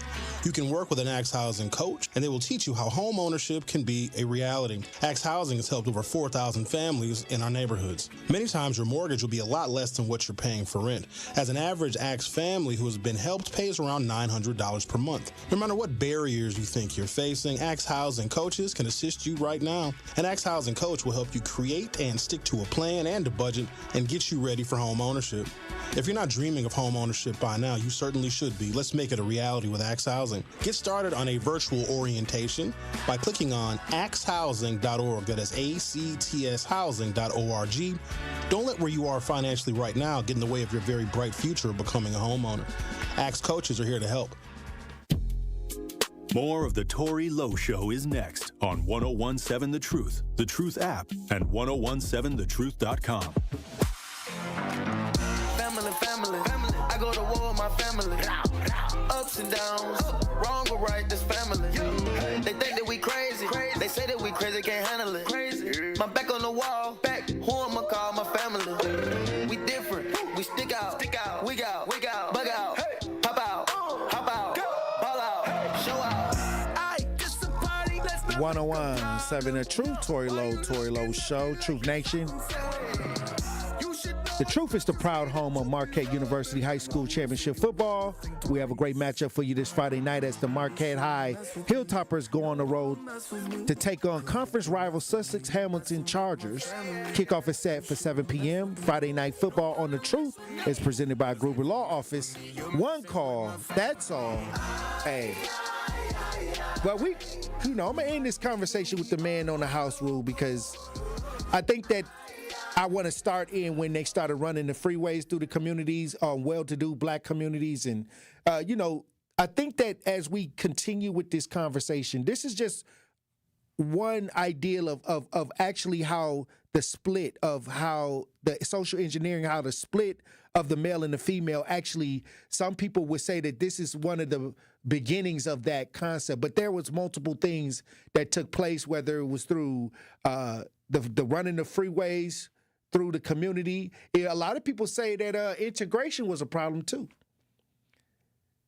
Speaker 9: You can work with an Axe Housing coach, and they will teach you how home ownership can be a reality. Axe Housing has helped over 4,000 families in our neighborhoods. Many times your mortgage will be a lot less than what you're paying for rent. As an average Axe family who has been helped pays around $900 per month. No matter what barriers you think you're facing, Axe Housing Coaches can assist you right now. An Axe Housing Coach will help you create and stick to a plan and a budget and get you ready for home ownership. If you're not dreaming of home ownership by now, you certainly should be. Let's make it a reality with Axe Housing. Get started on a virtual orientation by clicking on axhousing.org. That is ACTS housing.org. Don't let where you are financially right now get in the way of your very bright future of becoming a homeowner. Axe Coaches are here to help.
Speaker 2: More of the Tory Lowe Show is next on 1017 The Truth app, and 1017thetruth.com.
Speaker 28: Family. I go to war with my family. Ups and downs, wrong or right, this family. They think that we crazy. They say that we crazy, can't handle it. My back on the wall, who I'ma call my family? We different, we stick out, wig out, bug out, pop out, ball out, show out.
Speaker 3: 1017 The Truth, Tory Lowe Show, Truth Nation. The Truth is the proud home of Marquette University High School Championship football. We have a great matchup for you this Friday night as the Marquette High Hilltoppers go on the road to take on conference rival Sussex Hamilton Chargers. Kickoff is set for 7 p.m. Friday night football on The Truth is presented by Gruber Law Office. One call, that's all. Hey. But I'm going to end this conversation with the man on the house rule because I think that I want to start in when they started running the freeways through the communities, well-to-do black communities. And, I think that as we continue with this conversation, this is just one ideal of actually how the split of how the social engineering, how the split of the male and the female actually, some people would say that this is one of the beginnings of that concept. But there was multiple things that took place, whether it was through the running the freeways, through the community. A lot of people say that integration was a problem too.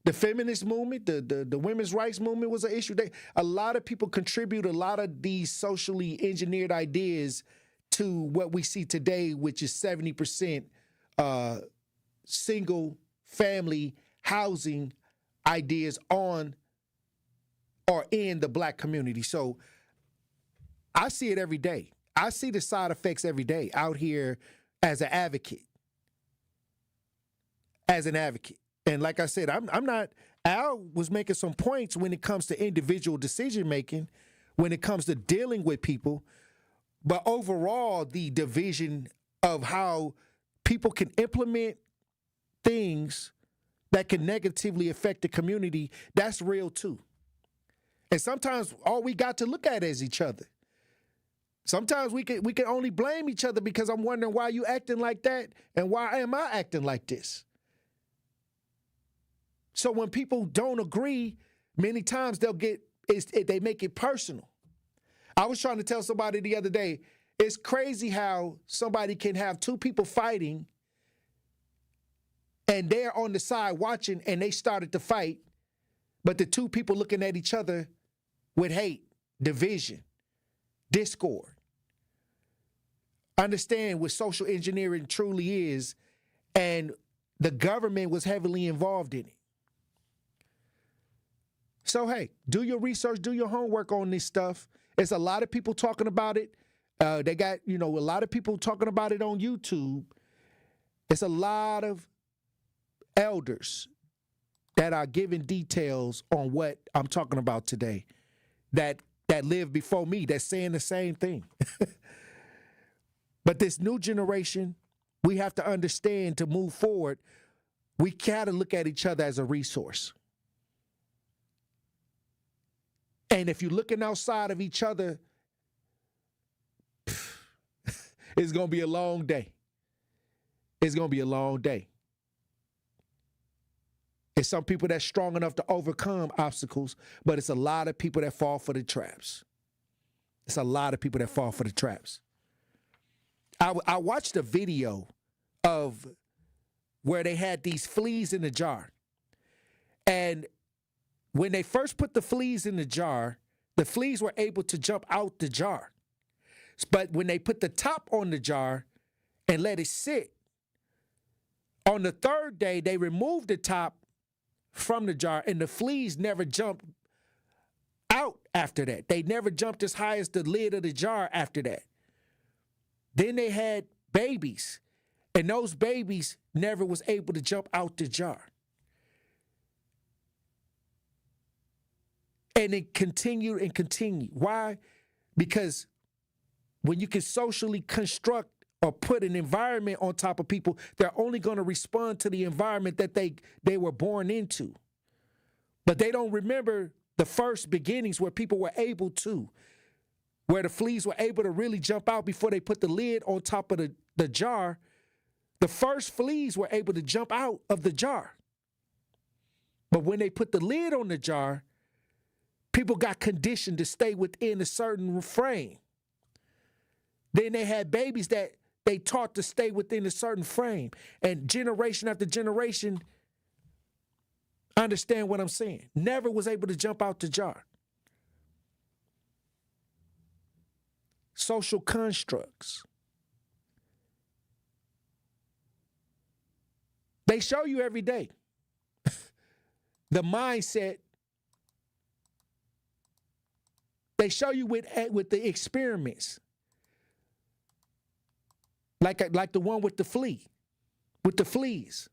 Speaker 3: The feminist movement, the women's rights movement was an issue. A lot of people contribute a lot of these socially engineered ideas to what we see today, which is 70% single family housing ideas on or in the black community. So I see it every day. I see the side effects every day out here as an advocate. And like I said, I'm not, Al was making some points when it comes to individual decision making, when it comes to dealing with people. But overall, the division of how people can implement things that can negatively affect the community, that's real too. And sometimes all we got to look at is each other. Sometimes we can only blame each other because I'm wondering why you acting like that and why am I acting like this? So when people don't agree, many times they make it personal. I was trying to tell somebody the other day, it's crazy how somebody can have two people fighting and they're on the side watching and they started to fight, but the two people looking at each other with hate, division, discord. Understand what social engineering truly is, and the government was heavily involved in it. So, hey, do your research, do your homework on this stuff. There's a lot of people talking about it. They got, a lot of people talking about it on YouTube. It's a lot of elders that are giving details on what I'm talking about today that lived before me, that's saying the same thing. But this new generation, we have to understand to move forward, we gotta look at each other as a resource. And if you're looking outside of each other, it's gonna be a long day. It's gonna be a long day. It's some people that's strong enough to overcome obstacles, but it's a lot of people that fall for the traps. It's a lot of people that fall for the traps. I watched a video of where they had these fleas in the jar. And when they first put the fleas in the jar, the fleas were able to jump out the jar. But when they put the top on the jar and let it sit, on the third day, they removed the top from the jar, and the fleas never jumped out after that. They never jumped as high as the lid of the jar after that. Then they had babies, and those babies never was able to jump out the jar. And it continued and continued. Why? Because when you can socially construct or put an environment on top of people, they're only going to respond to the environment that they were born into. But they don't remember the first beginnings where people were able to, where the fleas were able to really jump out before they put the lid on top of the jar. The first fleas were able to jump out of the jar. But when they put the lid on the jar, people got conditioned to stay within a certain frame. Then they had babies that they taught to stay within a certain frame. And generation after generation, understand what I'm saying, never was able to jump out the jar. Social constructs. They show you every day. The mindset. They show you with the experiments. Like the one with the flea, with the fleas.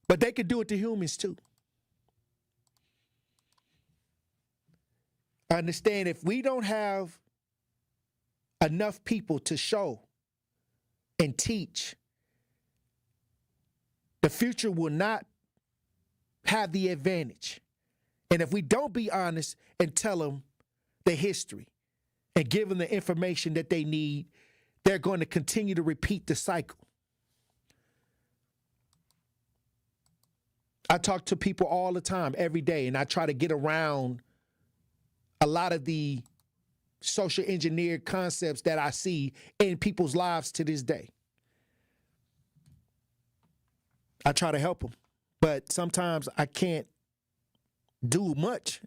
Speaker 3: But they could do it to humans too. Understand, if we don't have enough people to show and teach, the future will not have the advantage. And if we don't be honest and tell them the history and give them the information that they need, they're going to continue to repeat the cycle. I talk to people all the time, every day, and I try to get around a lot of the social engineered concepts that I see in people's lives to this day. I try to help them, but sometimes I can't do much.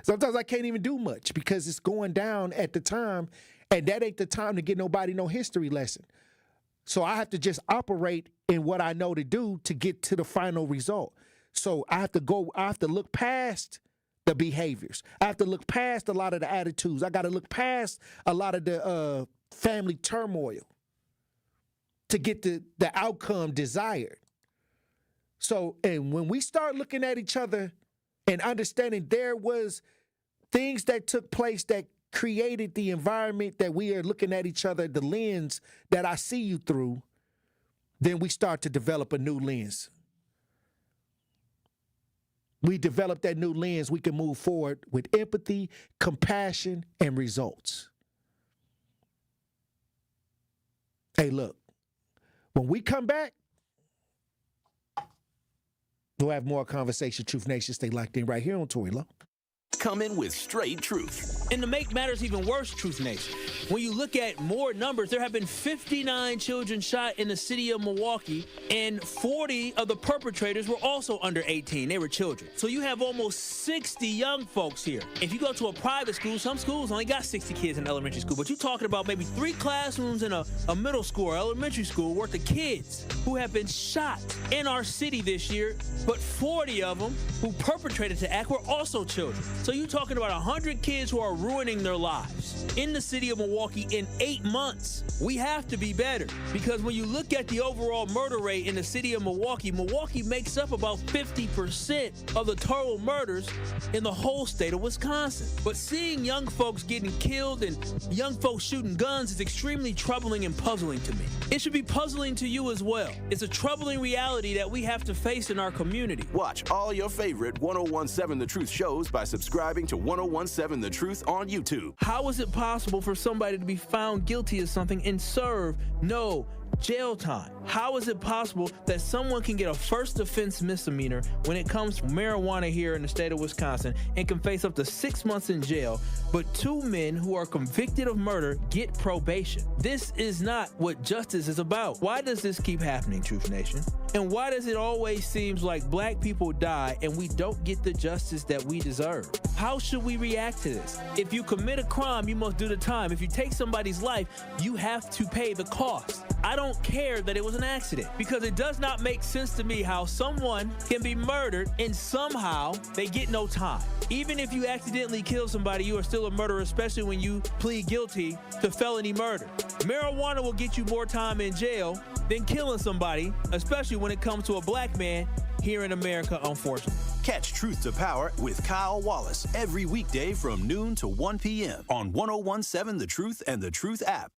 Speaker 3: Sometimes I can't even do much because it's going down at the time, and that ain't the time to get nobody no history lesson. So I have to just operate in what I know to do to get to the final result. So I have to look past the behaviors. I have to look past a lot of the attitudes. I got to look past a lot of the family turmoil to get the outcome desired. So, and when we start looking at each other and understanding there was things that took place that created the environment that we are looking at each other, the lens that I see you through, then we start to develop a new lens. We develop that new lens, we can move forward with empathy, compassion, and results. Hey, look, when we come back, we'll have more conversation. Truth Nation, stay locked in right here on Tory Lowe.
Speaker 2: Come in with straight truth.
Speaker 8: And to make matters even worse, Truth Nation, when you look at more numbers, there have been 59 children shot in the city of Milwaukee, and 40 of the perpetrators were also under 18. They were children. So you have almost 60 young folks here. If you go to a private school, some schools only got 60 kids in elementary school, but you're talking about maybe 3 classrooms in a middle school or elementary school worth of kids who have been shot in our city this year, but 40 of them who perpetrated the act were also children. So you're talking about 100 kids who are ruining their lives in the city of Milwaukee in 8 months. We have to be better, because when you look at the overall murder rate in the city of Milwaukee, Milwaukee makes up about 50% of the total murders in the whole state of Wisconsin. But seeing young folks getting killed and young folks shooting guns is extremely troubling and puzzling to me. It should be puzzling to you as well. It's a troubling reality that we have to face in our community.
Speaker 2: Watch all your favorite 1017 The Truth shows by subscribing to 1017 The Truth on YouTube.
Speaker 8: How is it possible for somebody to be found guilty of something and serve no jail time? How is it possible that someone can get a first offense misdemeanor when it comes to marijuana here in the state of Wisconsin and can face up to 6 months in jail, but 2 men who are convicted of murder get probation? This is not what justice is about. Why does this keep happening, Truth Nation? And why does it always seem like black people die and we don't get the justice that we deserve? How should we react to this? If you commit a crime, you must do the time. If you take somebody's life, you have to pay the cost. I don't don't care that it was an accident, because it does not make sense to me how someone can be murdered and somehow they get no time. Even if you accidentally kill somebody, you are still a murderer, especially when you plead guilty to felony murder. Marijuana will get you more time in jail than killing somebody, especially when it comes to a black man here in America, unfortunately.
Speaker 2: Catch Truth to Power with Kyle Wallace every weekday from noon to 1 p.m. on 1017 The Truth and The Truth app.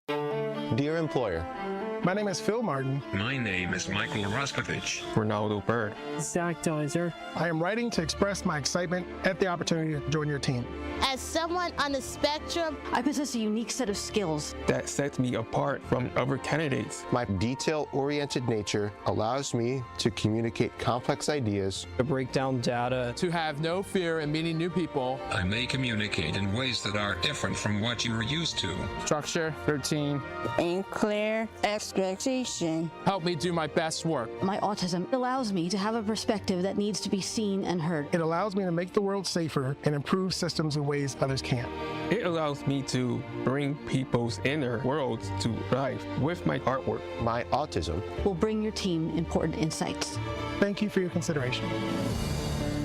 Speaker 10: Dear employer,
Speaker 11: my name is Phil Martin.
Speaker 12: My name is Michael Roskovich.
Speaker 10: Ronaldo Bird.
Speaker 11: Zach Dizer. I am writing to express my excitement at the opportunity to join your team.
Speaker 14: As someone on the spectrum, I possess a unique set of skills
Speaker 10: that sets me apart from other candidates.
Speaker 11: My detail-oriented nature allows me to communicate complex ideas,
Speaker 10: to break down data,
Speaker 11: to have no fear in meeting new people.
Speaker 12: I may communicate in ways that are different from what you are used to.
Speaker 11: Structure, routine,
Speaker 14: and clear expectation
Speaker 11: help me do my best work.
Speaker 14: My autism allows me to have a perspective that needs to be seen and heard.
Speaker 11: It allows me to make the world safer and improve systems in ways others can't.
Speaker 10: It allows me to bring people's inner worlds to life with my artwork.
Speaker 11: My autism
Speaker 14: will bring your team important insights.
Speaker 11: Thank you for your consideration.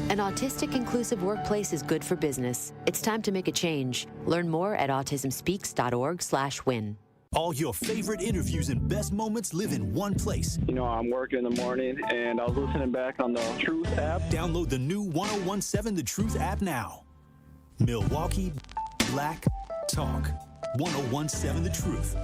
Speaker 19: An autistic inclusive workplace is good for business. It's time to make a change. Learn more at autismspeaks.org/win.
Speaker 2: All your favorite interviews and best moments live in one place.
Speaker 21: You know, I'm working in the morning and I was listening back on the Truth app.
Speaker 2: Download the new 1017 The Truth app now. Milwaukee Black Talk. 1017 The Truth.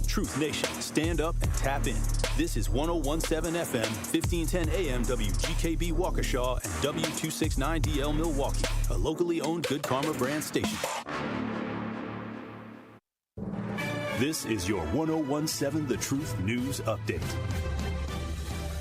Speaker 2: Truth Nation, stand up and tap in. This is 1017 FM, 1510 AM WGKB Waukesha and W269DL Milwaukee, a locally owned Good Karma brand station. This is your 1017 The Truth News Update.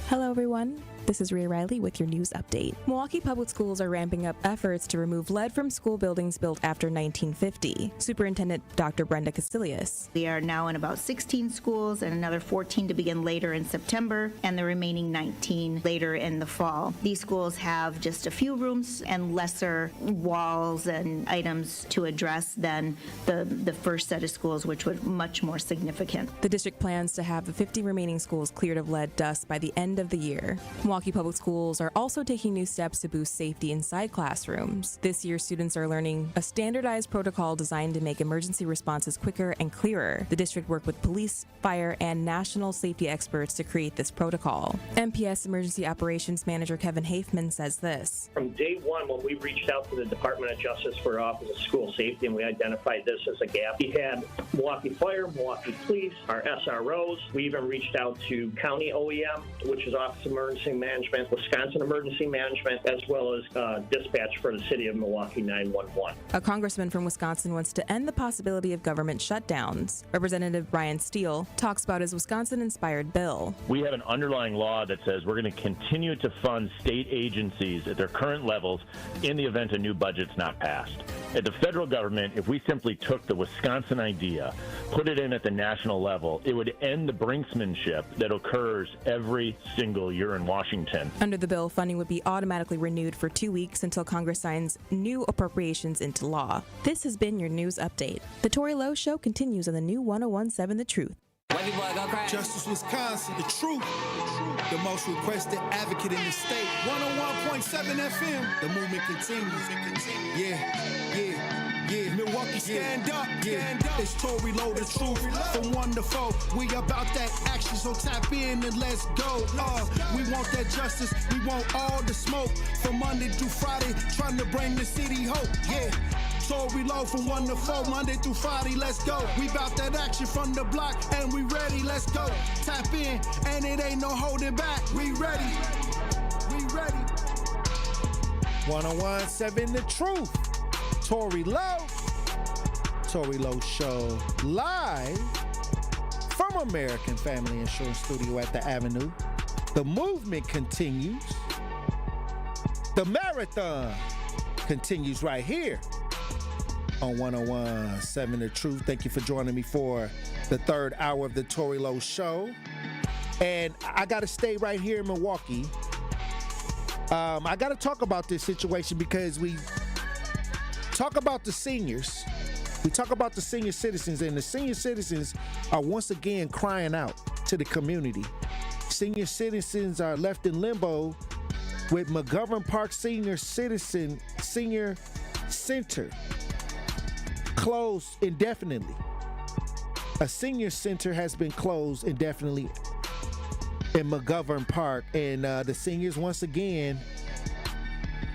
Speaker 23: Hello, everyone. This is Rhea Riley with your news update. Milwaukee Public Schools are ramping up efforts to remove lead from school buildings built after 1950. Superintendent Dr. Brenda Castillas.
Speaker 26: We are now in about 16 schools and another 14 to begin later in September and the remaining 19 later in the fall. These schools have just a few rooms and lesser walls and items to address than the first set of schools, which was much more significant.
Speaker 23: The district plans to have the 50 remaining schools cleared of lead dust by the end of the year. Milwaukee Public Schools are also taking new steps to boost safety inside classrooms. This year, students are learning a standardized protocol designed to make emergency responses quicker and clearer. The district worked with police, fire, and national safety experts to create this protocol. MPS Emergency Operations Manager Kevin Hafman says this.
Speaker 29: From day one, when we reached out to the Department of Justice for Office of School Safety and we identified this as a gap, we had Milwaukee Fire, Milwaukee Police, our SROs. We even reached out to County OEM, which is Office of Emergency Management, Wisconsin Emergency Management, as well as dispatch for the city of Milwaukee 911.
Speaker 23: A congressman from Wisconsin wants to end the possibility of government shutdowns. Representative Brian Steele talks about his Wisconsin-inspired bill.
Speaker 30: We have an underlying law that says we're going to continue to fund state agencies at their current levels in the event a new budget's not passed. At the federal government, if we simply took the Wisconsin idea, put it in at the national level, it would end the brinksmanship that occurs every single year in Washington.
Speaker 23: Under the bill, funding would be automatically renewed for 2 weeks until Congress signs new appropriations into law. This has been your news update. The Tory Lowe Show continues on the new 1017 The Truth.
Speaker 5: Justice Wisconsin, the truth, the most requested advocate in the state. 101.7 FM, the movement continues. Yeah. Milwaukee, stand up. It's Tory Lowe, the truth, from 1 to 4. We about that action, so tap in and let's go. We want that justice, we want all the smoke. From Monday through Friday, trying to bring the city hope. Yeah. Tory Lowe from 1 to 4, Monday through Friday, let's go. We bout that action from the block, and we ready, let's go. Tap in, and it ain't no holding back. We ready.
Speaker 3: 1017 The Truth. Tory Lowe. Tory Lowe Show live from American Family Insurance Studio at the Avenue. The movement continues. The marathon continues right here on 1017 The Truth. Thank you for joining me for the third hour of the Tory Lowe Show. And I got to stay right here in Milwaukee. I got to talk about this situation because we talk about the seniors We talk about the senior citizens, and the senior citizens are once again crying out to the community. Senior citizens are left in limbo with McGovern Park Senior Center closed indefinitely. A senior center has been closed indefinitely in McGovern Park, and the seniors once again,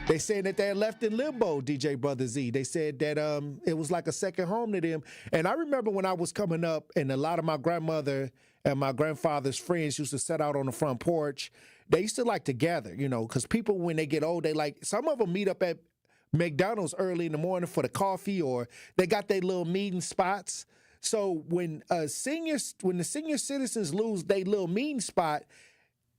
Speaker 3: they said that they're left in limbo, DJ Brother Z. They said that it was like a second home to them. And I remember when I was coming up, and a lot of my grandmother and my grandfather's friends used to sit out on the front porch. They used to like to gather, you know, because people, when they get old, they like, some of them meet up at McDonald's early in the morning for the coffee, or they got their little meeting spots. So when the senior citizens lose their little meeting spot,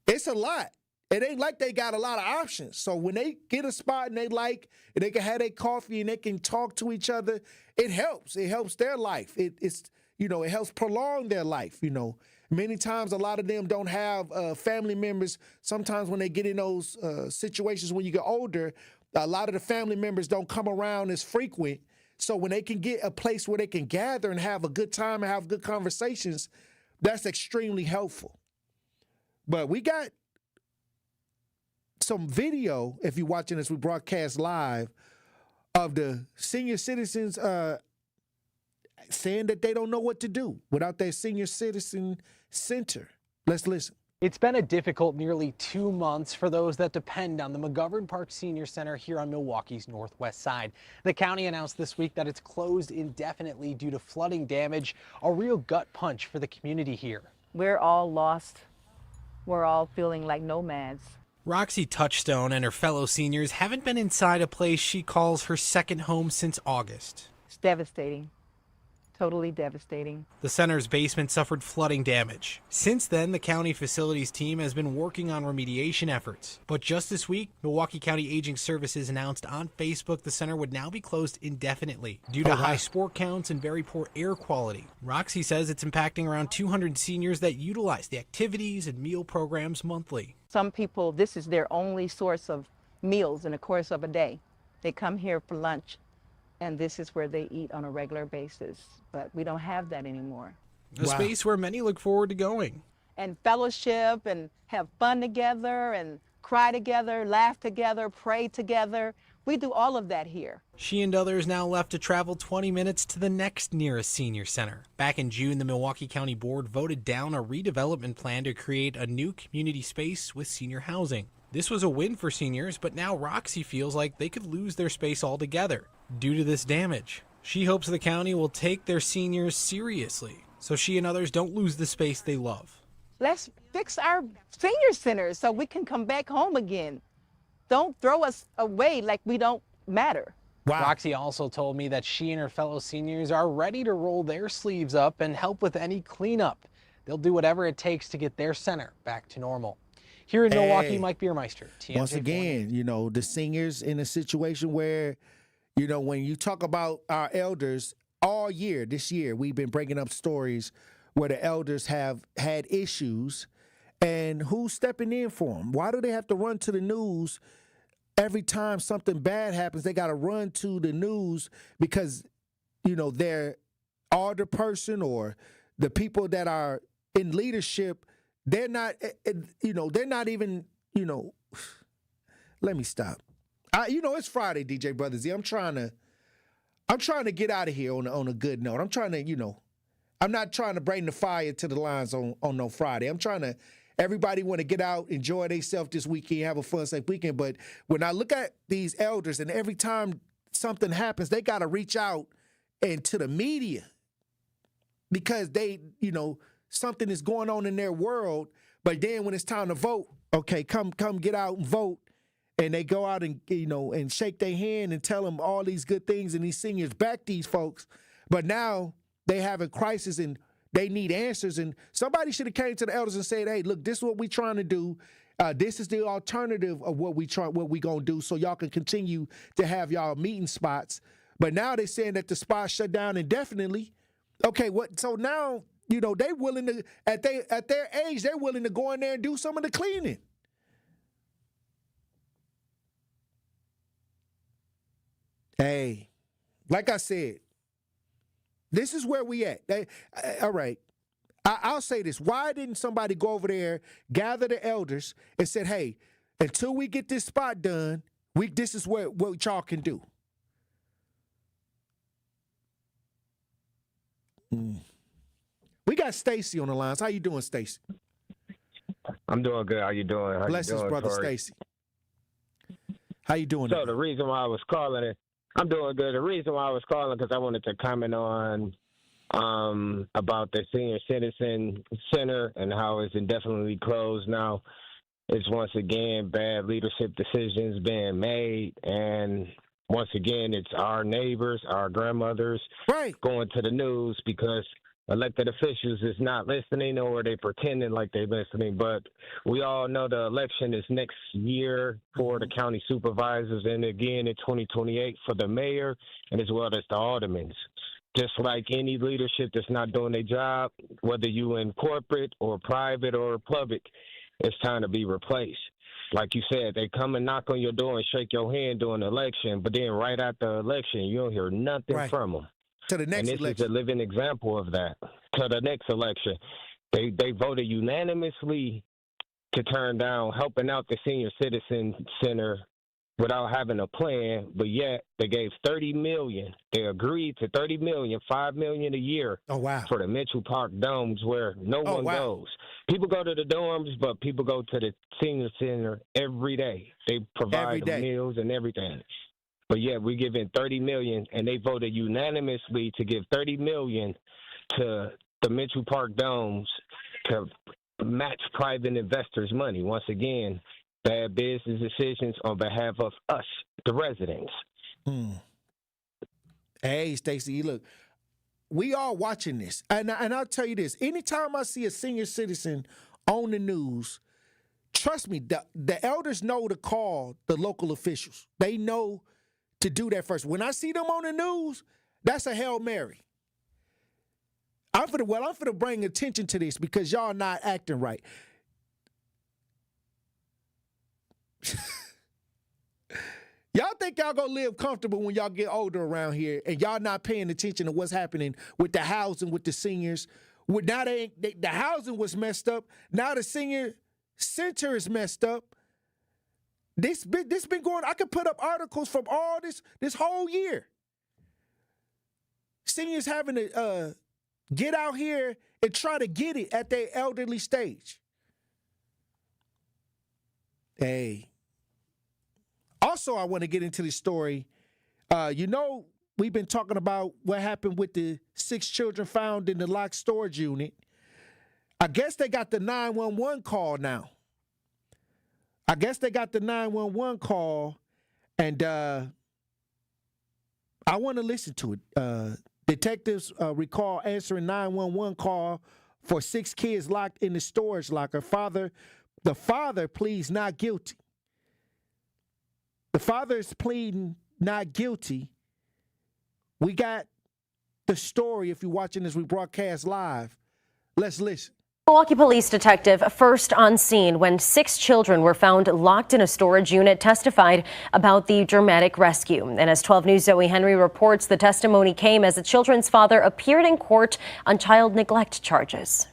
Speaker 3: it's a lot. It ain't like they got a lot of options. So when they get a spot and they can have their coffee and they can talk to each other, it helps. It helps their life. It helps prolong their life. You know, many times a lot of them don't have family members. Sometimes when they get in those situations when you get older, a lot of the family members don't come around as frequent. So when they can get a place where they can gather and have a good time and have good conversations, that's extremely helpful. But we got some video, if you're watching this, we broadcast live, of the senior citizens saying that they don't know what to do without their senior citizen center. Let's listen.
Speaker 1: It's been a difficult nearly 2 months for those that depend on the McGovern Park Senior Center here on Milwaukee's northwest side. The county announced this week that it's closed indefinitely due to flooding damage, a real gut punch for the community here.
Speaker 13: We're all lost. We're all feeling like nomads.
Speaker 1: Roxy Touchstone and her fellow seniors haven't been inside a place she calls her second home since August.
Speaker 13: It's devastating. Totally devastating.
Speaker 1: The center's basement suffered flooding damage. Since then, the county facilities team has been working on remediation efforts. But just this week, Milwaukee County Aging Services announced on Facebook the center would now be closed indefinitely due to high sport counts and very poor air quality. Roxy says it's impacting around 200 seniors that utilize the activities and meal programs monthly.
Speaker 13: Some people, this is their only source of meals in the course of a day. They come here for lunch, and this is where they eat on a regular basis. But we don't have that anymore.
Speaker 1: A space where many look forward to going.
Speaker 13: And fellowship and have fun together and cry together, laugh together, pray together. We do all of that here.
Speaker 1: She and others now left to travel 20 minutes to the next nearest senior center. Back in June, the Milwaukee County Board voted down a redevelopment plan to create a new community space with senior housing. This was a win for seniors, but now Roxy feels like they could lose their space altogether due to this damage. She hopes the county will take their seniors seriously so she and others don't lose the space they love.
Speaker 13: Let's fix our senior centers so we can come back home again. Don't throw us away like we don't matter.
Speaker 1: Roxy also told me that she and her fellow seniors are ready to roll their sleeves up and help with any cleanup. They'll do whatever it takes to get their center back to normal. Here in Milwaukee, Mike Biermeister.
Speaker 3: Once again, you know, the seniors in a situation where, you know, when you talk about our elders, all year, this year, we've been bringing up stories where the elders have had issues, and who's stepping in for them? Why do they have to run to the news every time something bad happens? They got to run to the news because, you know, their older person or the people that are in leadership, they're not, you know, they're not even, you know, let me stop. You know, it's Friday, DJ Brother Z. I'm trying to get out of here on a good note. I'm trying to, you know, I'm not trying to bring the fire to the lines on no Friday. I'm trying to, everybody want to get out, enjoy themselves this weekend, have a fun, safe weekend. But when I look at these elders, and every time something happens, they got to reach out and to the media because they, you know, something is going on in their world. But then when it's time to vote, okay, come get out and vote. And they go out and, you know, and shake their hand and tell them all these good things, and these seniors back these folks. But now they have a crisis and they need answers. And somebody should have came to the elders and said, hey, look, this is what we're trying to do. This is the alternative of what we going to do so y'all can continue to have y'all meeting spots. But now they're saying that the spot shut down indefinitely. Okay, what? So now, you know, they willing to, at their age, they're willing to go in there and do some of the cleaning. Hey, like I said, This is where we at. All right. I'll say this. Why didn't somebody go over there, gather the elders, and said, hey, until we get this spot done, this is what y'all can do? We got Stacy on the lines. How you doing, Stacy?
Speaker 4: I'm doing good. How you doing?
Speaker 3: Blessings, brother Stacy. How you doing?
Speaker 4: So the reason why I was calling I'm doing good. The reason why I was calling because I wanted to comment on about the senior citizen center and how it's indefinitely closed now. It's once again bad leadership decisions being made, and once again it's our neighbors, our grandmothers going to the news because elected officials is not listening, or they pretending like they're listening. But we all know the election is next year for the county supervisors, and again in 2028 for the mayor, and as well as the aldermen. Just like any leadership that's not doing their job, whether you in corporate or private or public, it's time to be replaced. Like you said, they come and knock on your door and shake your hand during the election, but then right after the election, you don't hear nothing from them.
Speaker 3: To the next
Speaker 4: and this
Speaker 3: election.
Speaker 4: is a living example of that. To the next election, they voted unanimously to turn down helping out the senior citizen center without having a plan, but yet they gave $30 million. They agreed to $30 million, $5 million a year for the Mitchell Park domes where no one goes. People go to the dorms, but people go to the senior center every day. They provide the meals and everything. But yeah, we're giving $30 million, and they voted unanimously to give $30 million to the Mitchell Park domes to match private investors' money. Once again, bad business decisions on behalf of us, the residents.
Speaker 3: Hey, Stacy, look, we are watching this, and I'll tell you this: anytime I see a senior citizen on the news, trust me, the elders know to call the local officials. They know to do that first. When I see them on the news, that's a Hail Mary. I'm finna bring attention to this because y'all not acting right. Y'all think y'all gonna live comfortable when y'all get older around here, and y'all not paying attention to what's happening with the housing, with the seniors. Now the housing was messed up. Now the senior center is messed up. This been going. I could put up articles from all this whole year. Seniors having to get out here and try to get it at their elderly stage. Hey. Also, I want to get into this story. We've been talking about what happened with the 6 children found in the locked storage unit. I guess they got the 911 call now. And I want to listen to it. Detectives recall answering 911 call for 6 kids locked in the storage locker. The father pleads not guilty. The father is pleading not guilty. We got the story if you're watching this, we broadcast live. Let's listen.
Speaker 6: Milwaukee police detective first on scene when 6 children were found locked in a storage unit testified about the dramatic rescue. And as 12 News' Zoe Henry reports, the testimony came as the children's father appeared in court on child neglect charges.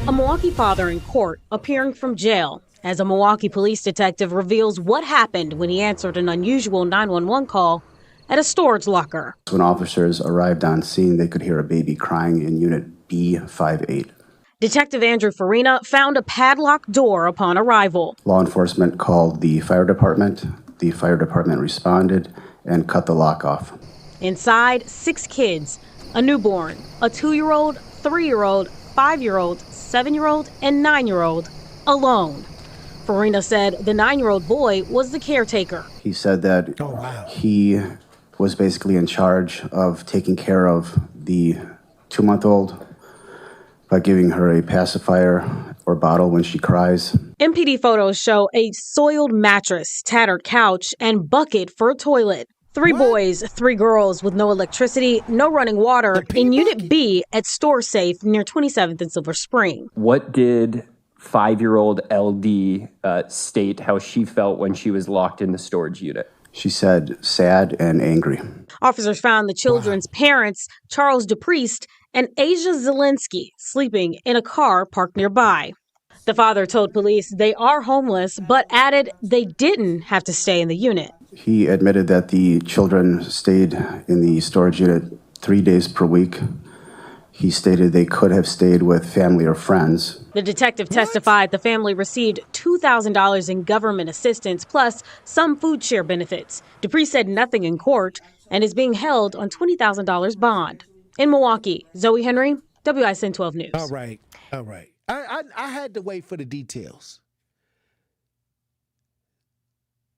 Speaker 15: A Milwaukee father in court appearing from jail as a Milwaukee police detective reveals what happened when he answered an unusual 911 call at a storage locker.
Speaker 16: When officers arrived on scene, they could hear a baby crying in unit B58.
Speaker 15: Detective Andrew Farina found a padlocked door upon arrival.
Speaker 16: Law enforcement called the fire department. The fire department responded and cut the lock off.
Speaker 15: Inside, 6 kids, a newborn, a 2-year-old, 3-year-old, 5-year-old, 7-year-old, and 9-year-old, alone. Farina said the 9-year-old boy was the caretaker.
Speaker 16: He said that he was basically in charge of taking care of the 2-month-old by giving her a pacifier or bottle when she cries.
Speaker 15: MPD photos show a soiled mattress, tattered couch, and bucket for a toilet. 3 boys, 3 girls with no electricity, no running water in Unit B at Store Safe near 27th and Silver Spring.
Speaker 17: What did 5-year-old LD state how she felt when she was locked in the storage unit?
Speaker 16: she said, sad and angry.
Speaker 15: Officers found the children's parents, Charles DePriest and Asia Zelinsky, sleeping in a car parked nearby. The father told police they are homeless, but added they didn't have to stay in the unit.
Speaker 16: He admitted that the children stayed in the storage unit 3 days per week. He stated they could have stayed with family or friends.
Speaker 15: The detective testified the family received $2,000 in government assistance plus some food share benefits. DePriest said nothing in court and is being held on $20,000 bond. In Milwaukee, Zoe Henry, WISN 12 News.
Speaker 5: All right. I had to wait for the details.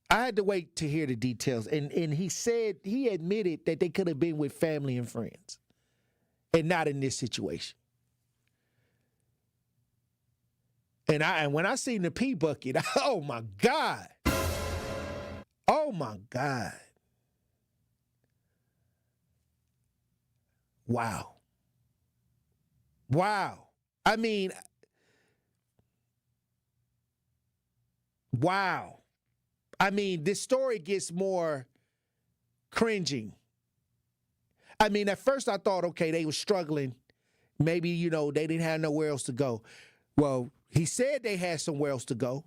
Speaker 5: I had to wait to hear the details. And he admitted that they could have been with family and friends and not in this situation. And when I seen the pee bucket, oh my God. Oh my God. Wow. I mean, wow. I mean, this story gets more cringing. I mean, at first I thought, okay, they were struggling. Maybe, they didn't have nowhere else to go. Well, he said they had somewhere else to go.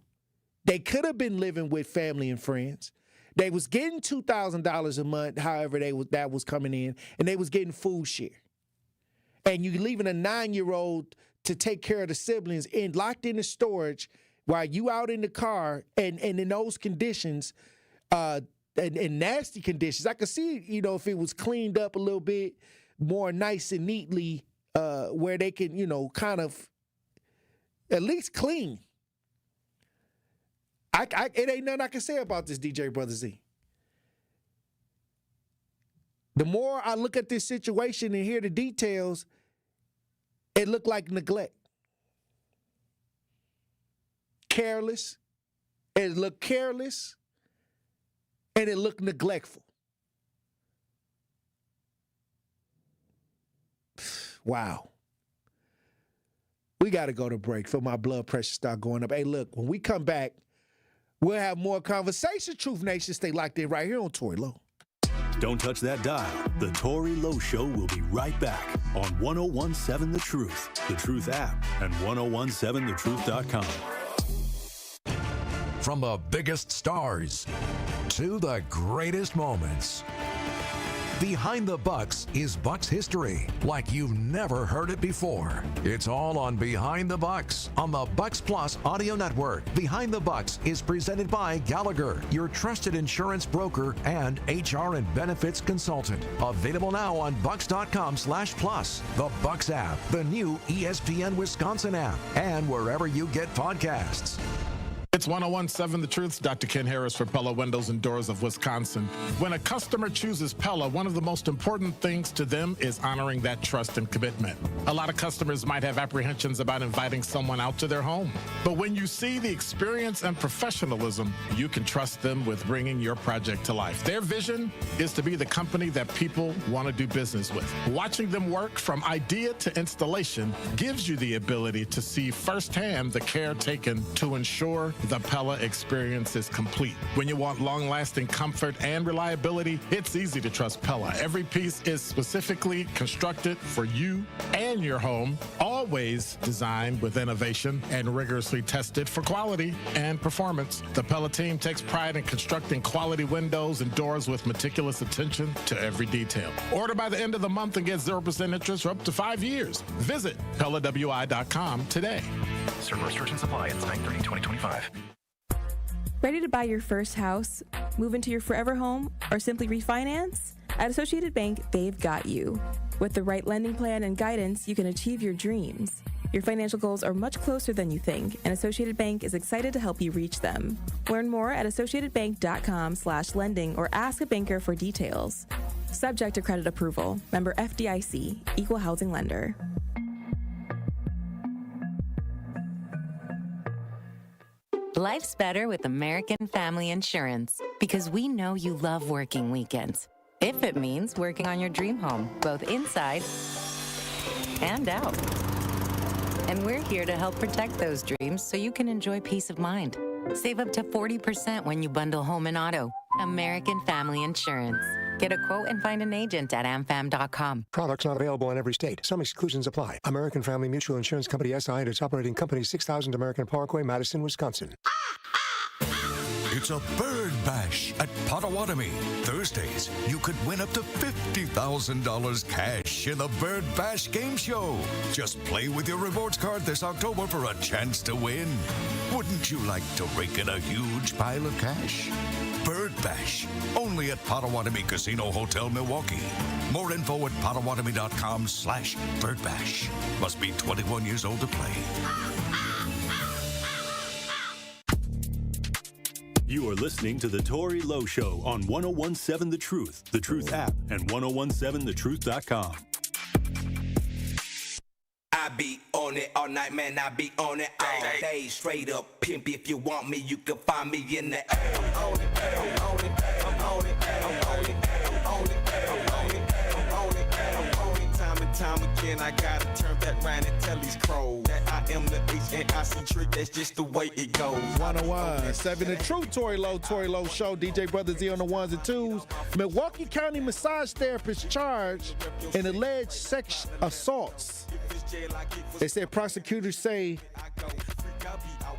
Speaker 5: They could have been living with family and friends. They was getting $2,000 a month, however that was coming in, and they was getting food share. And you leaving a 9-year-old to take care of the siblings locked in the storage while you out in the car and in those conditions, in nasty conditions. I could see, if it was cleaned up a little bit more nice and neatly, where they can, kind of at least clean. It ain't nothing I can say about this, DJ Brother Z. The more I look at this situation and hear the details, it looked like neglect. Careless. It looked careless, and it looked neglectful. Wow. We got to go to break for my blood pressure start going up. Hey, look, when we come back, we'll have more conversation. Truth Nation, stay locked in right here on Tory Lowe.
Speaker 2: Don't touch that dial. The Tory Lowe Show will be right back on 1017 The Truth, The Truth app, and 1017thetruth.com.
Speaker 7: From the biggest stars to the greatest moments, Behind the Bucks is Bucks history like you've never heard it before. It's all on Behind the Bucks on the Bucks Plus audio network. Behind the Bucks is presented by Gallagher, your trusted insurance broker and HR and benefits consultant. Available now on bucks.com/plus, the Bucks app, the new ESPN Wisconsin app, and wherever you get podcasts.
Speaker 9: It's 1017 The Truth's Dr. Ken Harris for Pella Windows and Doors of Wisconsin. When a customer chooses Pella, one of the most important things to them is honoring that trust and commitment. A lot of customers might have apprehensions about inviting someone out to their home. But when you see the experience and professionalism, you can trust them with bringing your project to life. Their vision is to be the company that people want to do business with. Watching them work from idea to installation gives you the ability to see firsthand the care taken to ensure the Pella experience is complete. When you want long-lasting comfort and reliability, it's easy to trust Pella. Every piece is specifically constructed for you and your home, always designed with innovation and rigorously tested for quality and performance. The Pella team takes pride in constructing quality windows and doors with meticulous attention to every detail. Order by the end of the month and get 0% interest for up to 5 years. Visit PellaWI.com today.
Speaker 17: Certain restrictions apply. It's 9/30/2025.
Speaker 23: Ready to buy your first house, move into your forever home, or simply refinance? At Associated Bank, they've got you. With the right lending plan and guidance, you can achieve your dreams. Your financial goals are much closer than you think, and Associated Bank is excited to help you reach them. Learn more at associatedbank.com/lending or ask a banker for details. Subject to credit approval. Member FDIC, Equal Housing Lender.
Speaker 18: Life's better with American Family Insurance because we know you love working weekends. If it means working on your dream home, both inside and out. And we're here to help protect those dreams so you can enjoy peace of mind. Save up to 40% when you bundle home and auto. American Family Insurance. Get a quote and find an agent at amfam.com.
Speaker 8: Products not available in every state. Some exclusions apply. American Family Mutual Insurance Company, SI, and its operating company, 6000 American Parkway, Madison, Wisconsin.
Speaker 7: It's a bird bash at Potawatomi. Thursdays, you could win up to $50,000 cash in the Bird Bash game show. Just play with your rewards card this October for a chance to win. Wouldn't you like to rake in a huge pile of cash? Bird Bash, only at Potawatomi Casino Hotel, Milwaukee. More info at potawatomi.com/birdbash. Must be 21 years old to play.
Speaker 2: You are listening to The Tory Lowe Show on 1017 The Truth app, and 1017thetruth.com.
Speaker 10: I be on it all night, man. I be on it all day. Straight up pimp. If you want me, you can find me in the I'm on it, I'm on it, I'm on it, I'm on it, I'm on it, I'm on it, I'm on it, I'm on it. Time and time again, I gotta turn back round and tell these crows that I am the HNIC trick. That's just the way it goes.
Speaker 5: 101.7 The Truth, Tory Lowe Show. DJ Brother Z on the ones and twos. Milwaukee County massage therapist charged in alleged sex assaults. They said prosecutors say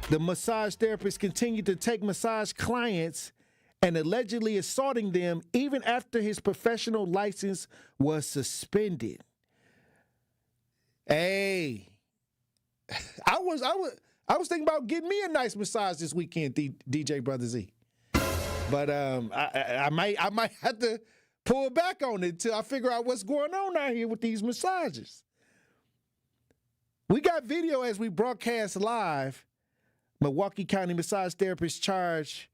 Speaker 5: the massage therapist continued to take massage clients and allegedly assaulting them even after his professional license was suspended. Hey, I was thinking about getting me a nice massage this weekend, DJ Brother Z. But I might have to pull back on it until I figure out what's going on out here with these massages. We got video as we broadcast live. Milwaukee County massage therapist charged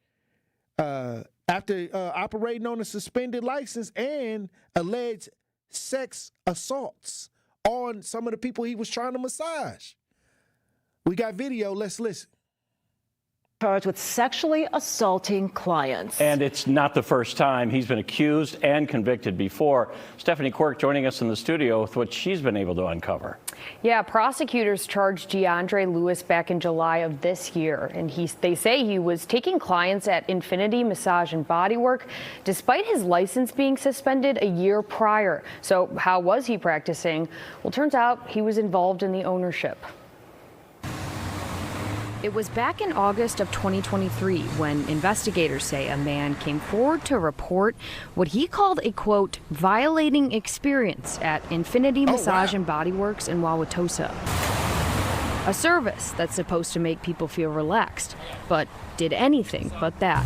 Speaker 5: after operating on a suspended license and alleged sex assaults on some of the people he was trying to massage. We got video. Let's listen.
Speaker 12: Charged with sexually assaulting clients.
Speaker 14: And it's not the first time. He's been accused and convicted before. Stephanie Quirk joining us in the studio with what she's been able to uncover.
Speaker 20: Yeah, prosecutors charged DeAndre Lewis back in July of this year. And they say he was taking clients at Infinity Massage and Bodywork despite his license being suspended a year prior. So how was he practicing? Well, turns out he was involved in the ownership. It was back in August of 2023 when investigators say a man came forward to report what he called a, quote, violating experience at Infinity Massage and Body Works in Wauwatosa. A service that's supposed to make people feel relaxed, but did anything but that.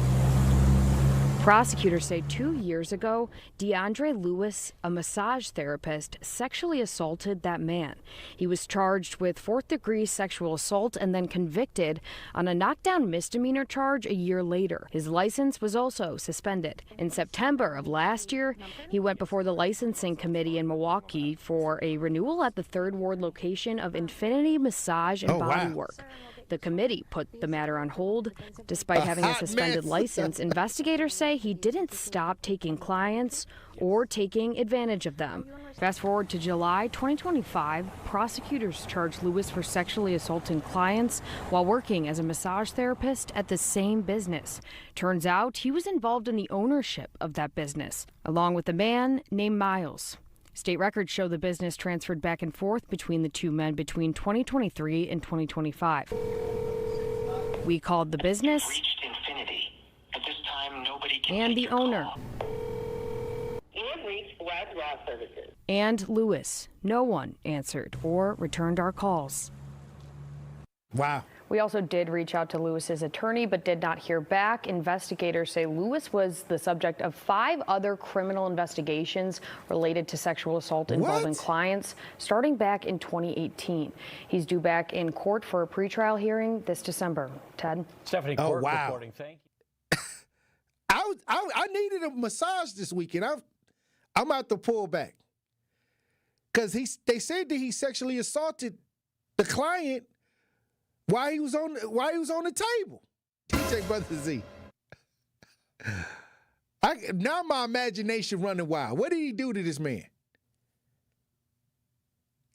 Speaker 20: Prosecutors say 2 years ago, DeAndre Lewis, a massage therapist, sexually assaulted that man. He was charged with fourth-degree sexual assault and then convicted on a knockdown misdemeanor charge a year later. His license was also suspended. In September of last year, he went before the licensing committee in Milwaukee for a renewal at the Third Ward location of Infinity Massage and Body Work. The committee put the matter on hold. Despite having a suspended license, investigators say he didn't stop taking clients or taking advantage of them. Fast forward to July 2025, prosecutors charged Lewis for sexually assaulting clients while working as a massage therapist at the same business. Turns out he was involved in the ownership of that business, along with a man named Miles. State records show the business transferred back and forth between the two men between 2023 and 2025. We called the business and the owner. And Lewis. No one answered or returned our calls.
Speaker 5: Wow.
Speaker 20: We also did reach out to Lewis's attorney, but did not hear back. Investigators say Lewis was the subject of 5 other criminal investigations related to sexual assault involving clients, starting back in 2018. He's due back in court for a pretrial hearing this December. Ted?
Speaker 14: Stephanie Quirk reporting. Thank you.
Speaker 5: I needed a massage this weekend. I'm out to pull back. Because they said that he sexually assaulted the client while he was on the table. DJ Brother Z. Now my imagination running wild. What did he do to this man?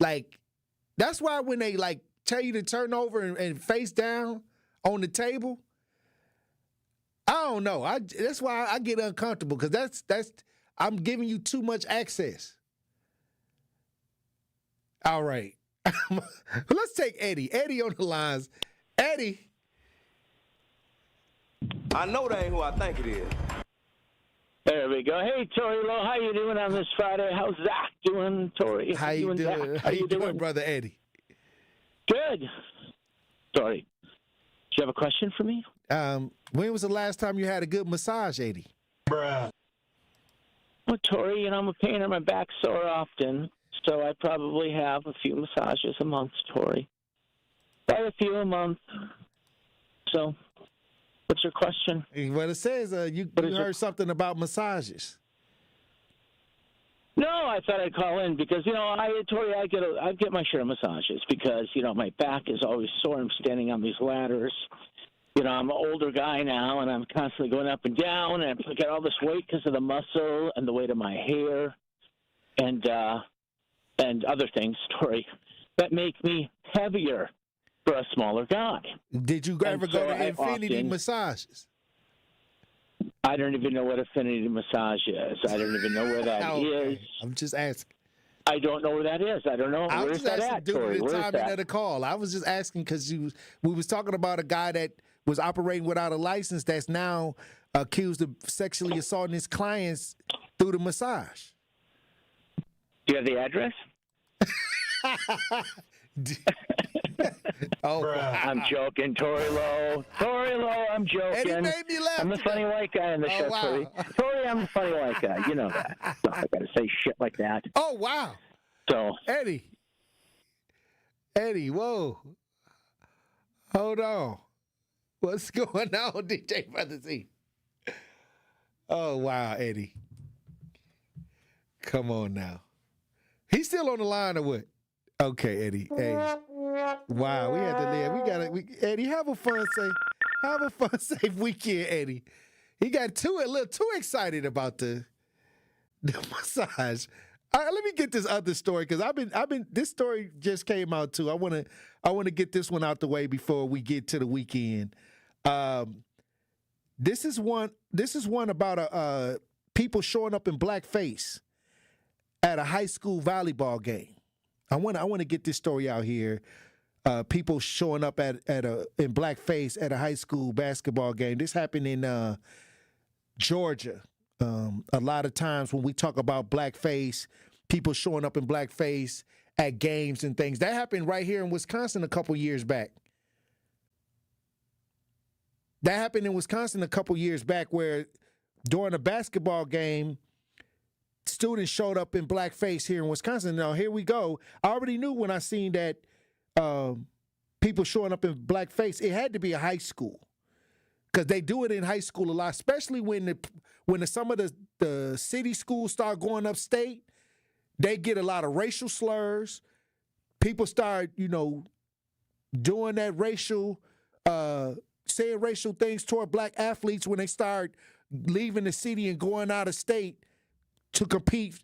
Speaker 5: Like, that's why when they like tell you to turn over and face down on the table, I
Speaker 3: don't know. That's why I get uncomfortable because that's I'm giving you too much access. All right. Let's take Eddie. Eddie on the lines. Eddie.
Speaker 11: I know that ain't who I think it is.
Speaker 19: There we go. Hey, Tory Lowe, how you doing on this Friday? How's Zach doing, Tory?
Speaker 3: How you doing?
Speaker 19: Zach?
Speaker 3: How you doing, brother Eddie?
Speaker 19: Good. Sorry. Do you have a question for me?
Speaker 3: When was the last time you had a good massage, Eddie?
Speaker 19: Bruh. Well, Tory, I'm a pain in my back sore often, so I probably have a few massages a month, Tory. Quite a few a month. So, what's your question?
Speaker 3: Well, it says you heard something about massages.
Speaker 19: No, I thought I'd call in because Tory, I get my share of massages because my back is always sore. I'm standing on these ladders. I'm an older guy now, and I'm constantly going up and down, and I get all this weight because of the muscle and the weight of my hair, and other things, Tory, that make me heavier for a smaller guy.
Speaker 3: Did you ever go to Infinity Massages?
Speaker 19: I don't even know what Affinity Massage is. I don't even know where that is.
Speaker 3: I'm just asking.
Speaker 19: I don't know where that is. I don't know. Where's that at, Tory?
Speaker 3: The timing of the call. I was just asking because we was talking about a guy that was operating without a license that's now accused of sexually assaulting his clients through the massage.
Speaker 19: Do you have the address? I'm joking, Tory Lowe. Tory Lowe, I'm joking.
Speaker 3: And he made me laugh.
Speaker 19: I'm the funny white guy in the show,
Speaker 3: wow.
Speaker 19: Tory. Tory, I'm the funny white guy. You know that. So I got to say shit like that.
Speaker 3: Oh, wow.
Speaker 19: So
Speaker 3: Eddie, whoa. Hold on. What's going on, DJ Brother Z? Oh, wow, Eddie. Come on now. He's still on the line or what? Okay, Eddie. Hey. Wow, we had to live. Eddie, have a fun, safe weekend, Eddie. He got a little too excited about the massage. All right, let me get this other story because this story just came out too. I want to get this one out the way before we get to the weekend. This is one about people showing up in blackface at a high school volleyball game. I want to get this story out here. People showing up in blackface at a high school basketball game. This happened in Georgia. A lot of times when we talk about blackface, people showing up in blackface at games and things. That happened right here in Wisconsin a couple years back. Where during a basketball game, students showed up in blackface here in Wisconsin. Now, here we go. I already knew when I seen that people showing up in blackface, it had to be a high school because they do it in high school a lot, especially when some of the city schools start going upstate. They get a lot of racial slurs. People start, doing that saying racial things toward black athletes when they start leaving the city and going out of state to compete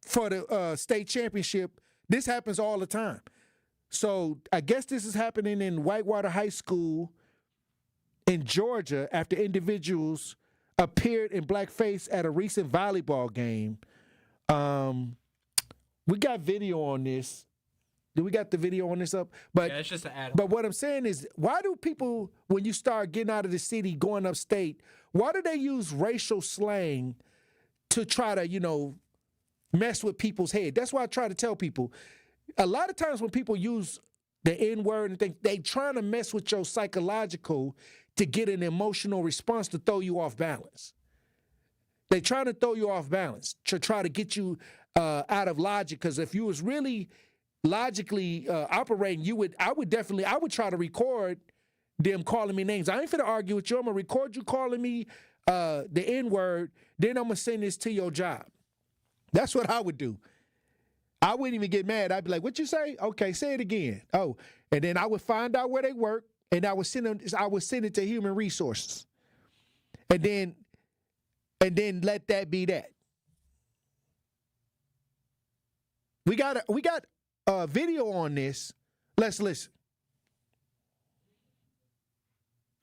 Speaker 3: for the state championship. This happens all the time. So I guess this is happening in Whitewater High School in Georgia after individuals appeared in blackface at a recent volleyball game. We got video on this. Do we got the video on this up? But
Speaker 1: yeah, it's just an ad.
Speaker 3: But what I'm saying is, why do people, when you start getting out of the city, going upstate, why do they use racial slang to try to, mess with people's head? That's why I try to tell people. A lot of times when people use the N-word and things, they trying to mess with your psychological to get an emotional response to throw you off balance. They trying to throw you off balance to try to get you out of logic. Because if you was really logically operating, I would try to record them calling me names. I ain't finna argue with you. I'm gonna record you calling me the N-word. Then I'm gonna send this to your job. That's what I would do. I wouldn't even get mad. I'd be like, "What you say? Okay, say it again." Oh, and then I would find out where they work, and I would send it to Human Resources, and then let that be that. We got a video on this. Let's listen.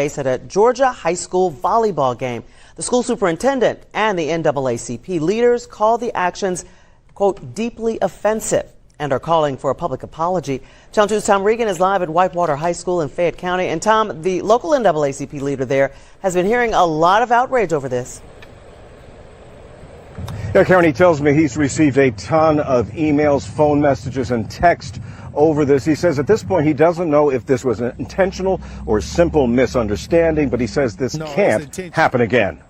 Speaker 13: At a Georgia high school volleyball game. The school superintendent and the NAACP leaders call the actions, quote, deeply offensive and are calling for a public apology. Channel 2's Tom Regan is live at Whitewater High School in Fayette County. And Tom, the local NAACP leader there has been hearing a lot of outrage over this.
Speaker 21: Yeah, Karen, tells me he's received a ton of emails, phone messages, and text over this. He says at this point he doesn't know if this was an intentional or simple misunderstanding, but he says this can't happen again.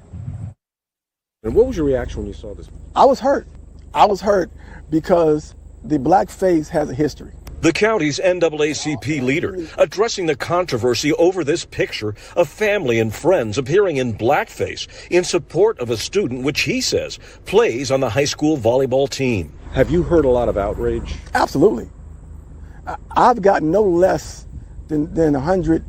Speaker 22: And what was your reaction when you saw this?
Speaker 24: I was hurt. I was hurt because the blackface has a history.
Speaker 25: The county's NAACP leader addressing the controversy over this picture of family and friends appearing in blackface in support of a student which he says plays on the high school volleyball team.
Speaker 22: Have you heard a lot of outrage?
Speaker 24: Absolutely. I've gotten no less than 100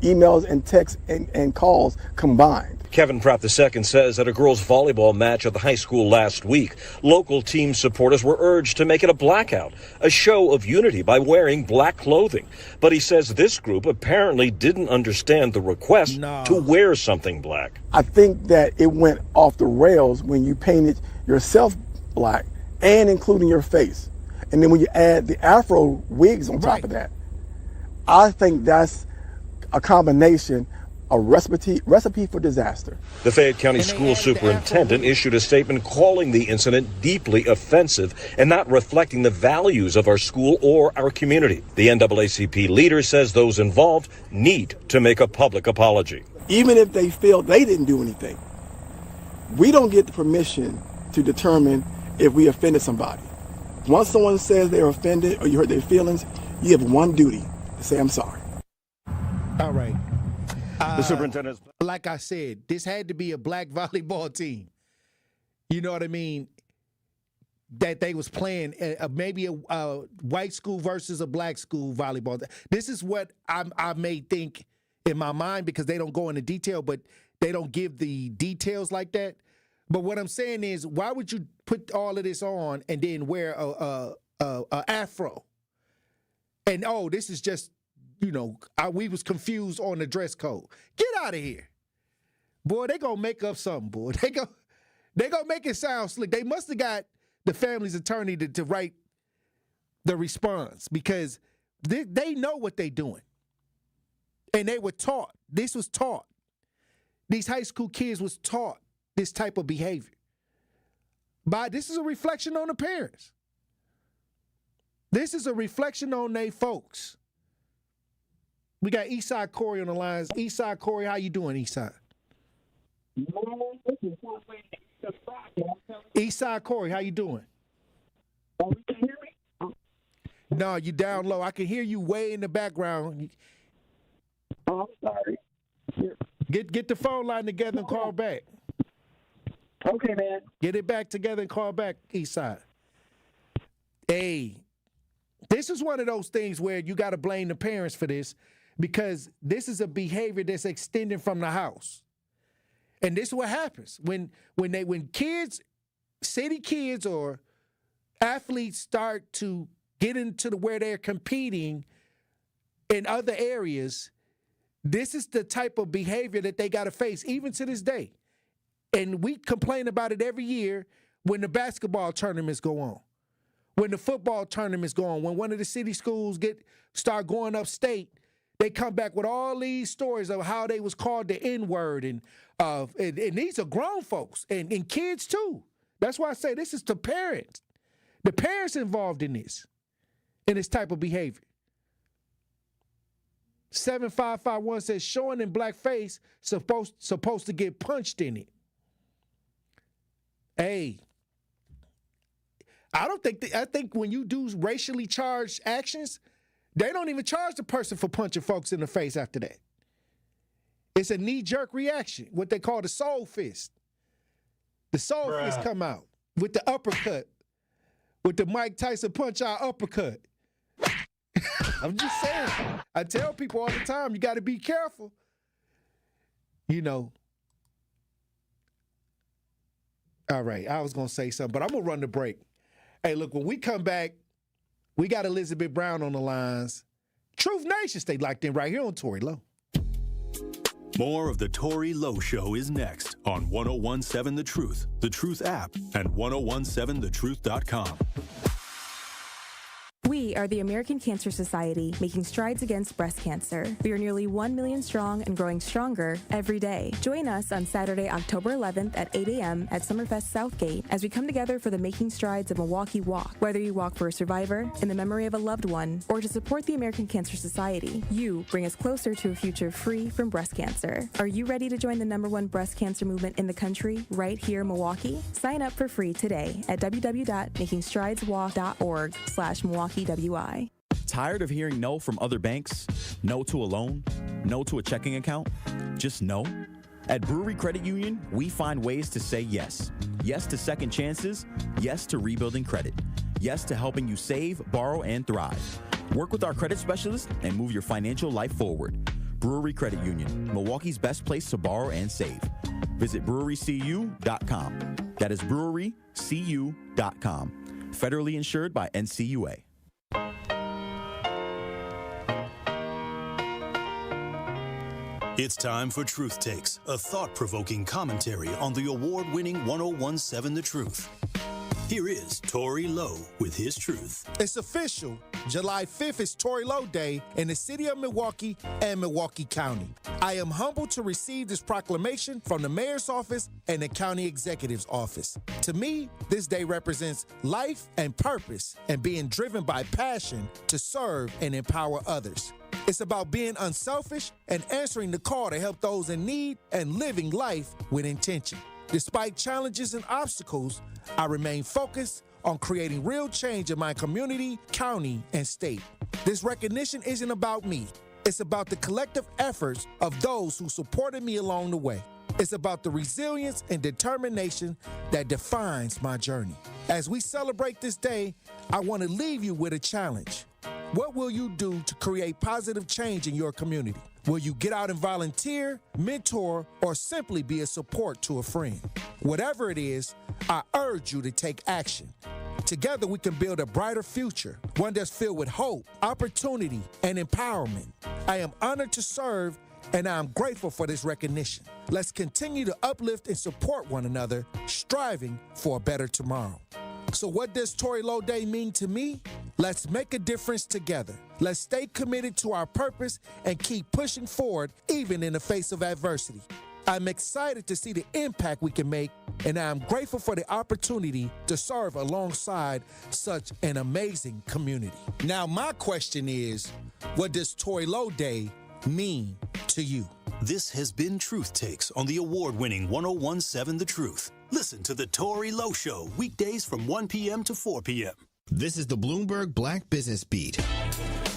Speaker 24: emails and texts and calls combined.
Speaker 25: Kevin Pratt II says at a girls' volleyball match at the high school last week, local team supporters were urged to make it a blackout, a show of unity by wearing black clothing. But he says this group apparently didn't understand the request to wear something black.
Speaker 24: I think that it went off the rails when you painted yourself black and including your face. And then when you add the afro wigs on top of that, I think that's a combination, a recipe for disaster.
Speaker 25: The Fayette County School Superintendent issued a statement calling the incident deeply offensive and not reflecting the values of our school or our community. The NAACP leader says those involved need to make a public apology.
Speaker 24: Even if they feel they didn't do anything, we don't get the permission to determine if we offended somebody. Once someone says they're offended or you hurt their feelings, you have one duty, to say I'm sorry.
Speaker 3: All right.
Speaker 21: The superintendent,
Speaker 3: like I said, this had to be a black volleyball team. You know what I mean? That they was playing maybe a white school versus a black school volleyball. This is what I may think in my mind because they don't go into detail, but they don't give the details like that. But what I'm saying is, why would you put all of this on and then wear a afro? And this is just, we was confused on the dress code. Get out of here, boy. They gonna make up something, boy. They gonna make it sound slick. They must have got the family's attorney to write the response because they know what they doing, and they were taught. This was taught. These high school kids was taught this type of behavior. But this is a reflection on the parents. This is a reflection on they folks. We got Eastside Corey on the lines. Eastside Corey, how you doing, Eastside? Eastside Corey, how you doing? No, you down low. I can hear you way in the background.
Speaker 26: I'm sorry.
Speaker 3: Get the phone line together and call back.
Speaker 26: Okay, man.
Speaker 3: Get it back together and call back, Eastside. Hey, this is one of those things where you got to blame the parents for this because this is a behavior that's extending from the house. And this is what happens when kids, city kids or athletes start to get into where they're competing in other areas. This is the type of behavior that they got to face even to this day. And we complain about it every year when the basketball tournaments go on, when the football tournaments go on, when one of the city schools start going upstate, they come back with all these stories of how they was called the N-word, and these are grown folks and kids too. That's why I say this is the parents. The parents involved in this type of behavior. 7551 says showing in blackface supposed to get punched in it. Hey, I think when you do racially charged actions, they don't even charge the person for punching folks in the face after that. It's a knee-jerk reaction, what they call the soul fist. The soul fist come out with the uppercut, with the Mike Tyson punch-out uppercut. I'm just saying. I tell people all the time, you got to be careful. All right, I was going to say something, but I'm going to run the break. Hey, look, when we come back, we got Elizabeth Brown on the lines. Truth Nation stay locked in right here on Tory Lowe.
Speaker 2: More of the Tory Lowe Show is next on 1017 The Truth app, and 1017thetruth.com.
Speaker 23: We are the American Cancer Society, making strides against breast cancer. We are nearly 1 million strong and growing stronger every day. Join us on Saturday, October 11th at 8 a.m. at Summerfest Southgate as we come together for the Making Strides of Milwaukee Walk. Whether you walk for a survivor, in the memory of a loved one, or to support the American Cancer Society, you bring us closer to a future free from breast cancer. Are you ready to join the #1 breast cancer movement in the country right here in Milwaukee? Sign up for free today at www.makingstrideswalk.org/MilwaukeeWI.
Speaker 4: Tired of hearing no from other banks? No to a loan? No to a checking account? Just no? At Brewery Credit Union, we find ways to say yes. Yes to second chances. Yes to rebuilding credit. Yes to helping you save, borrow, and thrive. Work with our credit specialists and move your financial life forward. Brewery Credit Union, Milwaukee's best place to borrow and save. Visit brewerycu.com. That is brewerycu.com. Federally insured by NCUA.
Speaker 2: It's time for Truth Takes, a thought-provoking commentary on the award-winning 1017 The Truth. Here is Tory Lowe with his truth.
Speaker 5: It's official. July 5th is Tory Lowe Day in the city of Milwaukee and Milwaukee County. I am humbled to receive this proclamation from the mayor's office and the county executive's office. To me, this day represents life and purpose and being driven by passion to serve and empower others. It's about being unselfish and answering the call to help those in need and living life with intention. Despite challenges and obstacles, I remain focused on creating real change in my community, county, and state. This recognition isn't about me. It's about the collective efforts of those who supported me along the way. It's about the resilience and determination that defines my journey. As we celebrate this day, I want to leave you with a challenge. What will you do to create positive change in your community? Will you get out and volunteer, mentor, or simply be a support to a friend? Whatever it is, I urge you to take action. Together we can build a brighter future, one that's filled with hope, opportunity, and empowerment. I am honored to serve, and I am grateful for this recognition. Let's continue to uplift and support one another, striving for a better tomorrow. So what does Tory Lowe Day mean to me? Let's make a difference together. Let's stay committed to our purpose and keep pushing forward even in the face of adversity. I'm excited to see the impact we can make, and I'm grateful for the opportunity to serve alongside such an amazing community. Now, my question is, what does Tory Lowe Day mean to you?
Speaker 2: This has been Truth Takes on the award-winning 1017 The Truth. Listen to the Tory Lowe Show weekdays from 1 p.m. to 4 p.m.
Speaker 6: This is the Bloomberg Black Business Beat.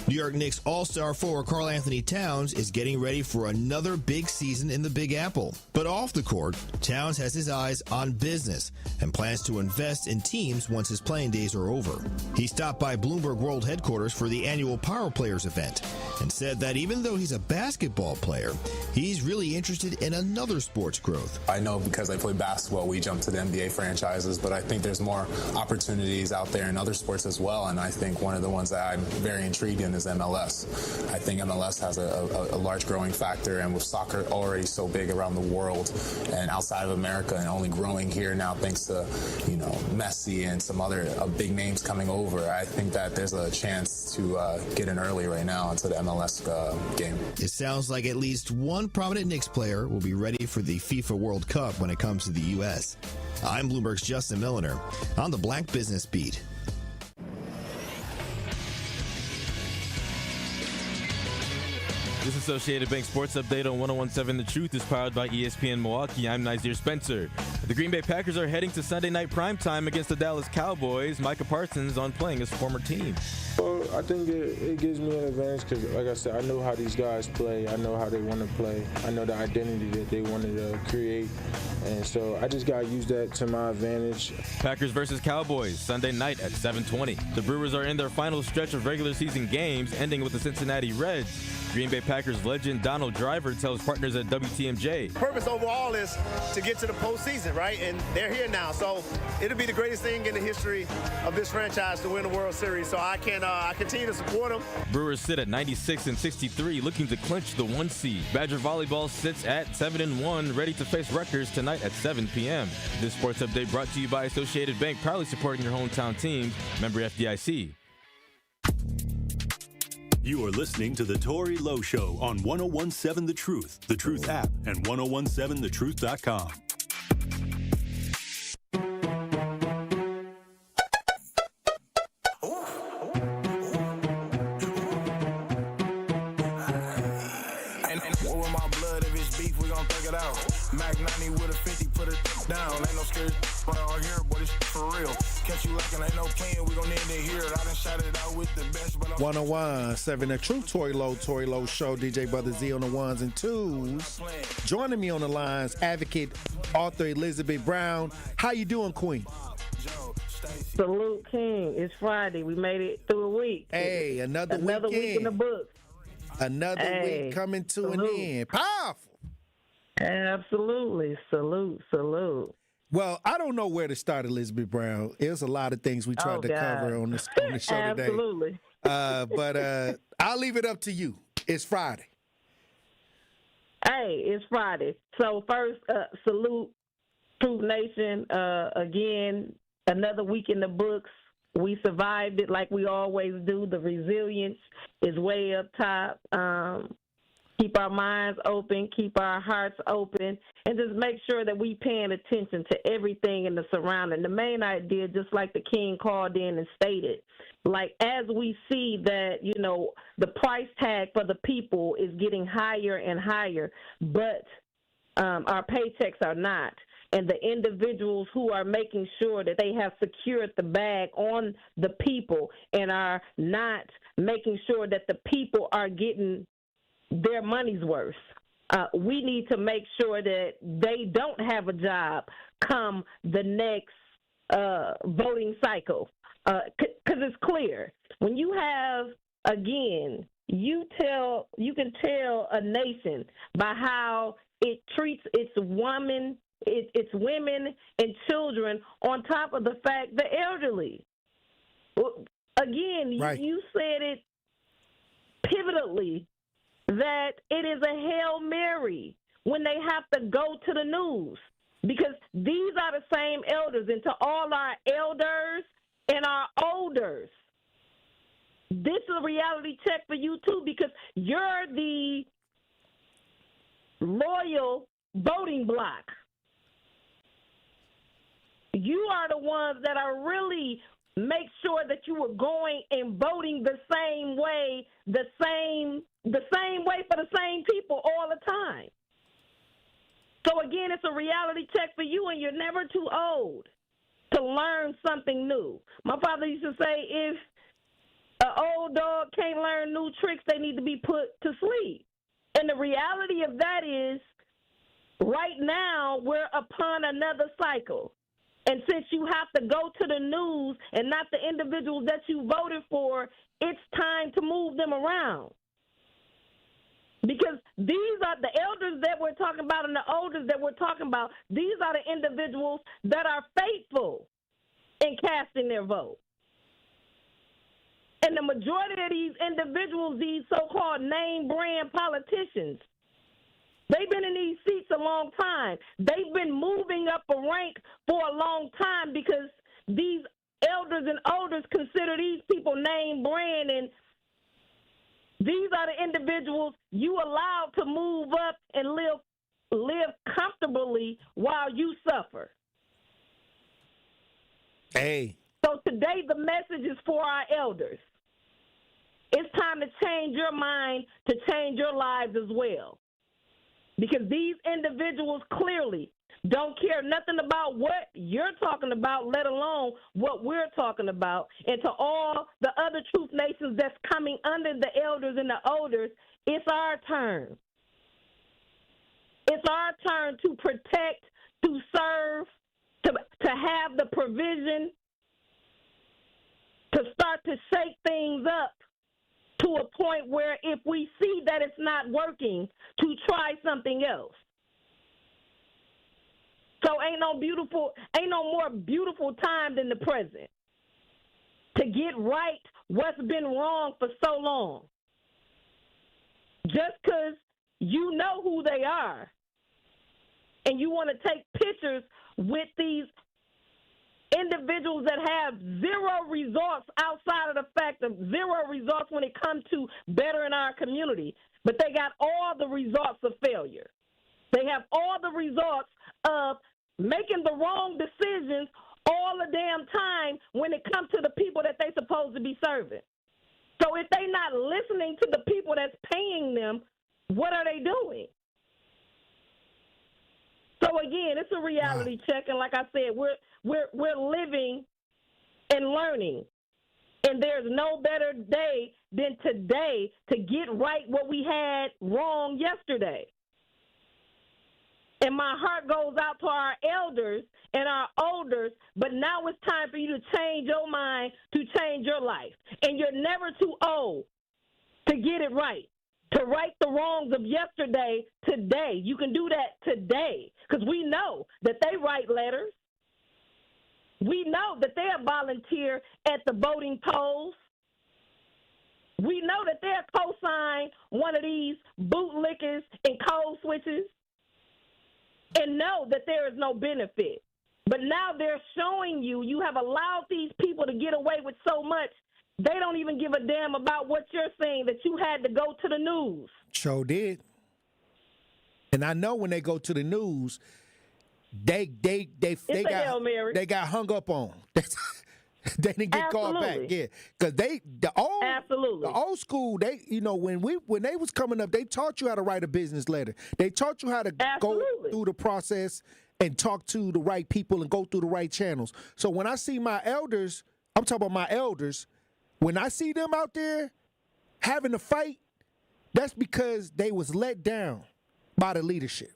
Speaker 6: New York Knicks All-Star forward Karl Anthony Towns is getting ready for another big season in the Big Apple. But off the court, Towns has his eyes on business and plans to invest in teams once his playing days are over. He stopped by Bloomberg World Headquarters for the annual Power Players event and said that even though he's a basketball player, he's really interested in another sport's growth.
Speaker 9: I know because I play basketball, we jump to the NBA franchises, but I think there's more opportunities out there in other sports as well, and I think one of the ones that I'm very intrigued in is MLS. I think MLS has a large growing factor, and with soccer already so big around the world and outside of America and only growing here now thanks to, Messi and some other big names coming over, I think that there's a chance to get in early right now into the MLS game.
Speaker 6: It sounds like at least one prominent Knicks player will be ready for the FIFA World Cup when it comes to the U.S. I'm Bloomberg's Justin Milliner on the Black Business Beat.
Speaker 15: This Associated Bank Sports Update on 1017 The Truth is powered by ESPN Milwaukee. I'm Nazir Spencer. The Green Bay Packers are heading to Sunday night primetime against the Dallas Cowboys. Micah Parsons on playing his former team.
Speaker 16: Well, I think it gives me an advantage because, like I said, I know how these guys play. I know how they want to play. I know the identity that they wanted to create. And so I just got to use that to my advantage.
Speaker 15: Packers versus Cowboys, Sunday night at 7:20. The Brewers are in their final stretch of regular season games, ending with the Cincinnati Reds. Green Bay Packers legend Donald Driver tells partners at WTMJ.
Speaker 7: Purpose overall is to get to the postseason, right? And they're here now. So it'll be the greatest thing in the history of this franchise to win the World Series. So I continue to support them.
Speaker 15: Brewers sit at 96-63, looking to clinch the 1 seed. Badger volleyball sits at 7-1, ready to face Rutgers tonight at 7 p.m. This sports update brought to you by Associated Bank, proudly supporting your hometown team. Member FDIC.
Speaker 2: You are listening to the Tory Lowe Show on 1017 The Truth app, and 1017thetruth.com.
Speaker 8: Mac 90 with a 50, put it down. Ain't no scary out here, but it's for real. Catch you lacking, ain't no playing, we gon' end it here. I done shot it out with the best, but
Speaker 3: 1017 The Truth, Tory Lowe Show, DJ Brother Z on the ones and twos. Joining me on the lines, advocate, author Elizabeth Brown. How you doing, Queen?
Speaker 10: Salute, King. It's Friday. We made it through a week.
Speaker 3: Hey, another
Speaker 10: week in the books.
Speaker 3: Another week coming to an end. Powerful.
Speaker 10: Absolutely. Salute.
Speaker 3: Well, I don't know where to start, Elizabeth Brown. There's a lot of things we tried to cover on the show today.
Speaker 10: Absolutely.
Speaker 3: But I'll leave it up to you. It's Friday.
Speaker 10: Hey, it's Friday. So first, salute, Truth Nation. Again, another week in the books. We survived it like we always do. The resilience is way up top. Keep our minds open, keep our hearts open, and just make sure that we paying attention to everything in the surrounding. The main idea, just like the King called in and stated, like as we see that, the price tag for the people is getting higher and higher, but our paychecks are not. And the individuals who are making sure that they have secured the bag on the people and are not making sure that the people are getting their money's worth. We need to make sure that they don't have a job come the next voting cycle. Because it's clear. When you have, again, you can tell a nation by how it treats its women and children, on top of the fact the elderly. Again, right. You said it pivotally, that it is a Hail Mary when they have to go to the news, because these are the same elders, and to all our elders and our olders, this is a reality check for you too, because you're the loyal voting bloc. You are the ones that are really make sure that you are going and voting the same way for the same people all the time. So again, it's a reality check for you, and you're never too old to learn something new. My father used to say, if an old dog can't learn new tricks, they need to be put to sleep. And the reality of that is, right now, we're upon another cycle. And since you have to go to the news and not the individuals that you voted for, it's time to move them around. Because these are the elders that we're talking about and the elders that we're talking about. These are the individuals that are faithful in casting their vote. And the majority of these individuals, these so-called name brand politicians, they've been in these seats a long time. They've been moving up a rank for a long time because these elders and elders consider these people name brand, and these are the individuals you allow to move up and live comfortably while you suffer.
Speaker 3: Hey.
Speaker 10: So today the message is for our elders. It's time to change your mind, to change your lives as well. Because these individuals clearly don't care nothing about what you're talking about, let alone what we're talking about. And to all the other Truth Nations that's coming under the elders and the elders, it's our turn. It's our turn to protect, to serve, to have the provision, to start to shake things up to a point where if we see that it's not working, to try something else. So ain't no more beautiful time than the present to get right what's been wrong for so long. Just because you know who they are and you want to take pictures with these individuals that have zero results outside of the fact of zero results when it comes to bettering our community, but they got all the results of failure. They have all the results of making the wrong decisions all the damn time when it comes to the people that they're supposed to be serving. So if they're not listening to the people that's paying them, what are they doing? So again, it's a reality check, and like I said, we're living and learning, and there's no better day than today to get right what we had wrong yesterday. And my heart goes out to our elders and our elders, but now it's time for you to change your mind, to change your life. And you're never too old to get it right, to right the wrongs of yesterday today. You can do that today because we know that they write letters. We know that they'll volunteer at the voting polls. We know that they'll co-sign one of these bootlickers and code switches and know that there is no benefit. But now they're showing you have allowed these people to get away with so much, they don't even give a damn about what you're saying, that you had to go to the news.
Speaker 3: Sure did. And I know when they go to the news, they got hung up on. They didn't get called back. Yeah. Because the old school, when they was coming up, they taught you how to write a business letter. They taught you how to go through the process and talk to the right people and go through the right channels. So when I see my elders, I'm talking about my elders, when I see them out there having a fight, that's because they was let down by the leadership.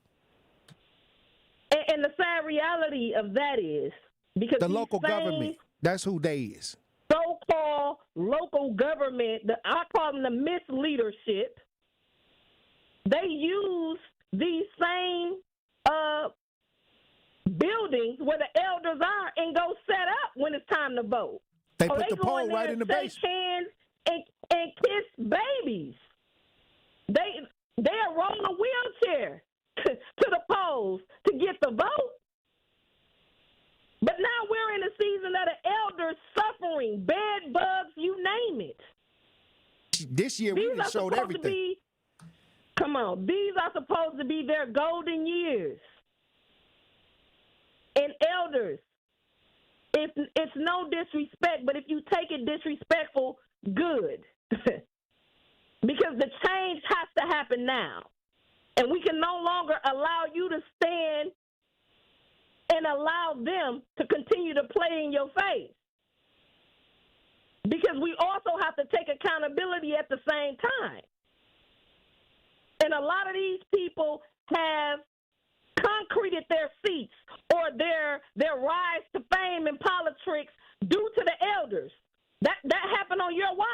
Speaker 10: And the sad reality of that is because
Speaker 3: the local government, that's who they is.
Speaker 10: So-called local government, I call them the misleadership, they use these same buildings where the elders are and go set up when it's time to vote.
Speaker 3: They put the pole right in the base.
Speaker 10: Hands and kiss babies. They'll roll a wheelchair to the polls to get the vote. But now we're in a season of the elders suffering, bed bugs, you name it.
Speaker 3: This year we just showed everything.
Speaker 10: These are supposed to be their golden years. And elders, it's no disrespect, but if you take it disrespectful, good. Because the change has to happen now. And we can no longer allow you to stand and allow them to continue to play in your face. Because we also have to take accountability at the same time. And a lot of these people have concreted their seats or their rise to fame in politics due to the elders. That happened on your watch.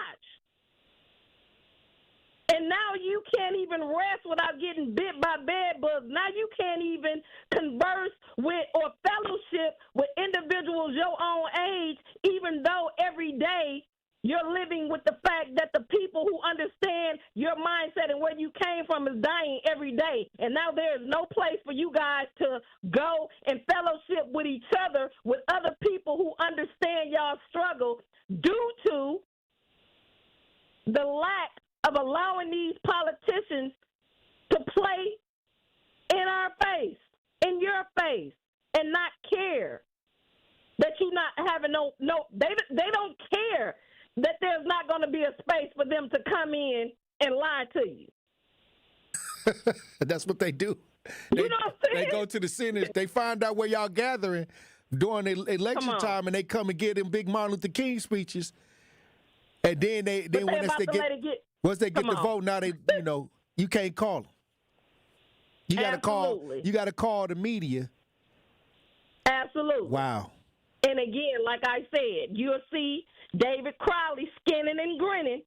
Speaker 10: And now you can't even rest without getting bit by bed bugs. Now you can't even converse with or fellowship with individuals your own age, even though every day you're living with the fact that the people who understand your mindset and where you came from is dying every day. And now there is no place for you guys to go and fellowship with each other, with other people who understand y'all's struggle due to the lack of allowing these politicians to play in our face, in your face, and not care that you're not having they don't care that there's not going to be a space for them to come in and lie to you.
Speaker 3: That's what they do.
Speaker 10: You know what I'm saying?
Speaker 3: They go to the centers, they find out where y'all gathering during election time, and they come and get them big Martin Luther King speeches. And then once they get the vote, now you can't call them. You got to call the media.
Speaker 10: Absolutely.
Speaker 3: Wow.
Speaker 10: And again, like I said, you'll see David Crowley skinning and grinning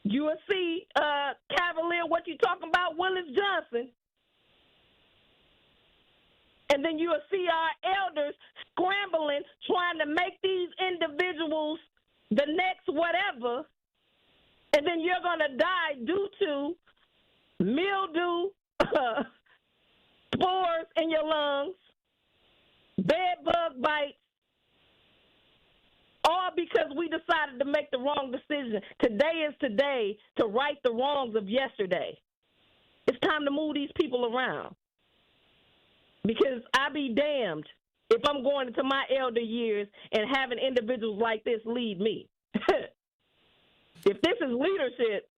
Speaker 10: You will see Cavalier, what you talking about, Willis Johnson. And then you will see our elders scrambling, trying to make these individuals the next whatever. And then you're going to die due to mildew, spores in your lungs, bed bug bites, all because we decided to make the wrong decision. Today is today to right the wrongs of yesterday. It's time to move these people around. Because I be damned if I'm going into my elder years and having individuals like this lead me. If this is leadership,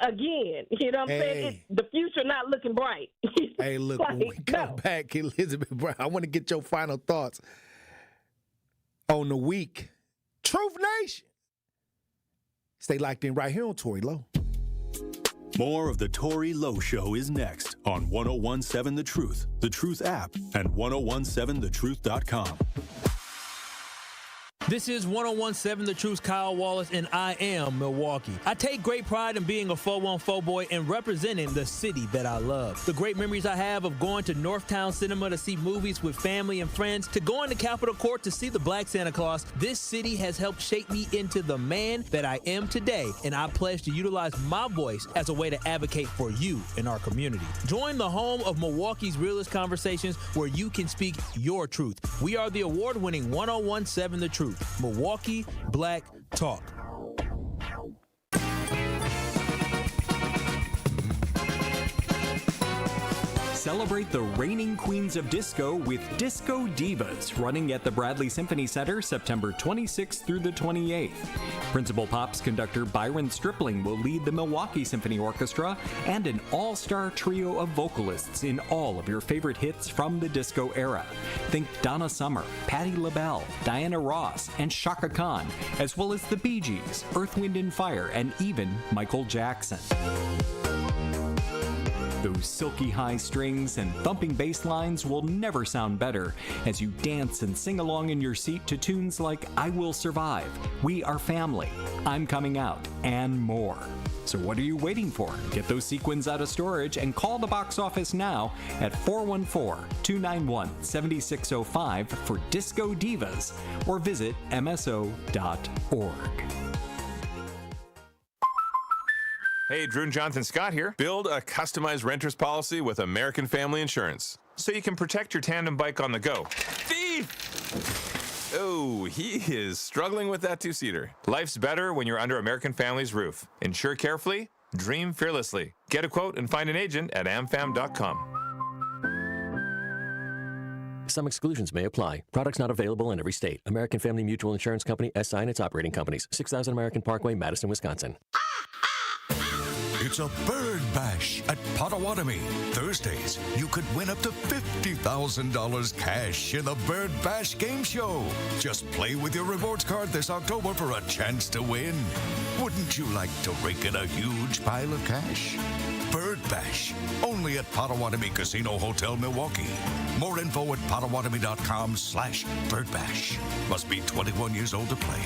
Speaker 10: again, you know what I'm saying? The future not looking bright.
Speaker 3: Hey, look, when we come back, Elizabeth Brown, I want to get your final thoughts on the week. Truth Nation. Stay locked in right here on Tory Lowe.
Speaker 2: More of the Tory Lowe Show is next on 1017 The Truth app and 1017thetruth.com.
Speaker 11: This is 1017 The Truth's Kyle Wallace, and I am Milwaukee. I take great pride in being a 414 boy and representing the city that I love. The great memories I have of going to Northtown Cinema to see movies with family and friends, to going to Capitol Court to see the Black Santa Claus, this city has helped shape me into the man that I am today, and I pledge to utilize my voice as a way to advocate for you in our community. Join the home of Milwaukee's realest conversations where you can speak your truth. We are the award-winning 1017 The Truth. Milwaukee Black Talk.
Speaker 12: Celebrate the reigning queens of disco with Disco Divas, running at the Bradley Symphony Center September 26th through the 28th. Principal Pops conductor Byron Stripling will lead the Milwaukee Symphony Orchestra and an all-star trio of vocalists in all of your favorite hits from the disco era. Think Donna Summer, Patti LaBelle, Diana Ross, and Chaka Khan, as well as the Bee Gees, Earth, Wind and Fire, and even Michael Jackson. Those silky high strings and thumping bass lines will never sound better as you dance and sing along in your seat to tunes like I Will Survive, We Are Family, I'm Coming Out, and more. So what are you waiting for? Get those sequins out of storage and call the box office now at 414-291-7605 for Disco Divas or visit mso.org.
Speaker 14: Hey, Drew and Jonathan Scott here. Build a customized renter's policy with American Family Insurance so you can protect your tandem bike on the go. Thief! Oh, he is struggling with that two-seater. Life's better when you're under American Family's roof. Insure carefully, dream fearlessly. Get a quote and find an agent at amfam.com.
Speaker 17: Some exclusions may apply. Products not available in every state. American Family Mutual Insurance Company, SI and its operating companies. 6000 American Parkway, Madison, Wisconsin.
Speaker 18: It's a bird bash at Potawatomi. Thursdays, you could win up to $50,000 cash in the Bird Bash game show. Just play with your rewards card this October for a chance to win. Wouldn't you like to rake in a huge pile of cash? Bird Bash, only at Potawatomi Casino Hotel, Milwaukee. More info at potawatomi.com/birdbash. Must be 21 years old to play.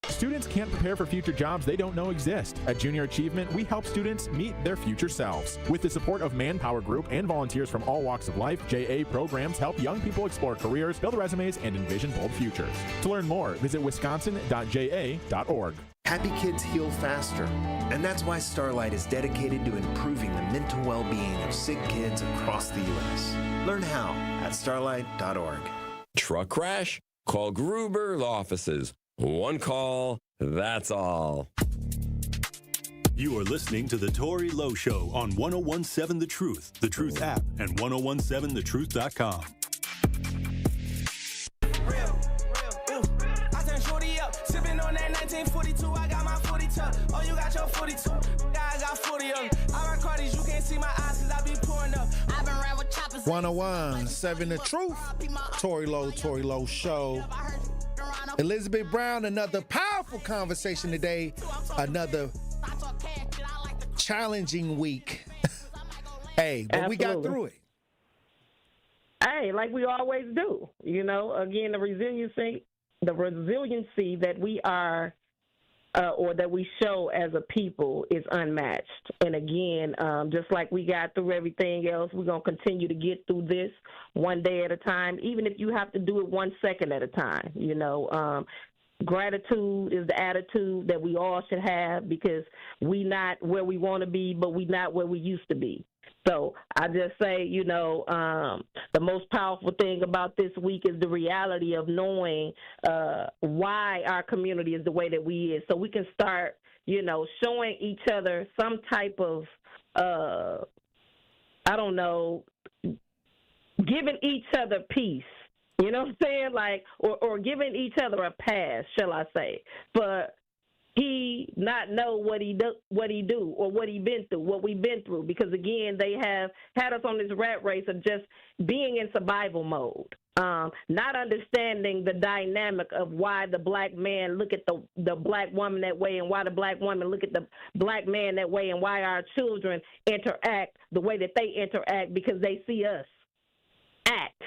Speaker 20: Students can't prepare for future jobs they don't know exist. At Junior Achievement, we help students meet their future selves. With the support of Manpower Group and volunteers from all walks of life, JA programs help young people explore careers, build resumes, and envision bold futures. To learn more, visit wisconsin.ja.org.
Speaker 27: Happy kids heal faster, and that's why Starlight is dedicated to improving the mental well-being of sick kids across the U.S. Learn how at starlight.org.
Speaker 28: Truck crash? Call Gruber offices. One call, that's all.
Speaker 2: You are listening to The Tory Lowe Show on 1017 The Truth app, and 1017thetruth.com.
Speaker 29: I turned shorty up, sipping on that 1942. I got my 42. Oh, you got your 42. I got 40 of them. I rock Cardi's, you can't see my eyes because I be pouring up. I've been riding with choppers.
Speaker 3: 1017 The Truth. Tory Lowe Show. Elizabeth Brown, another powerful conversation today. Another challenging week. Hey, but we got through it.
Speaker 10: Hey, like we always do. You know, again, the resiliency the resiliency that we are or that we show as a people is unmatched. And again, just like we got through everything else, we're going to continue to get through this one day at a time, even if you have to do it 1 second at a time. Gratitude is the attitude that we all should have, because we not where we want to be, but we not where we used to be. So I just say, the most powerful thing about this week is the reality of knowing why our community is the way that we is, so we can start, showing each other some type of, giving each other peace. You know what I'm saying? Like, or giving each other a pass, shall I say? But he not know what he do, or what he been through, what we've been through. Because again, they have had us on this rat race of just being in survival mode, not understanding the dynamic of why the black man look at the black woman that way, and why the black woman look at the black man that way, and why our children interact the way that they interact, because they see us act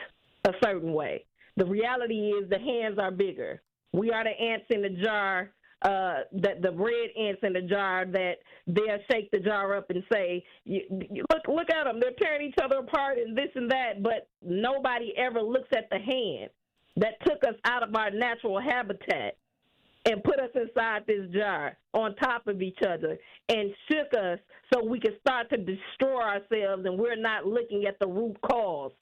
Speaker 10: a certain way. The reality is the hands are bigger. We are the ants in the jar, the red ants in the jar that they'll shake the jar up and say, look at them, they're tearing each other apart and this and that, but nobody ever looks at the hand that took us out of our natural habitat and put us inside this jar on top of each other and shook us so we could start to destroy ourselves, and we're not looking at the root cause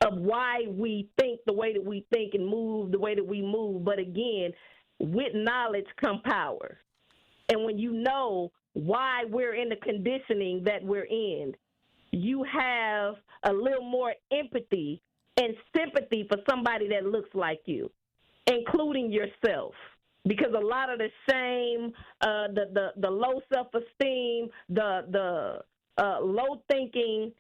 Speaker 10: of why we think the way that we think and move the way that we move. But again, with knowledge come power. And when you know why we're in the conditioning that we're in, you have a little more empathy and sympathy for somebody that looks like you, including yourself. Because a lot of the shame, the low self-esteem, the low thinking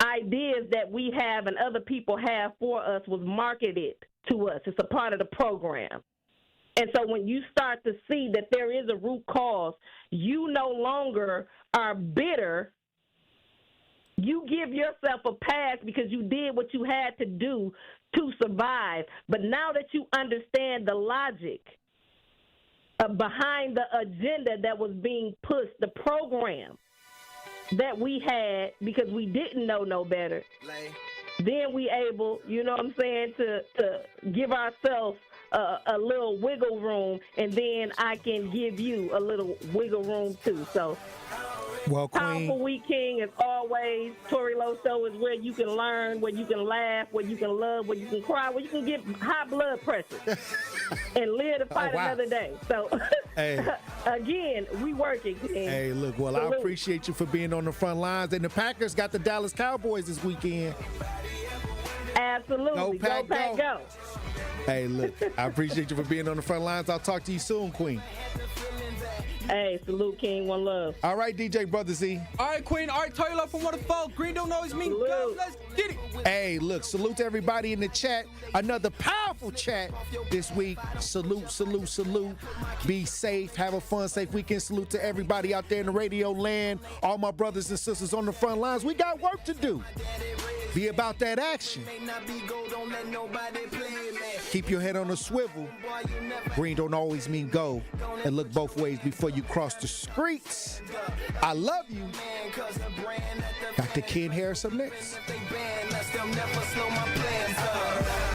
Speaker 10: ideas that we have and other people have for us was marketed to us. It's a part of the program. And so when you start to see that there is a root cause, you no longer are bitter. You give yourself a pass because you did what you had to do to survive. But now that you understand the logic behind the agenda that was being pushed, the program that we had, because we didn't know no better, then we able, to give ourselves a little wiggle room, and then I can give you a little wiggle room too. So,
Speaker 3: well,
Speaker 10: powerful week, King, as always. Tory Lowe Show is where you can learn, where you can laugh, where you can love, where you can cry, where you can get high blood pressure and live to fight another day. So, again, we working, King.
Speaker 3: Hey, look, well, I appreciate you for being on the front lines. And the Packers got the Dallas Cowboys this weekend.
Speaker 10: Absolutely. Go Pack, go.
Speaker 3: Hey, look, I appreciate you for being on the front lines. I'll talk to you soon, Queen.
Speaker 10: Hey, salute, King. One love.
Speaker 3: All right, DJ Brother Z.
Speaker 1: All right, Queen. All right, Tory Lowe from Waterfall. Green don't always mean go. Let's get it.
Speaker 3: Hey, look, salute to everybody in the chat. Another powerful chat this week. Salute, salute, salute. Be safe. Have a fun, safe weekend. Salute to everybody out there in the radio land. All my brothers and sisters on the front lines. We got work to do. Be about that action. Keep your head on a swivel. Green don't always mean go. And look both ways before you cross the streets. I love you. Dr. Ken Harris up next.